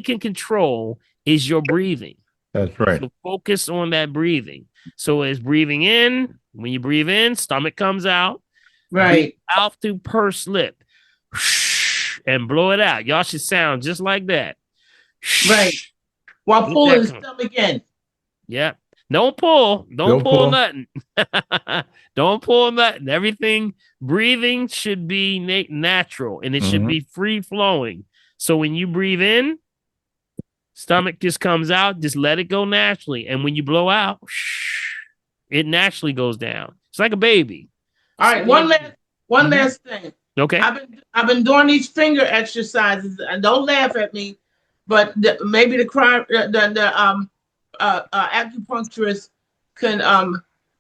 control is your breathing. That's right. So focus on that breathing. So as breathing in, when you breathe in, stomach comes out. Right. Breathe out through pursed lip. And blow it out. Y'all should sound just like that. Right. While pulling the stomach in. Yeah. Don't pull. Don't pull nothing. Don't pull nothing. Everything, breathing should be natural and it should be free flowing. So when you breathe in, stomach just comes out. Just let it go naturally. And when you blow out, it naturally goes down. It's like a baby. All right. One last thing. Okay. I've been doing these finger exercises, and don't laugh at me, but maybe the acupuncturist can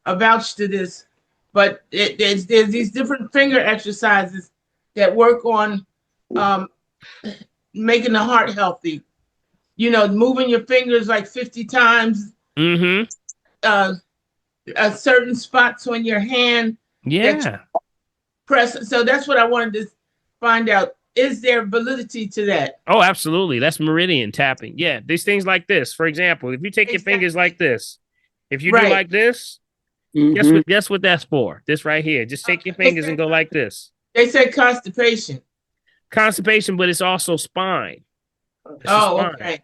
vouch to this. But there's these different finger exercises that work on making the heart healthy. Moving your fingers like 50 times. Certain spots on your hand. Yeah. Press. So that's what I wanted to find out. Is there validity to that? Oh, absolutely. That's meridian tapping. Yeah. These things like this. For example, if you take your fingers like this, if you do like this, guess what that's for? This right here. Just take your fingers and go like this. They say constipation. Constipation, but it's also spine. Okay.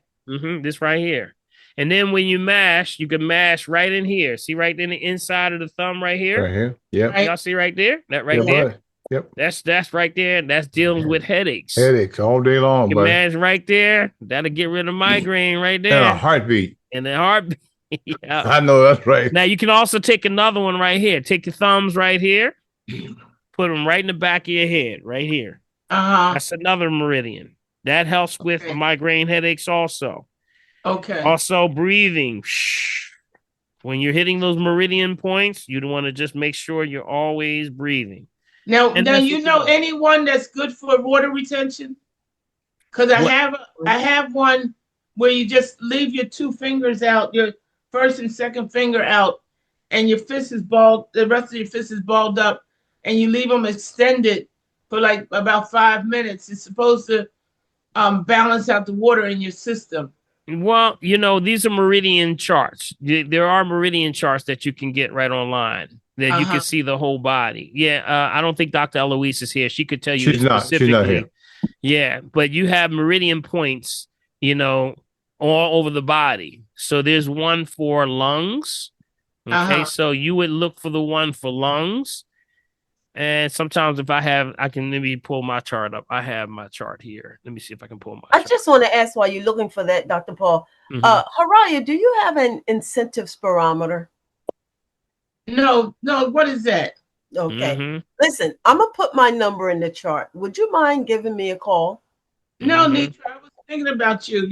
This right here. And then when you mash, you can mash right in here. See right in the inside of the thumb right here? Right here. Yep. Right. Y'all see right there? That right there? Buddy. Yep. That's right there. That's dealing with headaches. Headaches all day long, you buddy. mash right there. That'll get rid of migraine right there. And a heartbeat. And the heartbeat. Yeah. I know that's right. Now you can also take another one right here. Take your thumbs right here. Put them right in the back of your head, right here. That's another meridian. That helps with migraine headaches also. Okay. Also breathing. When you're hitting those meridian points, you want to just make sure you're always breathing. Now you know anyone that's good for water retention? Because I have one where you just leave your two fingers out, your first and second finger out, and your fist is balled. The rest of your fist is balled up, and you leave them extended for like about 5 minutes. It's supposed to balance out the water in your system. Well, these are meridian charts. There are meridian charts that you can get right online that you can see the whole body. Yeah, I don't think Dr. Eloise is here. She could tell you specifically. She's not here. Yeah, but you have meridian points, all over the body. So there's one for lungs. Okay, so you would look for the one for lungs. And sometimes if I can maybe pull my chart up. I have my chart here. Let me see if I can pull my chart. I just want to ask while you're looking for that, Dr. Paul. Haraya, do you have an incentive spirometer? No. What is that? Okay. Listen, I'm going to put my number in the chart. Would you mind giving me a call? No, Nitra, I was thinking about you,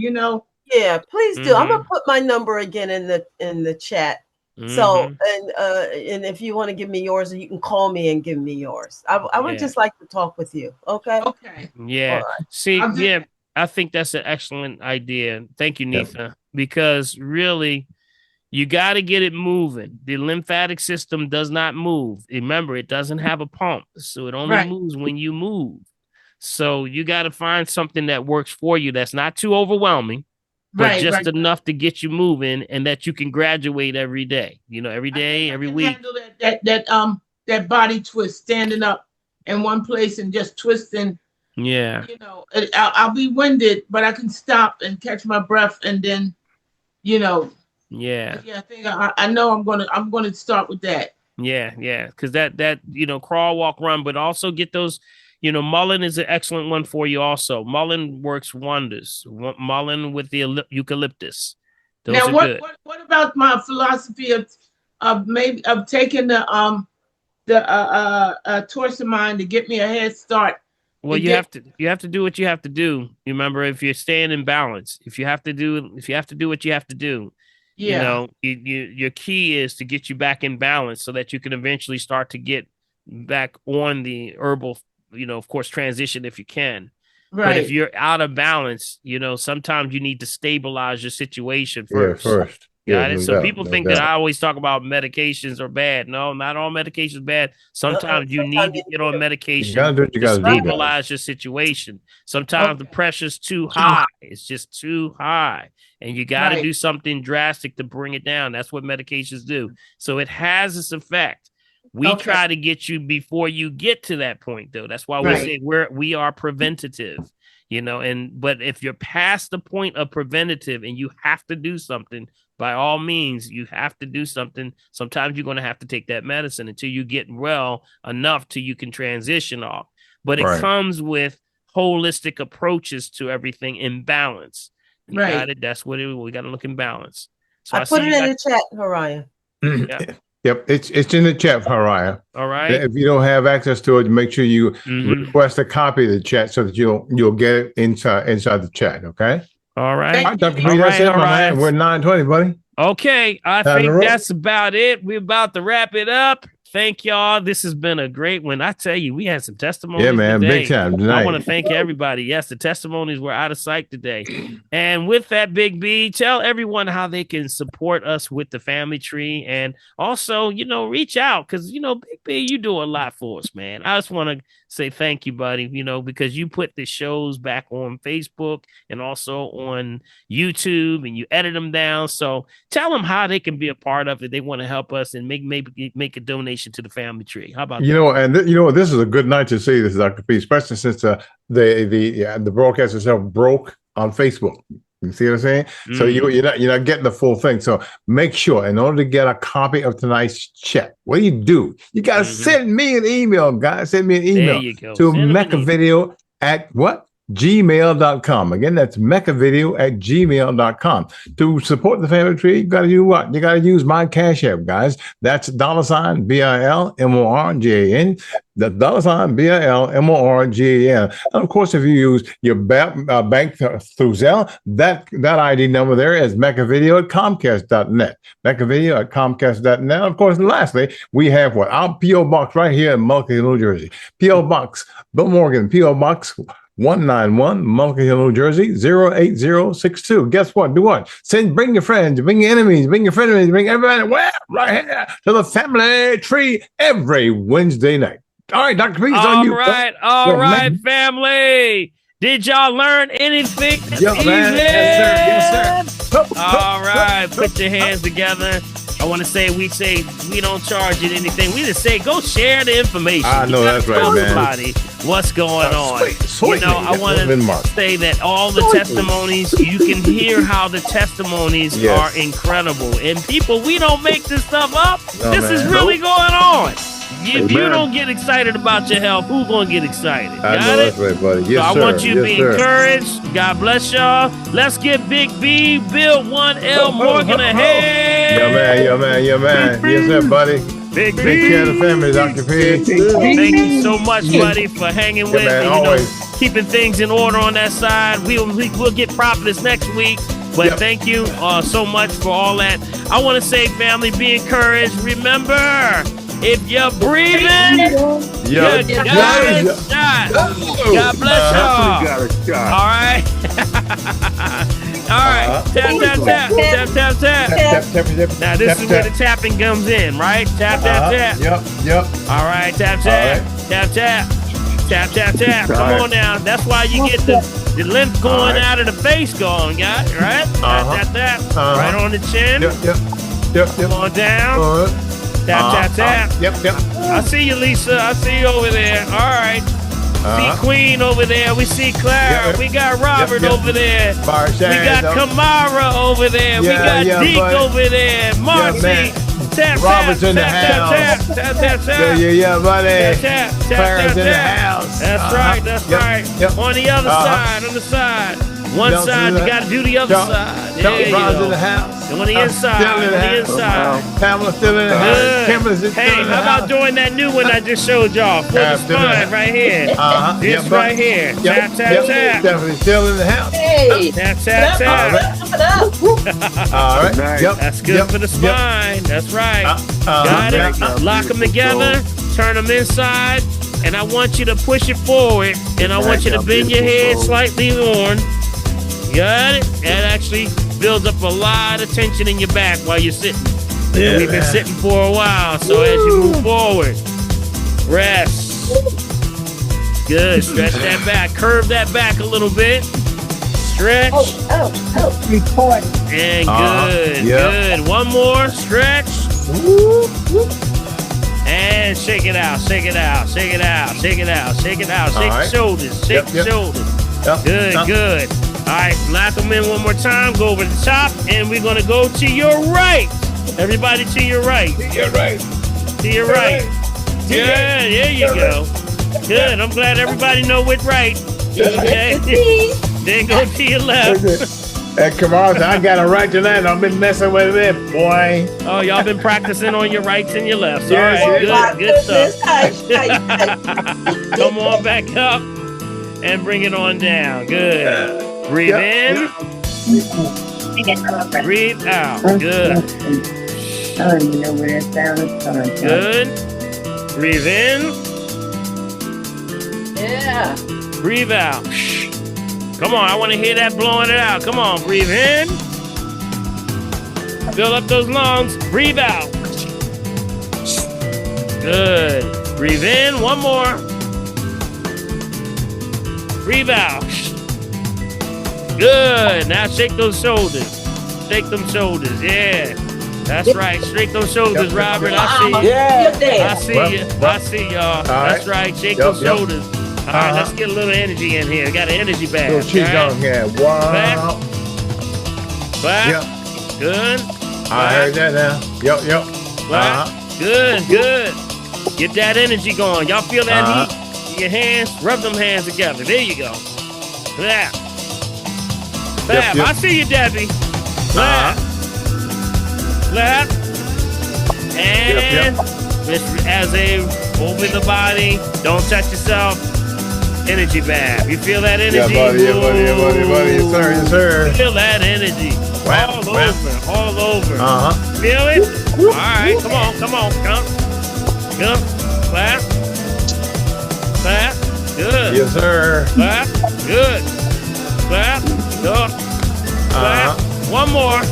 Yeah, please do. I'm going to put my number again in the chat. So, and if you want to give me yours, you can call me and give me yours. I would just like to talk with you. Okay. Okay. Yeah. Right. See, I think that's an excellent idea. Thank you, Nitha, because really, You got to get it moving. The lymphatic system does not move. Remember, it doesn't have a pump, so it only moves when you move. So you got to find something that works for you that's not too overwhelming, but just enough to get you moving and that you can graduate every day. Every day, every week. Handle that body twist, standing up in one place and just twisting. Yeah. I'll be winded, but I can stop and catch my breath, and then, Yeah. Yeah, I think I know I'm gonna start with that. Yeah. Because that crawl, walk, run, but also get those. Mullen is an excellent one for you. Also, mullen works wonders. Mullen with the eucalyptus. Those now, are good. What about my philosophy of taking the torsamine to get me a head start? Well, you have to do what you have to do. Remember, if you're staying in balance, if you have to do what you have to do, your key is to get you back in balance so that you can eventually start to get back on the herbal, of course, transition if you can. Right. But if you're out of balance, sometimes you need to stabilize your situation first. Yeah, first. Got it? No so doubt, people think that I always talk about medications are bad. No, not all medications bad. Sometimes you need to get on medication to stabilize your situation. Sometimes the pressure's too high. It's just too high. And you got to do something drastic to bring it down. That's what medications do. So it has its effect. We try to get you before you get to that point, though. That's why we say we are preventative. But if you're past the point of preventative and you have to do something, by all means, you have to do something. Sometimes you're going to have to take that medicine until you get well enough till you can transition off. But it comes with holistic approaches to everything in balance. You got it. That's what we got to look in balance. So I put it in the chat, Hariah. Yeah. Yep, it's in the chat, Hariah. All right. If you don't have access to it, make sure you request a copy of the chat so that you'll get it inside the chat. Okay. All right. All right, Dr. P, that's it, my man. We're 9:20, buddy. Okay, I think that's about it. We're about to wrap it up. Thank y'all. This has been a great one. I tell you, we had some testimonies. Yeah, man, today. big time tonight. I want to thank everybody. Yes, the testimonies were out of sight today. And with that, Big B, tell everyone how they can support us with the family tree. And also, reach out because, Big B, you do a lot for us, man. I just want to say thank you, buddy, because you put the shows back on Facebook and also on YouTube and you edit them down. So tell them how they can be a part of it. They want to help us and make a donation to the family tree. How about that? This is a good night to say this, Dr. P, especially since the broadcast itself broke on Facebook. You see what I'm saying? So you're not getting the full thing. So make sure, in order to get a copy of tonight's check, what do? You got to send me an email, guys. Send me an email to mechavideo at what? gmail.com. Again, that's mechavideo@gmail.com. To support the family tree, you got to do what? You got to use my Cash App, guys. That's $BILMORGAN. The $BILMORGAN. And of course, if you use your bank through Zelle, that ID number there is mechavideo@comcast.net. Mechavideo@comcast.net. Of course, lastly, we have our P.O. Box right here in Mulligan, New Jersey. P.O. Box, Bill Morgan, P.O. Box 191, Mulligan Hill, New Jersey, 08062. Guess what? Do what? Bring your friends, bring your enemies, bring your frenemies, bring everybody right here to the family tree every Wednesday night. All right, Dr. P, on you. All right, family. Did y'all learn anything this evening? Yes, sir. All right, put your hands together. I want to say we don't charge you anything. We just say go share the information. I know that's right, man. What's going on? Sweet. I want to say that all the testimonies, you can hear how the testimonies are incredible. And people, we don't make this stuff up. This is really going on. If you don't get excited about your health, who's going to get excited? I know that's right, buddy. Yes, so I want you to be encouraged. God bless y'all. Let's give Big B, Bill 1L Morgan a hand. Yo, man. Yes, sir, buddy. Big B. Take care of the family, Dr. P. Thank you so much, buddy, for hanging with me. Keeping things in order on that side. We'll get Prophetess next week. But thank you so much for all that. I want to say, family, be encouraged. Remember, if you're breathing, you got a shot. God bless y'all. All right. All right. Tap, tap, tap. Tap, tap, tap. Now, this is where the tapping comes in, right? Tap, tap, tap. Yep. All right. Tap, tap. Tap, tap. Tap, tap, tap. Come on now. That's why you get the lymph going out of the face going, guys, right? Tap, tap, tap. Right on the chin. Yep. Come on down. Tap, tap, tap. Yep. I see you, Lisa. I see you over there. All right. See Queen over there. We see Clara. We got Robert over there. We got Kamara over there. We got Deke over there. Marcy. Tap, Robert's in the house. Tap, Yeah, buddy. Tap, Clara's in the house. That's right. That's right. On the other side. On the side. One side, you got to do the other side. There you go. In the house. On the inside. On the inside. Pamela's still in the house. Kimberly's still in the house. Hey, how about doing that new one I just showed y'all? For the spine right here. This right here. Tap, tap, tap. Definitely still in the house. Hey. Tap, tap, tap. All right. That's good for the spine. That's right. Got it. Lock them together. Turn them inside. And I want you to push it forward. And I want you to bend your head slightly on. Got it? That actually builds up a lot of tension in your back while you're sitting. Yeah, we've been sitting for a while, so as you move forward, rest. Good. Stretch that back. Curve that back a little bit. Stretch. Report. And good. Good. One more. Stretch. And shake it out. Shake it out. Shake it out. Shake it out. Shake it out. Shake the shoulders. Shake the shoulders. Good. All right, lock them in one more time. Go over the top, and we're going to go to your right. Everybody to your right. To your right. To your right. Good, there you go. Good, I'm glad everybody know which right. Okay. Then go to your left. Hey, Kamara, I got a right to that. I've been messing with it, boy. Oh, y'all been practicing on your rights and your lefts. All right, good stuff. Come on back up and bring it on down. Good. Breathe in. Breathe out. Good. I don't even know where that sound is coming from. Good. Breathe in. Yeah. Breathe out. Come on, I want to hear that blowing it out. Come on, breathe in. Fill up those lungs. Breathe out. Good. Breathe in. One more. Breathe out. Good. Now shake those shoulders. Shake them shoulders. Yeah. That's right. Shake those shoulders, Robert. I see you. Yeah. I see you. I see y'all. That's right. Shake those shoulders. All right, let's get a little energy in here. Got an energy bag. Little cheek on here. Wow. Clap. Yep. Good. I heard that now. Yep. Clap. Good. Get that energy going. Y'all feel that heat in your hands? Rub them hands together. There you go. Clap. Clap. I see you, Debbie. Clap. Clap. And as a over the body, don't touch yourself. Energy bath. You feel that energy? Yeah, buddy. Yes, sir. Feel that energy. All over. Feel it? All right, come on. Come. Clap. Good. Yes, sir. Clap. Good. Clap. Go. Clap. One more.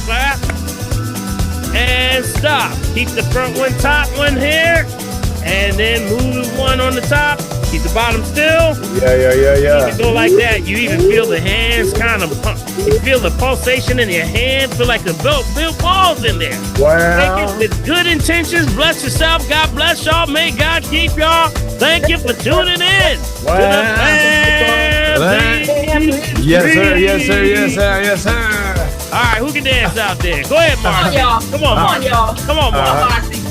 Clap. And stop. Keep the front one, top one here. And then move one on the top. Keep the bottom still. Yeah. You can go like that. You even feel the hands kind of pump. You feel the pulsation in your hand. Feel like the built balls in there. Wow. Take it with good intentions. Bless yourself. God bless y'all. May God keep y'all. Thank you for tuning in. Wow. To the family. Yes, sir. All right, who can dance out there? Go ahead, Marcy. Come on, Marcy. Come on, Marcy.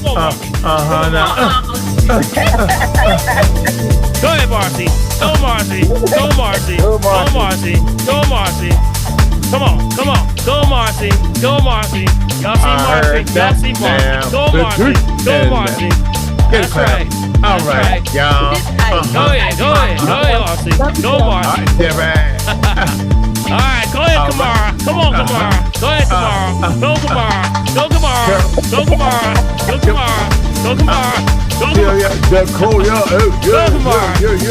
Go ahead, Marcy. Go, Marcy. Come on. Go, Marcy. Y'all see Marcy. Go, Marcy. That's right. All right, y'all. Go ahead, Marcy. Go, Marcy. All right, go ahead, Kamara. Come on, Kamara. Go ahead, Kamara. Go, Kamara.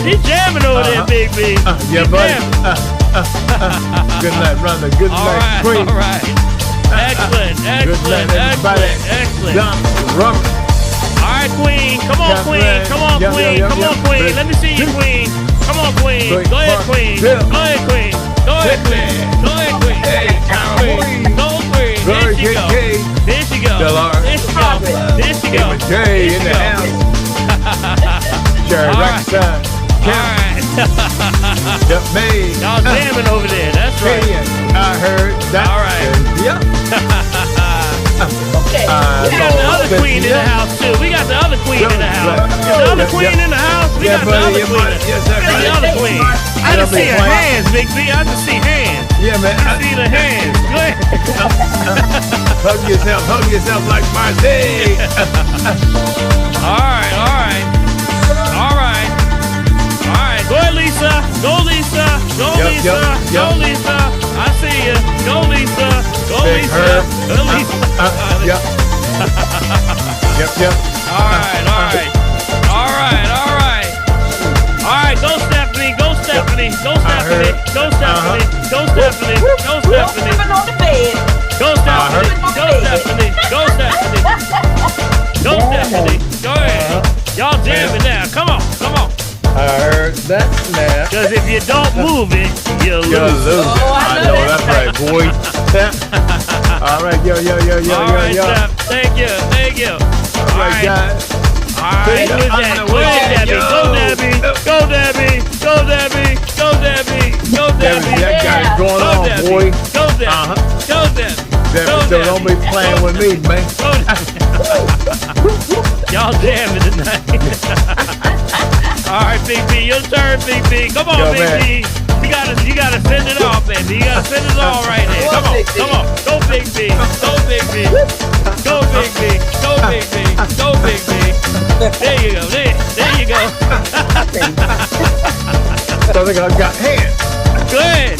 He's jamming over there, Big B. Yeah, buddy. Good night, brother. Good night, Queen. All right. Excellent. Excellent. Excellent. Robert. All right, Queen. Come on, Queen. Come on, Queen. Come on, Queen. Let me see you, Queen. Come on, Queen. Go ahead, Queen. Go ahead, Queen. Go ahead, Queen. Go ahead, Queen. Go, Queen. There she go. There she go. There she go. There she go. Jay in the house. Jerry Rockstar. All right. Yep, me. Y'all jamming over there. That's right. I heard that. All right. Yep. Okay. We got the other queen in the house too. We got the other queen in the house. Is the other queen in the house? We got the other queen. Where's the other queen? I just see her hands, Big B. I just see hands. Yeah, man. I see the hands. Go ahead. Hug yourself like Marseille. All right, all right. All right. All right. Go ahead, Lisa. Go, Lisa. Go, Lisa. Go, Lisa. I see you. Go, Lisa. Go, Lisa. Go, Lisa. Yep. Yep. All right, all right. All right, all right. All right, go Stephanie. Go Stephanie. Go Stephanie. Go Stephanie. Go Stephanie. Go Stephanie. On the bed. Go Stephanie. Go Stephanie. Go Stephanie. Go Stephanie. Go ahead. Y'all jamming now. Come on. Come on. I heard that now. Because if you don't move it, you'll lose it. I know that's right, boy. All right, yo. All right, Steph. Thank you. Thank you. All right, guys. All right, who's that? Go ahead, Debbie. Go, Debbie. Go, Debbie. Go, Debbie. Go, Debbie. Go, Debbie. That guy's going on, boy. Go, Debbie. Go, Debbie. Go, Debbie. Don't be playing with me, man. Y'all jamming tonight. All right, Big B, your turn, Big B. Come on, Big B. You gotta send it off, baby. You gotta send it all right there. Come on, come on. Go, Big B. Go, Big B. Go, Big B. Go, Big B. Go, Big B. There you go. There you go. So they got hands. Go ahead,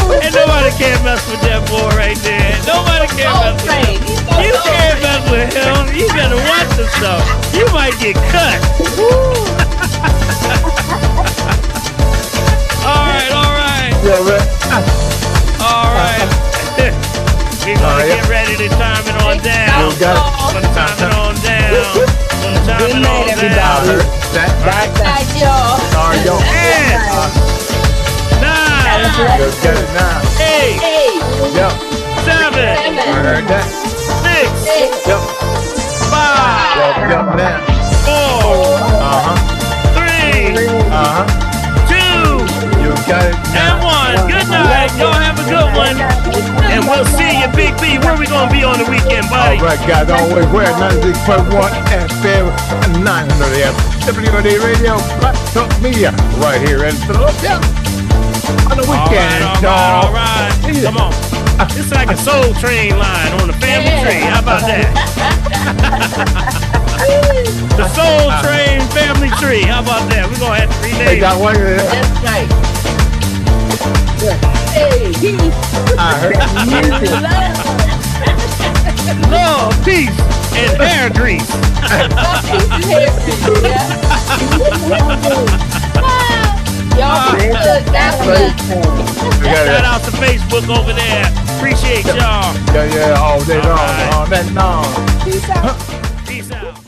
And nobody can mess with that boy right there. Nobody can mess with him. You can't mess with him. You gotta watch yourself. You might get cut. All right. All right. We're gonna get ready to time it on down. Gonna time it on down. Good night, everybody. Bye, y'all. Sorry, yo. 9. Just get it now. 8. Yep. 7. I heard that. 6. Yep. 5. Yep, now. 4. 3. 2. You got it And 1. Good night. Y'all have a good one. And we'll see you, Big B. Where we gonna be on the weekend, buddy? All right, guys. Always wear 96.1 FM 900 AM. WOD Radio, Black Talk Media, right here in Philadelphia. On the weekend, all right. Come on. It's like a Soul Train line on the family tree. How about that? The Soul Train family tree. How about that? We're going to have to rename Hey, got one. That's right. Hey, I heard Love, peace, and hair grease. Y'all good. That's good. Shout out to Facebook over there. Appreciate y'all. Yeah, all day long. All day long. Peace out. Peace out.